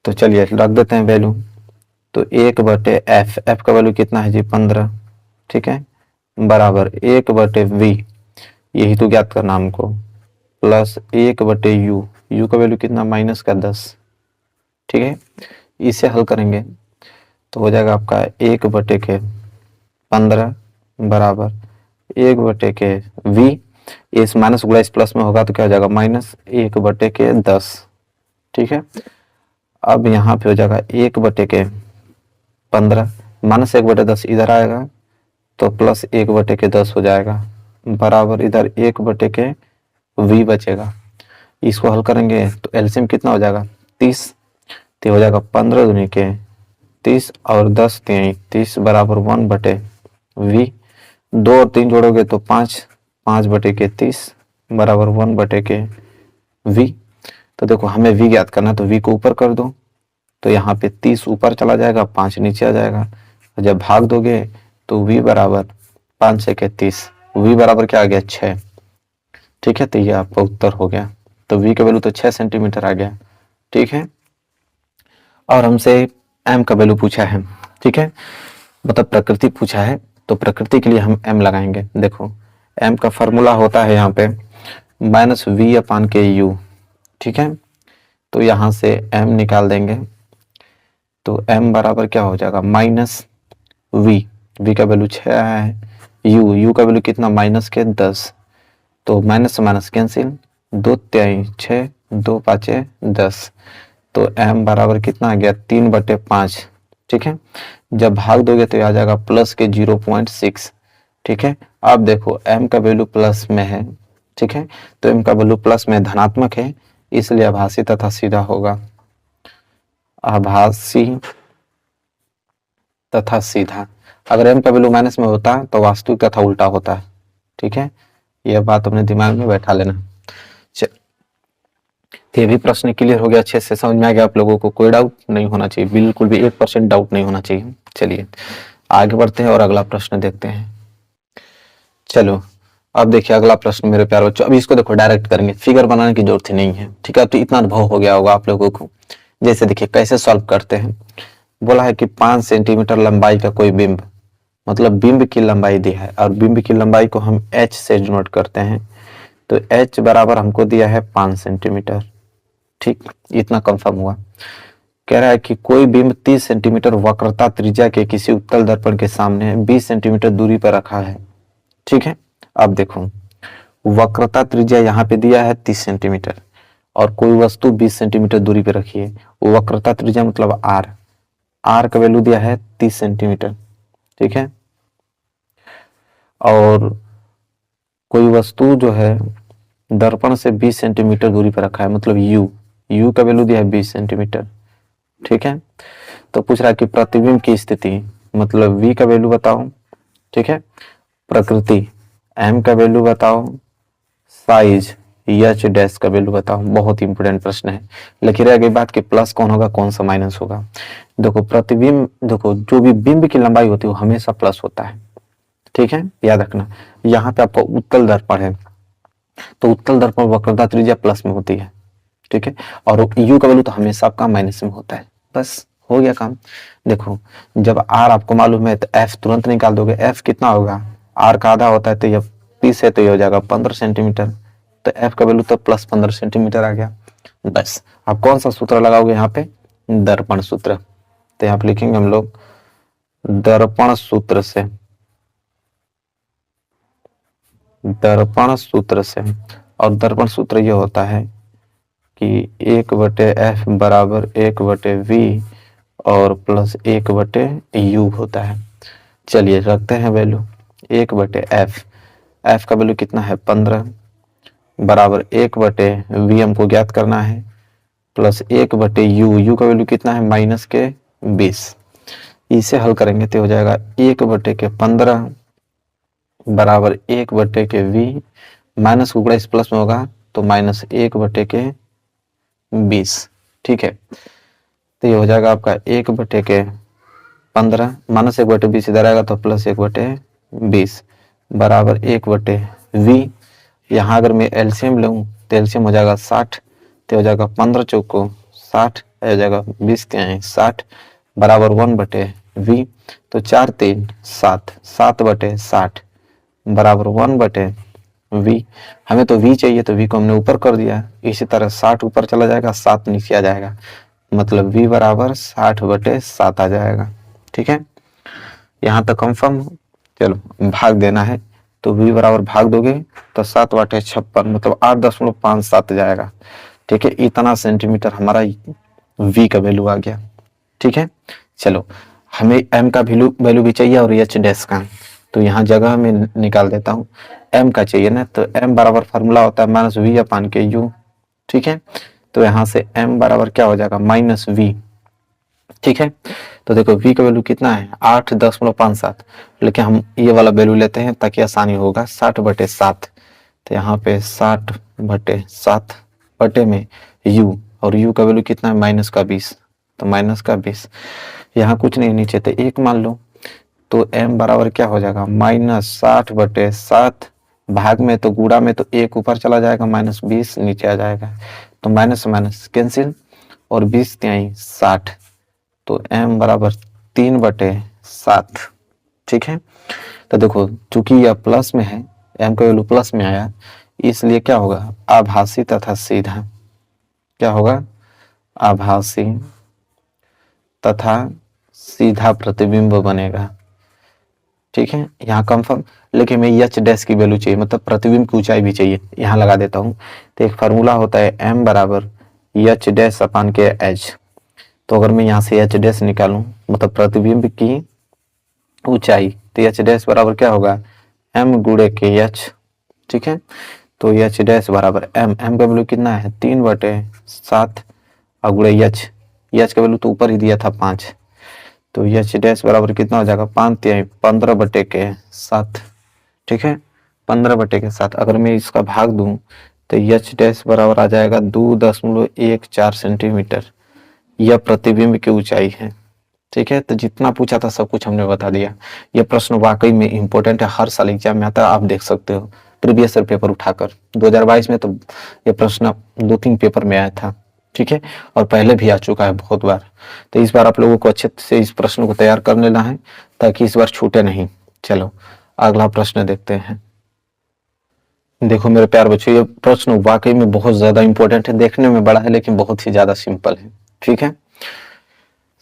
तो चलिए रख देते हैं वैल्यू, तो 1/f, f का वैल्यू कितना है जी 15, ठीक है, बराबर 1/v, यही तो ज्ञात करना हमको, प्लस 1/u, u का वैल्यू कितना माइनस का 10, ठीक है। इसे हल करेंगे तो हो जाएगा आपका 1/15 बराबर 1/v, इस माइनस गुणा इस प्लस में होगा तो क्या हो जाएगा माइनस 1/10, ठीक है। अब यहाँ पे हो जाएगा 1/15 माइनस 1/10 इधर आएगा तो प्लस 1/10 हो जाएगा, बराबर इधर 1/v बचेगा। इसको हल करेंगे तो एलसीएम कितना हो जाएगा 30, तो हो जाएगा 15 दूनी के 30 और 10 30 बराबर 1/v, 2 और 3 जोड़ोगे तो 5/30 बराबर 1/v। तो देखो हमें v ज्ञात करना, तो v को ऊपर कर दो तो यहाँ पे 30 ऊपर चला जाएगा, 5 नीचे आ जाएगा, जब भाग दोगे तो v बराबर 5 से 30, v बराबर क्या आ गया 6, ठीक है। तो ये आपका उत्तर हो गया, तो v का वैल्यू तो 6 सेंटीमीटर आ गया, ठीक है। और हमसे m का वैल्यू पूछा है, ठीक है, मतलब प्रकृति पूछा है, तो प्रकृति के लिए हम m लगाएंगे। देखो m का फॉर्मूला होता है यहाँ पे -v/u, ठीक है। तो यहाँ से m निकाल देंगे तो m बराबर क्या हो जाएगा -v, v का वैल्यू 6 है, u का वैल्यू कितना माइनस के 10, तो माइनस से माइनस कैंसिल, 2 3 6 2 5 10, तो m बराबर कितना आ गया 3/5, ठीक है। जब भाग दोगे तो आ जाएगा प्लस के 0.6, ठीक है। अब देखो m का वैल्यू प्लस में है, ठीक है, तो m का वैल्यू प्लस में धनात्मक है, इसलिए आभासी तथा सीधा होगा, आभासी तथा सीधा। अगर m का वैल्यू माइनस में होता तो वास्तविक तथा उल्टा होता, ठीक है। यह बात अपने दिमाग में बैठा लेना। ये भी प्रश्न क्लियर हो गया, अच्छे से समझ में आ गया आप लोगों को, कोई डाउट नहीं होना चाहिए, बिल्कुल भी 1% डाउट नहीं होना चाहिए। चलिए आगे बढ़ते हैं और अगला प्रश्न देखते हैं। चलो अब देखिए अगला प्रश्न मेरे प्यारे बच्चों, अभी इसको देखो डायरेक्ट करेंगे, फिगर बनाने की जरूरत ही नहीं है, ठीक है। तो इतना अनुभव हो गया होगा आप लोगों को। जैसे देखिए कैसे सॉल्व करते हैं। बोला है कि 5 सेंटीमीटर लंबाई का कोई बिंब, मतलब बिंब की लंबाई दी है और बिंब की लंबाई को हम h से डिनोट करते हैं। तो h बराबर हमको दिया है 5 सेंटीमीटर, ठीक, इतना कंफर्म हुआ। कह रहा है कि कोई बिंब 30 सेंटीमीटर वक्रता त्रिज्या के किसी उत्तल दर्पण के सामने 20 सेंटीमीटर दूरी पर रखा है, ठीक है। अब देखो वक्रता त्रिज्या यहाँ पे दिया है 30 सेंटीमीटर और कोई वस्तु 20 सेंटीमीटर दूरी पे रखी है। वक्रता त्रिज्या मतलब आर का वैल्यू दिया है 30 सेंटीमीटर, ठीक है। और कोई वस्तु जो है दर्पण से 20 सेंटीमीटर दूरी पर रखा है, मतलब यू का वैल्यू दिया है 20 सेंटीमीटर, ठीक है। तो पूछ रहा है कि प्रतिबिंब की स्थिति, मतलब v का वैल्यू बताओ, ठीक है। प्रकृति m का वैल्यू बताओ, साइज h डैश का वैल्यू बताओ। बहुत इंपोर्टेंट प्रश्न है, लेकिन रह गई बात कि प्लस कौन होगा कौन सा माइनस होगा। देखो प्रतिबिंब, देखो जो भी बिंब की लंबाई होती है वो हमेशा प्लस होता है, ठीक है, याद रखना। यहाँ पे आपको उत्तल दर्पण है तो उत्तल दर्पण वक्रता त्रिज्या प्लस में होती है, ठीक है, और u का वैल्यू तो हमेशा आपका माइनस में होता है। बस हो गया काम। देखो जब r आपको मालूम है तो f तुरंत निकाल दोगे। f कितना होगा, r का आधा होता है तो ये 30 है तो ये हो जाएगा 15 सेंटीमीटर, तो f का वैल्यू तो प्लस 15 सेंटीमीटर आ गया। बस आप कौन सा सूत्र लगाओगे यहाँ पे, दर्पण सूत्र। तो यहाँ पे लिखेंगे हम लोग दर्पण सूत्र से, दर्पण सूत्र से। और दर्पण सूत्र ये होता है कि 1/f बराबर 1/v और प्लस 1/u होता है। चलिए रखते हैं वैल्यू 1/f, f का वैल्यू कितना है 15 बराबर 1/v हमको ज्ञात करना है, प्लस 1/u, u का वैल्यू कितना है माइनस के 20। इसे हल करेंगे तो हो जाएगा 1/15 बराबर 1/v, माइनस गुणा इस प्लस में होगा तो माइनस 1/20, ठीक है। तो ये हो जाएगा आपका 1/15 माइनस 1/20 इधर आएगा तो प्लस 1/20 बराबर 1/v। यहाँ अगर मैं एलसीएम लूँ तो एलसीएम हो जाएगा 60, तो हो जाएगा 15 चौको 60, हो जाएगा 20 के 60 बराबर 1/v। तो 4 3 7, 7/60 बराबर 1/v। हमें तो v चाहिए तो v को हमने ऊपर कर दिया, इसी तरह 60 ऊपर चला जाएगा 7 नीचे आ जाएगा, मतलब v बराबर 60/7 आ जाएगा, ठीक है। यहाँ तक कंफर्म। चलो भाग देना है तो v बराबर भाग दोगे तो 7/56 मतलब 8.57 जाएगा, ठीक है। इतना सेंटीमीटर हमारा v का वैल्यू आ गया, ठीक है। चलो हमें m का वैल्यू भी चाहिए और h डैश का, तो यहाँ जगह में निकाल देता हूँ। m का चाहिए ना, तो m बराबर फार्मूला होता है माइनस v अपान के u, ठीक है। तो यहाँ से m बराबर क्या हो जाएगा माइनस v, ठीक है। तो देखो v का वैल्यू कितना है 8.57, लेकिन हम ये वाला वैल्यू लेते हैं ताकि आसानी होगा 60/7। तो यहाँ पे 60/7 बटे में u, और u का वैल्यू कितना है माइनस का 20, तो माइनस का 20। यहाँ कुछ नहीं नीचे तो 1 मान लो, तो m बराबर क्या हो जाएगा माइनस 60/7 भाग में तो गुणा में तो 1 ऊपर चला जाएगा माइनस 20 नीचे आ जाएगा, तो माइनस माइनस कैंसिल और 20 त्याई 60, तो m बराबर 3/7, ठीक है। तो देखो चूंकि यह प्लस में है, m का वैल्यू प्लस में आया, इसलिए क्या होगा आभासी तथा सीधा, क्या होगा आभासी तथा सीधा प्रतिबिंब बनेगा, ठीक है। यहाँ कंफर्म। लेकिन मैं एच डैश की वैल्यू चाहिए, मतलब प्रतिबिंब की ऊंचाई भी चाहिए, यहाँ लगा देता हूँ। तो एक फार्मूला होता है m बराबर एच डैश अपान के h। तो अगर मैं यहाँ से एच डैश निकालूं मतलब प्रतिबिंब की ऊंचाई, तो एच डैश बराबर क्या होगा m गुणे के h, ठीक है। तो एच डैश बराबर m का वैल्यू कितना है 3/7 और गुणे एच का वैल्यू तो ऊपर ही दिया था 5, तो एच डैश बराबर कितना हो जाएगा 5 15/7, ठीक है 15/7। अगर मैं इसका भाग दूं तो एच डैश बराबर आ जाएगा 2.14 सेंटीमीटर, यह प्रतिबिंब की ऊंचाई है, ठीक है। तो जितना पूछा था सब कुछ हमने बता दिया। यह प्रश्न वाकई में इंपॉर्टेंट है, हर साल एग्जाम में आता है, आप देख सकते हो। प्रीवियस ईयर पेपर उठाकर। 2022 में तो ये प्रश्न 2-3 पेपर में आया था, ठीक है, और पहले भी आ चुका है बहुत बार। तो इस बार आप लोगों को अच्छे से इस प्रश्न को तैयार कर लेना है ताकि इस बार छूटे नहीं। चलो अगला प्रश्न देखते हैं। देखो मेरे प्यार बच्चों, ये प्रश्न वाकई में बहुत ज्यादा इंपॉर्टेंट है, देखने में बड़ा है लेकिन बहुत ही ज्यादा सिंपल है, ठीक है।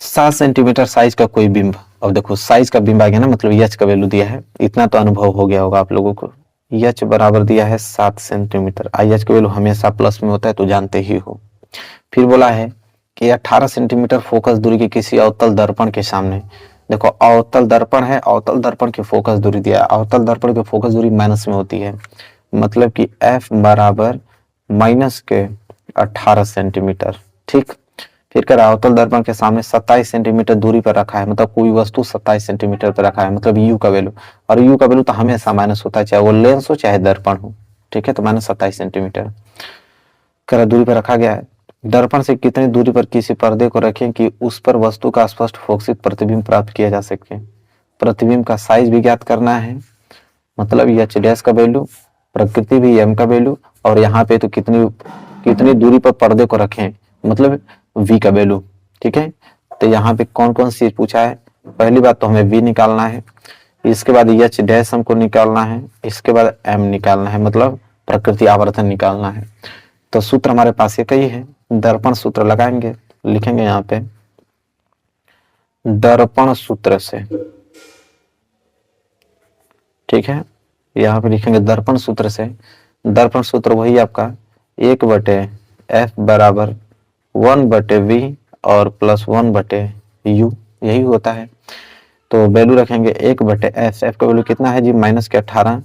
7 सेंटीमीटर साइज का कोई बिंब, अब देखो साइज का बिंब आ गया ना, मतलब एच का वैल्यू दिया है, इतना तो अनुभव हो गया होगा आप लोगों को। एच बराबर दिया है 7 सेंटीमीटर, आई एच का वैल्यू हमेशा प्लस में होता है तो जानते ही हो। फिर बोला है कि 18 सेंटीमीटर फोकस दूरी के किसी अवतल दर्पण के सामने, देखो अवतल दर्पण है, अवतल दर्पण की फोकस दूरी दिया है, अवतल दर्पण की फोकस दूरी माइनस में होती है, मतलब कि F बराबर माइनस के 18 सेंटीमीटर, ठीक। फिर कह रहा है अवतल दर्पण के सामने 27 सेंटीमीटर दूरी पर रखा है, मतलब कोई वस्तु 27 सेंटीमीटर पर रखा है, मतलब U का वैल्यू, और U का वैल्यू तो हमेशा माइनस होता है, चाहे वो लेंस हो चाहे दर्पण हो, ठीक है। तो माइनस 27 सेंटीमीटर कह रहा दूरी पर रखा गया है। दर्पण से कितनी दूरी पर किसी पर्दे को रखें कि उस पर वस्तु का स्पष्ट फोकसित प्रतिबिंब प्राप्त किया जा सके। प्रतिबिंब का साइज भी ज्ञात करना है, मतलब एच डैश का वैल्यू, प्रकृति भी एम का वैल्यू, और यहाँ पे तो कितनी कितनी दूरी पर पर्दे को रखें, मतलब वी का वैल्यू, ठीक है। तो यहाँ पे कौन कौन सी चीज पूछा है, पहली बात तो हमें वी निकालना है, इसके बाद एच डैश हमको निकालना है, इसके बाद एम निकालना है, मतलब प्रकृति आवर्तन निकालना है। तो सूत्र हमारे पास एक ही है, दर्पण सूत्र लगाएंगे, लिखेंगे यहाँ पे दर्पण सूत्र से, ठीक है। यहाँ पे लिखेंगे दर्पण सूत्र से, दर्पण सूत्र वही आपका 1/f बराबर 1/v और प्लस 1/u, यही होता है। तो वैल्यू रखेंगे 1/f, f का वैल्यू कितना है जी माइनस के 18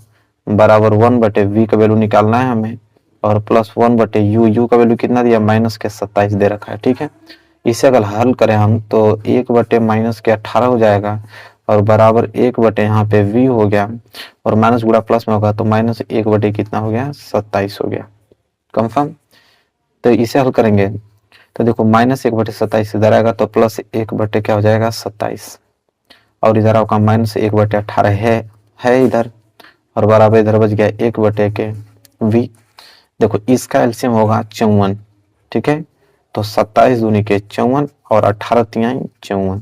बराबर 1/v का वैल्यू निकालना है हमें, और प्लस 1/u, u का वैल्यू कितना दिया माइनस के 27 दे रखा है, ठीक है। इसे अगर हल करें हम तो 1/-18 हो जाएगा, और बराबर 1/ यहाँ पे v हो गया, और माइनस गुणा प्लस में होगा तो माइनस 1/ कितना हो गया 27 हो गया, कंफर्म। तो इसे हल करेंगे तो देखो माइनस 1/27 इधर आएगा तो प्लस 1/ क्या हो जाएगा 27, और इधर आपका माइनस 1/18 है इधर, और बराबर इधर बच गया 1/ के v। देखो इसका एलसीएम होगा 54, ठीक है। तो 27 दूनी के 54 और 18 तिहाई 54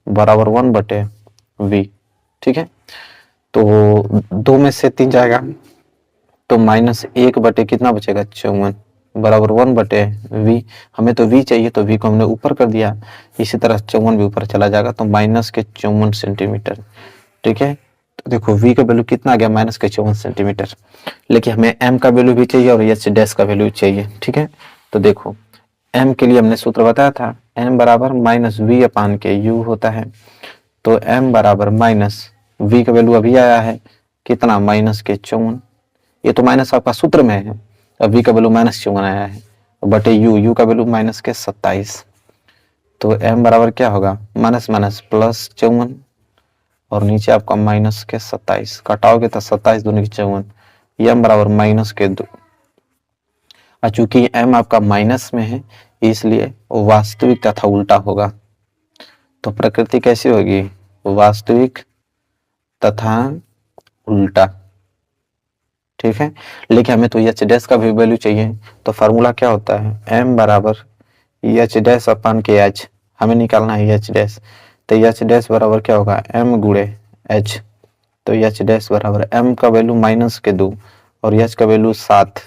बराबर 1/v, ठीक है। तो 2 में से 3 जाएगा तो माइनस 1/ कितना बचेगा 54 बराबर 1/v। हमें तो v चाहिए तो v को हमने ऊपर कर दिया, इसी तरह 54 भी ऊपर चला जाएगा तो माइनस के 54 सेंटीमीटर, ठीक है। तो देखो v का वैल्यू कितना आ गया माइनस के 54 सेंटीमीटर, लेकिन हमें m का वैल्यू भी चाहिए और एच डैश का वैल्यू चाहिए, ठीक है। तो देखो m के लिए हमने सूत्र बताया था, m बराबर माइनस v अपान के u होता है। तो m बराबर माइनस v का वैल्यू अभी आया है कितना माइनस के 54, ये तो माइनस आपका सूत्र में है, अब v का वैल्यू माइनस 54 आया है, बटे u का वैल्यू माइनस के 27। तो m बराबर क्या होगा माइनस माइनस प्लस 54, और नीचे आपका माइनस के 27, कटाओगे तो 27 दूनी के 54, m बराबर माइनस के 2। चूंकि m आपका माइनस में है इसलिए वास्तविक तथा उल्टा होगा। तो प्रकृति कैसी होगी वास्तविक तथा उल्टा, ठीक है। लेकिन हमें तो एच डैश का भी वैल्यू चाहिए, तो फार्मूला क्या होता है m बराबर एच डैश अपान के एच, हमें निकालना है एच डैश। तो एच डैश बराबर क्या होगा m गुणे h, तो एच डैश बराबर m का वैल्यू माइनस के 2 और h का वैल्यू 7,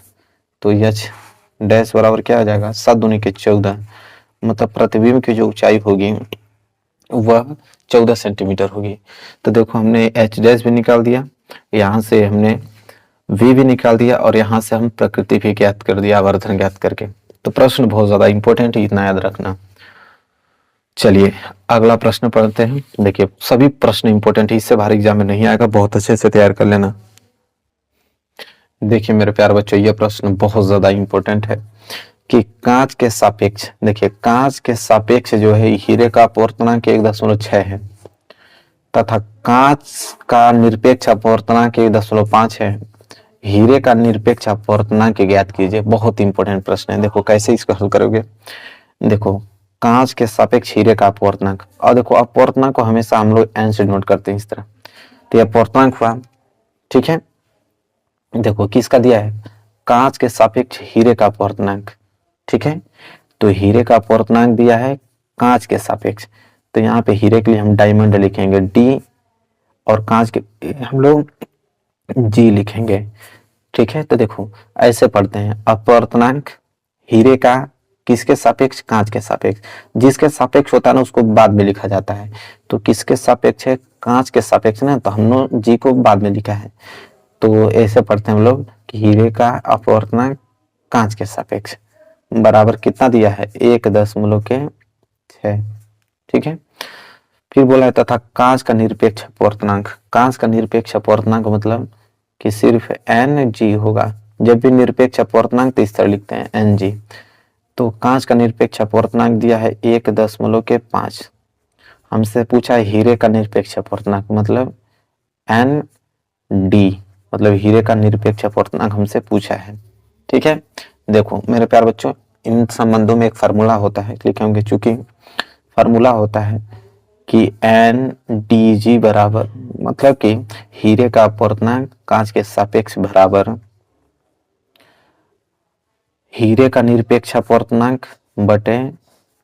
तो एच डैश बराबर क्या आ जाएगा 7 दूनी के 14, मतलब प्रतिबिंब की जो ऊंचाई होगी वह 14 सेंटीमीटर होगी। तो देखो हमने एच डैश भी निकाल दिया, यहाँ से हमने v भी निकाल दिया, और यहाँ से हम प्रकृति भी ज्ञात कर दिया आवर्धन ज्ञात करके। तो प्रश्न बहुत ज्यादा इंपॉर्टेंट है, इतना याद रखना। चलिए अगला प्रश्न पढ़ते हैं। देखिए सभी प्रश्न इंपॉर्टेंट है, इससे बाहर एग्जाम में नहीं आएगा, बहुत अच्छे से तैयार कर लेना। देखिए मेरे प्यारे बच्चों यह प्रश्न बहुत ज्यादा इंपॉर्टेंट है कि कांच के सापेक्ष, देखिए कांच के सापेक्ष जो है हीरे का अपवर्तनांक 1.6 है तथा कांच का निरपेक्ष अपवर्तनांक 1.5 है, हीरे का निरपेक्ष अपवर्तनांक ज्ञात कीजिए। बहुत इंपॉर्टेंट प्रश्न है, देखो कैसे इसको हल करोगे। देखो कांच के सापेक्ष हीरे का अपवर्तनांक, और देखो अपवर्तनांक को हमेशा हम लोग एन से नोट करते हैं इस तरह, तो ये अपवर्तनांक हुआ, ठीक है। देखो किसका दिया है, कांच के सापेक्ष हीरे का अपवर्तनांक, ठीक है। तो हीरे का अपवर्तनांक दिया है कांच के सापेक्ष, तो यहाँ पे हीरे के लिए हम डायमंड लिखेंगे डी और कांच के हम लोग जी लिखेंगे, ठीक है। तो देखो ऐसे पढ़ते हैं, अपवर्तनांक हीरे का किसके सापेक्ष, कांच के सापेक्ष, जिसके सापेक्ष होता है ना उसको बाद में लिखा जाता है, तो किसके सापेक्ष है, कांच के सापेक्ष ना, तो हमने जी को बाद में लिखा है। तो ऐसे पढ़ते हैं हम लोग कि हीरे का अपवर्तनांक कांच के सापेक्ष बराबर कितना दिया है, 1.6, ठीक है। फिर बोला जाता था कांच का निरपेक्ष अपवर्तनांक, कांच का निरपेक्ष अपवर्तनांक मतलब कि सिर्फ एन जी होगा, जब भी निरपेक्ष अपवर्तनांक तो इस तरह लिखते हैं एन जी। तो कांच का निरपेक्ष अपवर्तनांक दिया है 1.5, हमसे पूछा है हीरे का निरपेक्ष अपवर्तनांक मतलब एन डी, मतलब हीरे का निरपेक्ष अपवर्तनांक हमसे पूछा है, ठीक है। देखो मेरे प्यारे बच्चों, इन संबंधों में एक फार्मूला होता है, लिखे होंगे, चूंकि फार्मूला होता है कि एन डी जी बराबर, मतलब कि हीरे का अपवर्तनांक कांच के सापेक्ष बराबर हीरे का निरपेक्ष अपवर्तनांक बटे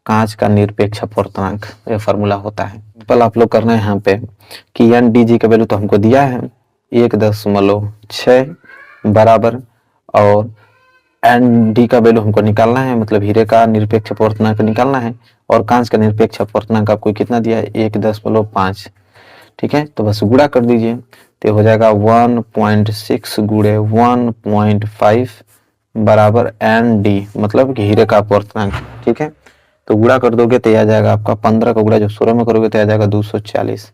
कांच का निरपेक्ष अपवर्तनांक, ये फार्मूला होता है। पहले आप लोग करना है यहाँ पे कि एन डी जी का वैल्यू तो हमको दिया है 1.6 बराबर, और एन डी का वैल्यू हमको निकालना है, मतलब हीरे का निरपेक्ष अपवर्तनांक निकालना है, और कांच का निरपेक्ष अपवर्तनांक आपको कितना दिया है 1.5, ठीक है। तो बस गुणा कर दीजिए, तो हो जाएगा 1.6 गुणे 1.5 बराबर एन डी, मतलब कि हीरे का अपवर्तनांक, ठीक है। तो गुणा कर दोगे तो आ जाएगा आपका 15 का गुणा जब 16 में करोगे तो आ जाएगा 240,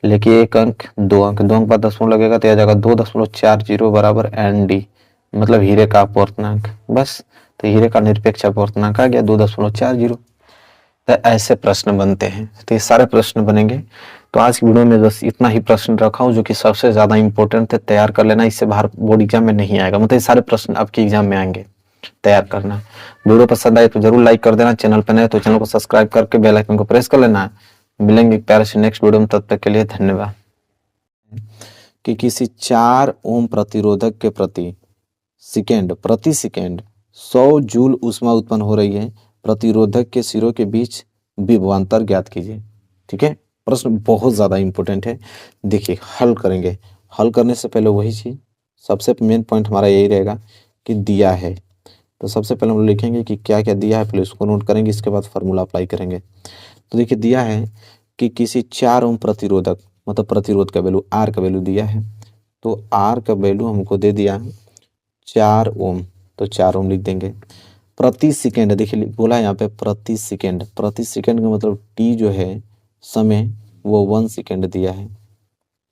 लेकिन एक अंक दो अंक बाद दशमलव लगेगा तो आ जाएगा 2.40 बराबर एन डी, मतलब हीरे का अपवर्तनांक। बस, तो हीरे का निरपेक्ष अपवर्तनांक आ गया 2.40। तो ऐसे प्रश्न बनते हैं, तो ये सारे प्रश्न बनेंगे। तो आज की वीडियो में बस इतना ही प्रश्न रखा हूँ जो कि सबसे ज्यादा इंपॉर्टेंट थे, तैयार कर लेना, इससे बाहर बोर्ड एग्जाम में नहीं आएगा, मतलब ये सारे प्रश्न आपके एग्जाम में आएंगे, तैयार करना। वीडियो पसंद आए तो जरूर लाइक कर देना, चैनल पर नए तो चैनल को सब्सक्राइब करके बेल आइकन को प्रेस कर लेना। मिलेंगे एक प्यारे से नेक्स्ट वीडियो में, तब तक के लिए धन्यवाद। कि किसी 4 ओम प्रतिरोधक के प्रति सेकेंड 100 जूल ऊष्मा उत्पन्न हो रही है, प्रतिरोधक के सिरों के बीच विभवांतर ज्ञात कीजिए, ठीक है। प्रश्न बहुत ज्यादा इंपॉर्टेंट है, देखिए हल करेंगे। हल करने से पहले वही चीज, सबसे मेन पॉइंट हमारा यही रहेगा कि दिया है, तो सबसे पहले हम लिखेंगे कि क्या क्या दिया है, पहले उसको नोट करेंगे, इसके बाद फार्मूला अप्लाई करेंगे। तो देखिए दिया है कि किसी 4 ओम प्रतिरोधक, मतलब प्रतिरोध का वैल्यू आर का वैल्यू दिया है, तो आर का वैल्यू हमको दे दिया 4 ओम, तो 4 ओम लिख देंगे। प्रति सेकेंड, देखिए बोला यहाँ पे प्रति सेकेंड का मतलब टी जो है समय वो 1 सेकेंड दिया है,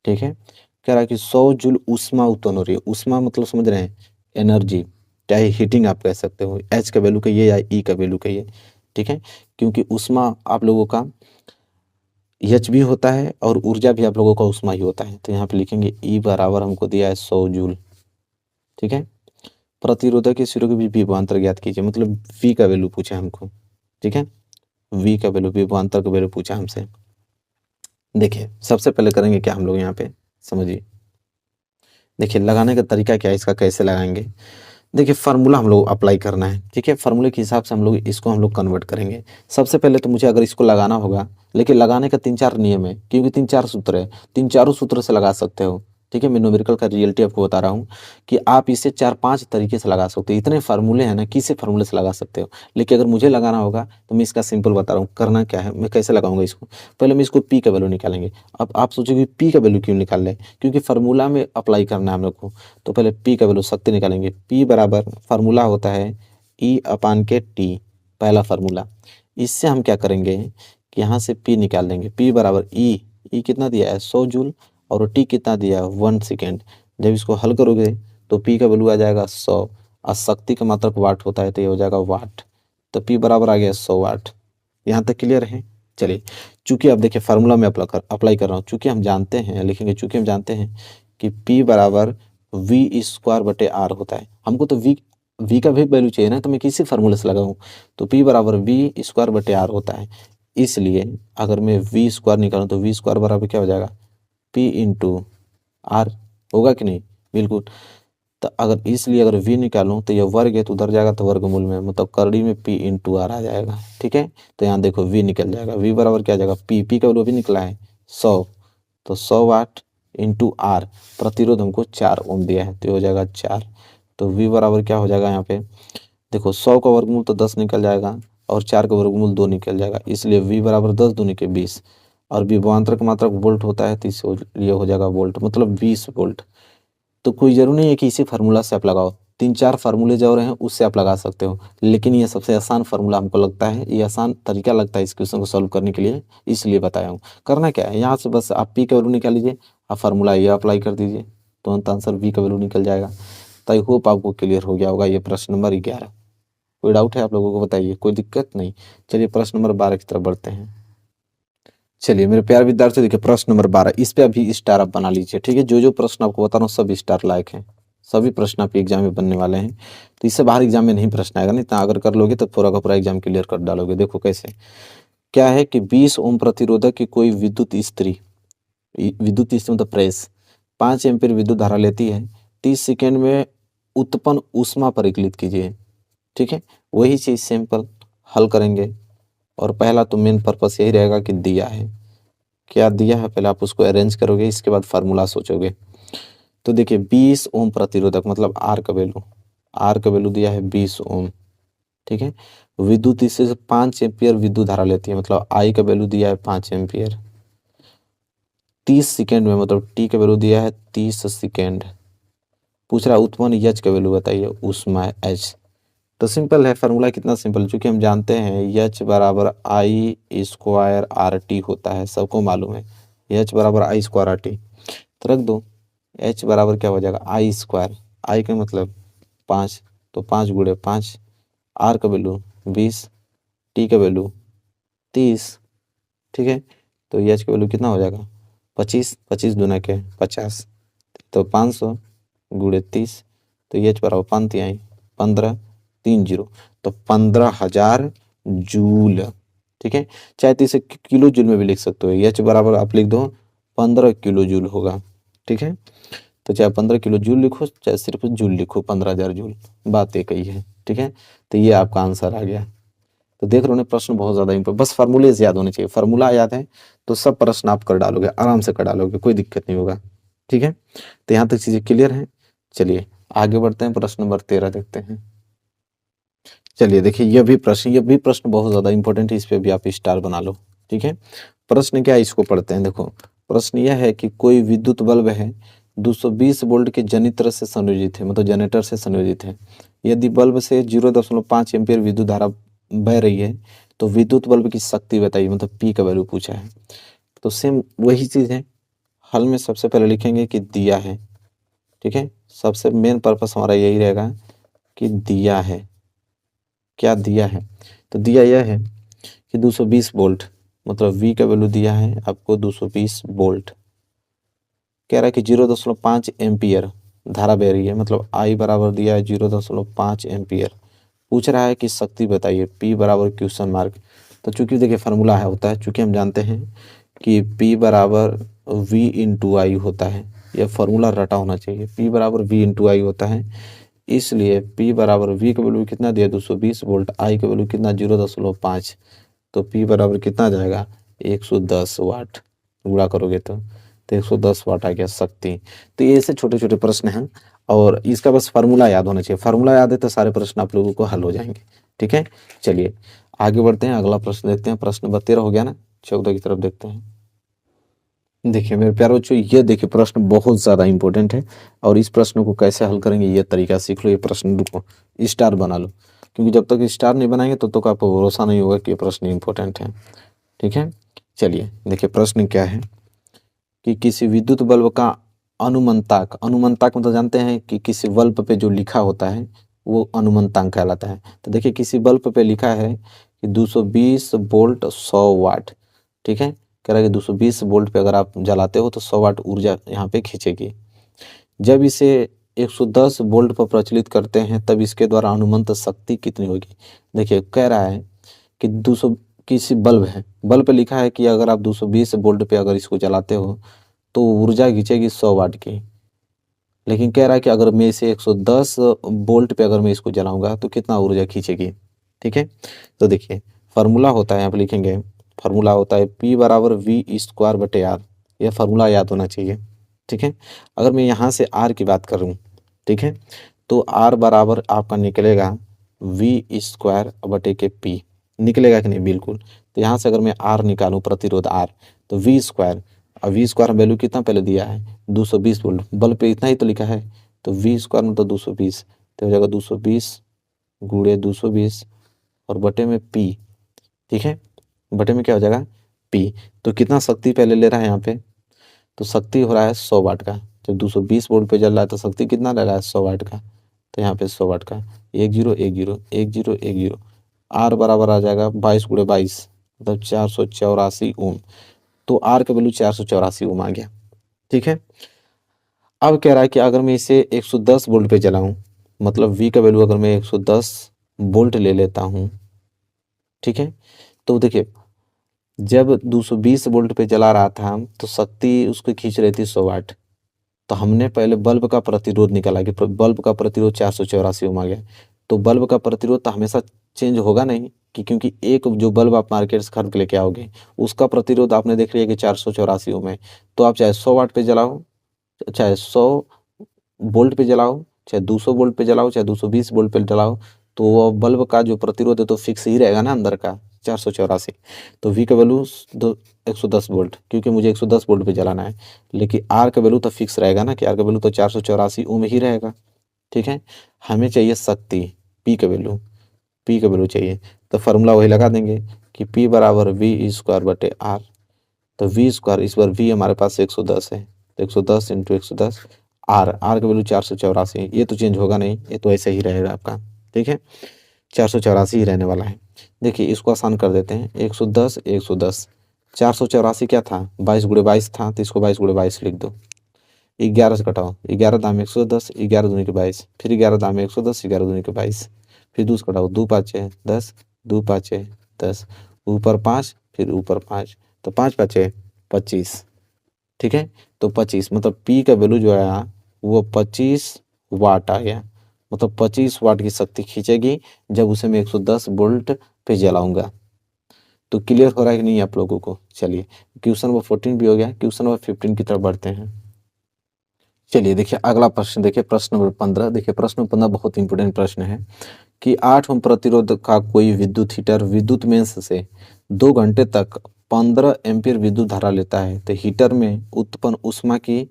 ठीक है। कह रहा है कि 100 जूल ऊष्मा उत्पन्न हो रही है, ऊष्मा मतलब समझ रहे हैं एनर्जी, चाहे हीटिंग आप कह सकते हो, एच का वैल्यू कहिए या ई का वैल्यू कहिए, ठीक है। क्योंकि ऊष्मा आप लोगों का एच भी होता है और ऊर्जा भी आप लोगों का ऊष्मा ही होता है, तो यहाँ पे लिखेंगे ई बराबर हमको दिया है 100 जूल, ठीक है। प्रतिरोधक के सिरों के बीच विभवांतर ज्ञात कीजिए, मतलब V का वैल्यू पूछा हमको, ठीक है। V का वैल्यू, विभवांतर का वैल्यू पूछा हमसे। देखिए सबसे पहले करेंगे क्या हम लोग यहाँ पे, समझिए। देखिए लगाने का तरीका क्या है, इसका कैसे लगाएंगे। देखिए फार्मूला हम लोग अप्लाई करना है, ठीक है। फार्मूले के हिसाब से हम लोग इसको कन्वर्ट करेंगे। सबसे पहले तो मुझे अगर इसको लगाना होगा, लेकिन लगाने का 3-4 नियम है, क्योंकि 3-4 सूत्र है, 3 सूत्र से लगा सकते हो, ठीक है। मैं न्यूमेरिकल का रियलिटी आपको बता रहा हूँ कि आप इसे 4-5 तरीके से लगा सकते हो, इतने फार्मूले हैं ना, किसी फार्मूले से लगा सकते हो। लेकिन अगर मुझे लगाना होगा तो मैं इसका सिंपल बता रहा हूँ, करना क्या है, मैं कैसे लगाऊंगा इसको। पहले मैं इसको पी का वैल्यू निकालेंगे। अब आप सोचोगे पी का वैल्यू क्यों निकाल रहे, क्योंकि फार्मूला में अप्लाई करना है हम लोग को। तो पहले पी का वैल्यू शक्ति निकालेंगे, पी बराबर फार्मूला होता है ई अपान के टी, पहला फार्मूला। इससे हम क्या करेंगे कि यहाँ से पी निकाल देंगे, पी बराबर ई कितना दिया है 100 जूल, और टी कितना दिया है 1 सेकेंड। जब इसको हल करोगे तो पी का वैल्यू आ जाएगा 100, और शक्ति का मात्रक वाट होता है तो ये हो जाएगा वाट, तो पी बराबर आ गया 100 वाट। यहाँ तक क्लियर है। चलिए, चूंकि अब देखिए फार्मूला में अप्लाई कर रहा हूँ, चूंकि हम जानते हैं, लिखेंगे चूंकि हम जानते हैं कि पी बराबर वी स्क्वायर बटे आर होता है। हमको तो वी का भी वैल्यू चाहिए ना, तो मैं किसी फार्मूले से लगाऊं, तो पी बराबर वी स्क्वायर बटे आर होता है। इसलिए अगर मैं वी स्क्वायर निकालूं तो वी स्क्वायर बराबर क्या हो जाएगा, पी इंटू आर, होगा कि नहीं, बिल्कुल। तो अगर इसलिए अगर v निकालूं तो ये वर्ग है तो उधर जाएगा तो वर्गमूल में, मतलब करड़ी में p इंटू आर आ जाएगा। ठीक है, तो यहाँ देखो v निकल जाएगा, v बराबर क्या आ जाएगा, p का वैल्यू भी निकला है 100, तो 100 वाट इंटू आर, प्रतिरोध हमको 4 ओम दिया है तो ये हो जाएगा 4। तो v बराबर क्या हो जाएगा यहाँ पे, देखो 100 का वर्गमूल तो 10 निकल जाएगा और 4 का वर्गमूल 2 निकल जाएगा, इसलिए v बराबर 10 दूनी के 20, और विभवांतर का मात्रक वोल्ट होता है तो इसलिए हो जाएगा वोल्ट, मतलब 20 वोल्ट। तो कोई जरूरी नहीं है कि इसी फार्मूला से आप लगाओ, 3-4 फार्मूले जो रहे हैं उससे आप लगा सकते हो, लेकिन ये सबसे आसान फार्मूला हमको लगता है, ये आसान तरीका लगता है इस क्वेश्चन को सॉल्व करने के लिए, इसलिए बताया हूँ। करना क्या है, यहाँ से बस आप पी का वैल्यू निकाल लीजिए, आप फार्मूला ये अप्लाई कर दीजिए, तुरंत आंसर वी का वैल्यू निकल जाएगा। तो आई होप आपको क्लियर हो गया होगा ये प्रश्न नंबर 11। कोई डाउट है आप लोगों को बताइए, कोई दिक्कत नहीं। चलिए प्रश्न नंबर 12 की तरफ बढ़ते हैं। चलिए मेरे प्यारे विद्यार्थी, देखिए प्रश्न नंबर 12, इस पे अभी स्टार आप बना लीजिए। ठीक है, जो प्रश्न आपको बता रहा हूँ सब स्टार लायक हैं, सभी प्रश्न आपके एग्जाम में बनने वाले हैं, तो इससे बाहर एग्जाम में नहीं प्रश्न आएगा, नहीं तो अगर कर लोगे तो पूरा का पूरा एग्जाम क्लियर कर डालोगे। देखो कैसे, क्या है कि 20 ओम प्रतिरोधक की कोई विद्युत स्त्री मतलब प्रेस 5 एम्पीयर विद्युत धारा लेती है, 30 सेकेंड में उत्पन्न ऊष्मा परिकलित कीजिए। ठीक है, वही चीज सिंपल हल करेंगे, और पहला तो मेन पर्पस यही रहेगा कि दिया है, क्या दिया है पहले आप उसको अरेंज करोगे, इसके बाद फार्मूला सोचोगे। तो देखिए 20 ओम प्रतिरोधक मतलब आर का वैल्यू दिया है 20 ओम। ठीक है, विद्युत इससे 5 एम्पियर विद्युत धारा लेती है, मतलब आई का वैल्यू दिया है 5 एम्पियर, 30 सेकेंड में मतलब टी का वैल्यू दिया है 30 सेकेंड। पूछ रहा उत्पन्न एच का वैल्यू बताइए, ऊष्मा एच। तो सिंपल है फार्मूला, कितना सिंपल, चूंकि हम जानते हैं एच बराबर आई स्क्वायर आर टी होता है, सबको मालूम है एच बराबर आई स्क्वायर आर टी। तो रख दो एच बराबर क्या हो जाएगा आई स्क्वायर, आई का मतलब 5, तो 5 गुणे 5, आर का वैल्यू 20, टी का वैल्यू 30। ठीक है, तो एच का वैल्यू कितना हो जाएगा 25, 25 दूना के 50, तो 500 गुणे 30, तो एच बराबर 5 आई 15 3 जीरो, तो 15,000 जूल। ठीक है, चाहे तो इसे किलो जूल में भी लिख सकते हो, एच बराबर आप लिख दो 15 किलो जूल होगा। ठीक है, तो चाहे 15 किलो जूल लिखो चाहे सिर्फ जूल लिखो, 15,000 जूल, बात एक ही है। ठीक है, तो ये आपका आंसर आ गया। तो देख रहे हो प्रश्न बहुत ज्यादा इंपॉर्टेंट, बस फार्मूले याद होने चाहिए, फार्मूला याद है तो सब प्रश्न आप कर डालोगे, आराम से कर डालोगे, कोई दिक्कत नहीं होगा। ठीक है, तो यहाँ तक चीजें क्लियर हैं। चलिए आगे बढ़ते हैं, प्रश्न नंबर 13 देखते हैं। चलिए देखिए ये भी प्रश्न बहुत ज्यादा इंपॉर्टेंट है, इस पे भी आप स्टार बना लो। ठीक है, प्रश्न क्या है इसको पढ़ते हैं। देखो प्रश्न यह है कि कोई विद्युत बल्ब है 220 वोल्ट के जनित्र से संयोजित है, मतलब जनरेटर से संयोजित है। यदि बल्ब से 0.5 एम्पीयर विद्युत धारा बह रही है तो विद्युत बल्ब की शक्ति बताइए, मतलब पी का वैल्यू पूछा है। तो सेम वही चीज है, हल में सबसे पहले लिखेंगे कि दिया है। ठीक है, सबसे मेन पर्पस हमारा यही रहेगा कि दिया है, क्या दिया है, तो दिया यह है कि 220 वोल्ट, मतलब V का वैल्यू दिया है आपको 220 वोल्ट, कह रहा है कि 0.5 एम्पियर धारा बह रही है, मतलब I बराबर दिया है 0.5 एम्पियर। पूछ रहा है कि शक्ति बताइए, P बराबर क्वेश्चन मार्क। तो चूंकि देखिए फार्मूला है होता है, चूंकि हम जानते हैं कि P बराबर V इंटू आई होता है, यह फार्मूला रटा होना चाहिए, P बराबर V इंटू आई होता है, इसलिए P बराबर V का वैल्यू कितना दिया 220 वोल्ट, I का वैल्यू कितना 0.5, तो P बराबर कितना जाएगा 110 वाट, गुणा करोगे तो 110 वाट आ गया शक्ति। तो ये ऐसे छोटे छोटे प्रश्न हैं और इसका बस फार्मूला याद होना चाहिए, फार्मूला याद है तो सारे प्रश्न आप लोगों को हल हो जाएंगे। ठीक है, चलिए आगे बढ़ते हैं, अगला प्रश्न देखते हैं। प्रश्न नंबर 13 हो गया ना, 14 की तरफ देखते हैं। देखिए मेरे प्यारे बच्चों, ये देखिए प्रश्न बहुत ज़्यादा इंपॉर्टेंट है और इस प्रश्न को कैसे हल करेंगे ये तरीका सीख लो। ये प्रश्न रुको स्टार बना लो, क्योंकि जब तक स्टार नहीं बनाएंगे तब तक आपको भरोसा नहीं होगा कि ये प्रश्न इंपॉर्टेंट है। ठीक है, चलिए देखिए प्रश्न क्या है कि किसी विद्युत बल्ब का अनुमंताक मतलब जानते हैं कि किसी बल्ब पे जो लिखा होता है वो अनुमंतांक कहलाता है। तो देखिए किसी बल्ब पे लिखा है कि 220 वोल्ट 100 वाट। ठीक है, कह रहा है कि 220 वोल्ट पे अगर आप जलाते हो तो 100 वाट ऊर्जा यहाँ पे खींचेगी। जब इसे 110 वोल्ट पर प्रचलित करते हैं तब इसके द्वारा अनुमंत शक्ति कितनी होगी। देखिए कह रहा है कि 200 किसी बल्ब है, बल्ब पे लिखा है कि अगर आप 220 वोल्ट पे अगर इसको जलाते हो तो ऊर्जा खींचेगी 100 वाट की। लेकिन कह रहा है कि अगर मैं इसे 110 वोल्ट पे अगर मैं इसको जलाऊंगा तो कितना ऊर्जा खींचेगी। ठीक है, तो देखिए फार्मूला होता है, यहाँ पे लिखेंगे फार्मूला होता है P बराबर वी स्क्वायर बटे आर। यह फार्मूला याद होना चाहिए। ठीक है, अगर मैं यहाँ से आर की बात करूँ, ठीक है, तो आर बराबर आपका निकलेगा वी स्क्वायर बटे के पी। निकलेगा कि नहीं, बिल्कुल। तो यहाँ से अगर मैं आर निकालूं, प्रतिरोध आर, तो वी स्क्वायर, अब वी स्क्वायर वैल्यू कितना पहले दिया है 220 वोल्ट, बल्ब पे इतना ही तो लिखा है, तो वी स्क्वायर मतलब 220, तो हो जाएगा 220 गुणे 220 और बटे में पी। ठीक है, बटे में क्या हो जाएगा पी। तो कितना शक्ति पहले ले रहा है यहाँ पे, तो शक्ति हो रहा है 100 वाट का। जब 220 वोल्ट पे चल रहा है तो शक्ति कितना ले रहा है 100 वाट का, तो यहाँ पे 100 वाट का 10 आर बराबर आ जाएगा 22 गुणे 22 मतलब 484 ओम। तो आर का वैल्यू 484 ओम आ गया। ठीक है, अब कह रहा है कि अगर मैं इसे 110 वोल्ट पे चलाऊं, मतलब V का वैल्यू अगर मैं 110 वोल्ट ले लेता हूं, ठीक है, तो देखिए जब 220 वोल्ट पे चला रहा था तो शक्ति उसको खींच रही थी 100 वाट। तो हमने पहले बल्ब का प्रतिरोध निकाला कि बल्ब का प्रतिरोध 484 ओम आ गया। तो बल्ब का प्रतिरोध तो हमेशा चेंज होगा नहीं, कि क्योंकि एक जो बल्ब आप मार्केट से खरीद के लेके आओगे उसका प्रतिरोध आपने देख लिया कि 484 ओम है। तो आप चाहे 100 वाट पे जलाओ, चाहे 100 वोल्ट पे जलाओ, चाहे 200 वोल्ट पे जलाओ, चाहे 220 वोल्ट पे जलाओ, तो वो बल्ब का जो प्रतिरोध है तो फिक्स ही रहेगा ना अंदर का 484। तो V का वैल्यू 110 वोल्ट, क्योंकि मुझे 110 वोल्ट पे जलाना है। लेकिन R का वैल्यू तो फिक्स रहेगा ना, कि R का वैल्यू तो 484 ओम ही रहेगा। ठीक है, हमें चाहिए शक्ति P का वैल्यू, P का वैल्यू चाहिए, तो फार्मूला वही लगा देंगे कि P बराबर वी स्क्वायर बटे आर। तो वी स्क्वायर, इस बार वी हमारे पास 110 है, तो 110 इंटू 110 आर, आर का वैल्यू 484, ये तो चेंज होगा नहीं, ये तो ऐसे ही रहेगा आपका। ठीक है, 484 ही रहने वाला है। देखिए इसको आसान कर देते हैं, 110 110, 484 क्या था 22 गुणे 22 था, तो इसको 22 गुणे 22 लिख दो। 11 से घटाओ, 11 दाम 110, 11 दूनी के 22, फिर 11 दाम 110, 11 दूनी के 22, फिर 2 से घटाओ, 2 पाँचे 10, 2 पाँचे 10, ऊपर 5 फिर ऊपर 5, तो 5 पाँचे 25। ठीक है, तो 25 मतलब P का वैल्यू जो आया वो 25 वाट आ गया, मतलब 25 वाट की शक्ति खींचेगी जब उसे मैं 110 वोल्ट पे जलाऊंगा। तो क्लियर हो रहा है कि नहीं आप लोगों को। चलिए क्वेश्चन नंबर 14 भी हो गया, क्वेश्चन नंबर 15 की तरफ बढ़ते हैं। चलिए देखिए अगला प्रश्न, देखिए प्रश्न नंबर 15। देखिए प्रश्न नंबर 15 बहुत इंपोर्टेंट प्रश्न है कि 8 ओम प्रतिरोध का कोई विद्युत हीटर विद्युत मेंस से 2 घंटे तक 15 एम्पीयर विद्युत धारा लेता है, तो हीटर में उत्पन्न ऊष्मा की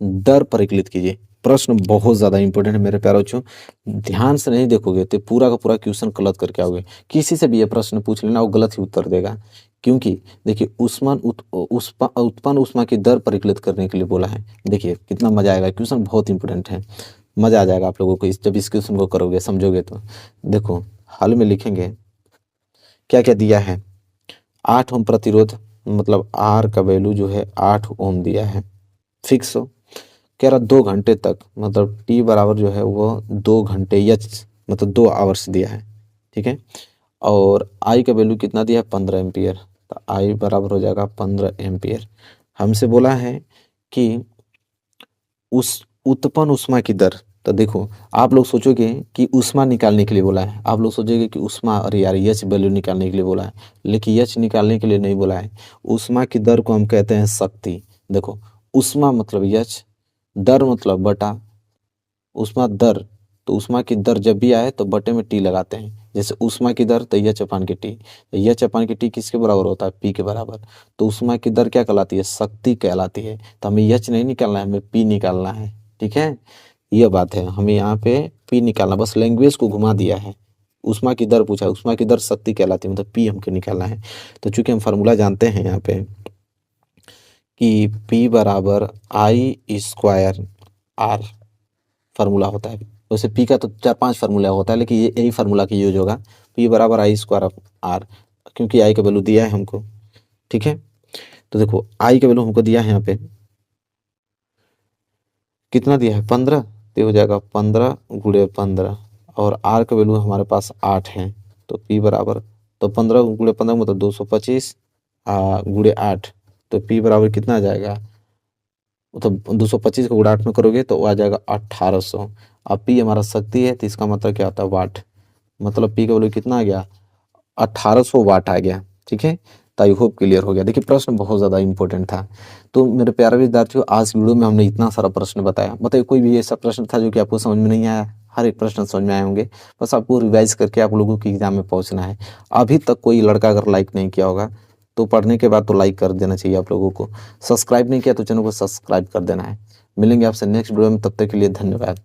दर परिकलित कीजिए। प्रश्न बहुत ज्यादा इंपॉर्टेंट है मेरे प्यारे बच्चों, ध्यान से नहीं देखोगे तो पूरा का पूरा क्वेश्चन गलत करके आओगे। किसी से भी ये प्रश्न पूछ लेना वो गलत ही उत्तर देगा, क्योंकि देखिए उत्पन्न ऊष्मा की दर परिकलित करने के लिए बोला है। देखिए कितना मजा आएगा, क्वेश्चन बहुत इंपॉर्टेंट है, मजा आ जाएगा आप लोगों को जब इस क्वेश्चन को करोगे समझोगे तो। देखो हल में लिखेंगे क्या क्या दिया है, 8 ओम प्रतिरोध, मतलब आर का वैल्यू जो है 8 ओम दिया है, फिक्स हो। कह रहा 2 घंटे तक, मतलब टी बराबर जो है वो 2 घंटे, एच मतलब 2 आवर्स दिया है। ठीक है, और आई का वैल्यू कितना दिया है 15 एम्पियर, तो आई बराबर हो जाएगा 15 एम्पियर। हमसे बोला है कि उस उत्पन्न ऊष्मा की दर, तो देखो आप लोग सोचोगे कि ऊष्मा निकालने के लिए बोला है, आप लोग सोचोगे कि ऊष्मा, अरे यार एच वैल्यू निकालने के लिए बोला है, लेकिन एच निकालने के लिए नहीं बोला है। ऊष्मा की दर को हम कहते हैं शक्ति। देखो ऊष्मा मतलब एच, दर मतलब बटा, ऊष्मा दर, तो ऊष्मा की दर जब भी आए तो बटे में टी लगाते हैं। जैसे ऊष्मा की दर तो एच अपान के टी, तो एच अपान के टी किसके बराबर होता है पी के बराबर। तो ऊष्मा की दर क्या कहलाती है, शक्ति कहलाती है। तो हमें एच नहीं निकालना है, हमें पी निकालना है। ठीक है, यह बात है, हमें यहाँ पे पी निकालना, बस लैंग्वेज को घुमा दिया है। ऊष्मा की दर पूछा, ऊष्मा की दर शक्ति कहलाती है, मतलब पी हमको निकालना है। तो चूंकि हम फार्मूला जानते हैं यहाँ पे कि पी बराबर आई स्क्वायर आर फार्मूला होता है। वैसे पी का तो 4-5 फार्मूला होता है, लेकिन ये यही फार्मूला की यूज होगा, पी बराबर आई स्क्वायर ऑफ आर, क्योंकि आई का वैल्यू दिया है हमको। ठीक है, तो देखो आई का वैल्यू हमको दिया है यहाँ पे कितना दिया है 15, तो हो जाएगा 15 गुणे 15, और आर का वैल्यू हमारे पास 8 है, तो पी बराबर, तो 15 गुणे 15 मतलब 225 गुणे 8, तो पी बराबर कितना आ जाएगा तो 225 को गुणा 8 में करोगे तो वो आ जाएगा 1800। अब पी हमारा शक्ति है तो इसका मतलब क्या होता है वाट, मतलब पी का वैल्यू कितना आ गया 1800 वाट आ गया। ठीक है, तो आई होप क्लियर हो गया। देखिए प्रश्न बहुत ज़्यादा इंपॉर्टेंट था। तो मेरे प्यारे विद्यार्थियों, आज वीडियो में हमने इतना सारा प्रश्न बताया। बताइए कोई भी ऐसा प्रश्न था जो कि आपको समझ में नहीं आया? हर एक प्रश्न समझ में आए होंगे, बस आपको रिवाइज करके आप लोगों की एग्जाम में पहुंचना है। अभी तक कोई लड़का अगर लाइक नहीं किया होगा तो पढ़ने के बाद तो लाइक कर देना चाहिए आप लोगों को। सब्सक्राइब नहीं किया तो चैनल को सब्सक्राइब कर देना है। मिलेंगे आपसे नेक्स्ट वीडियो में, तब तक के लिए धन्यवाद।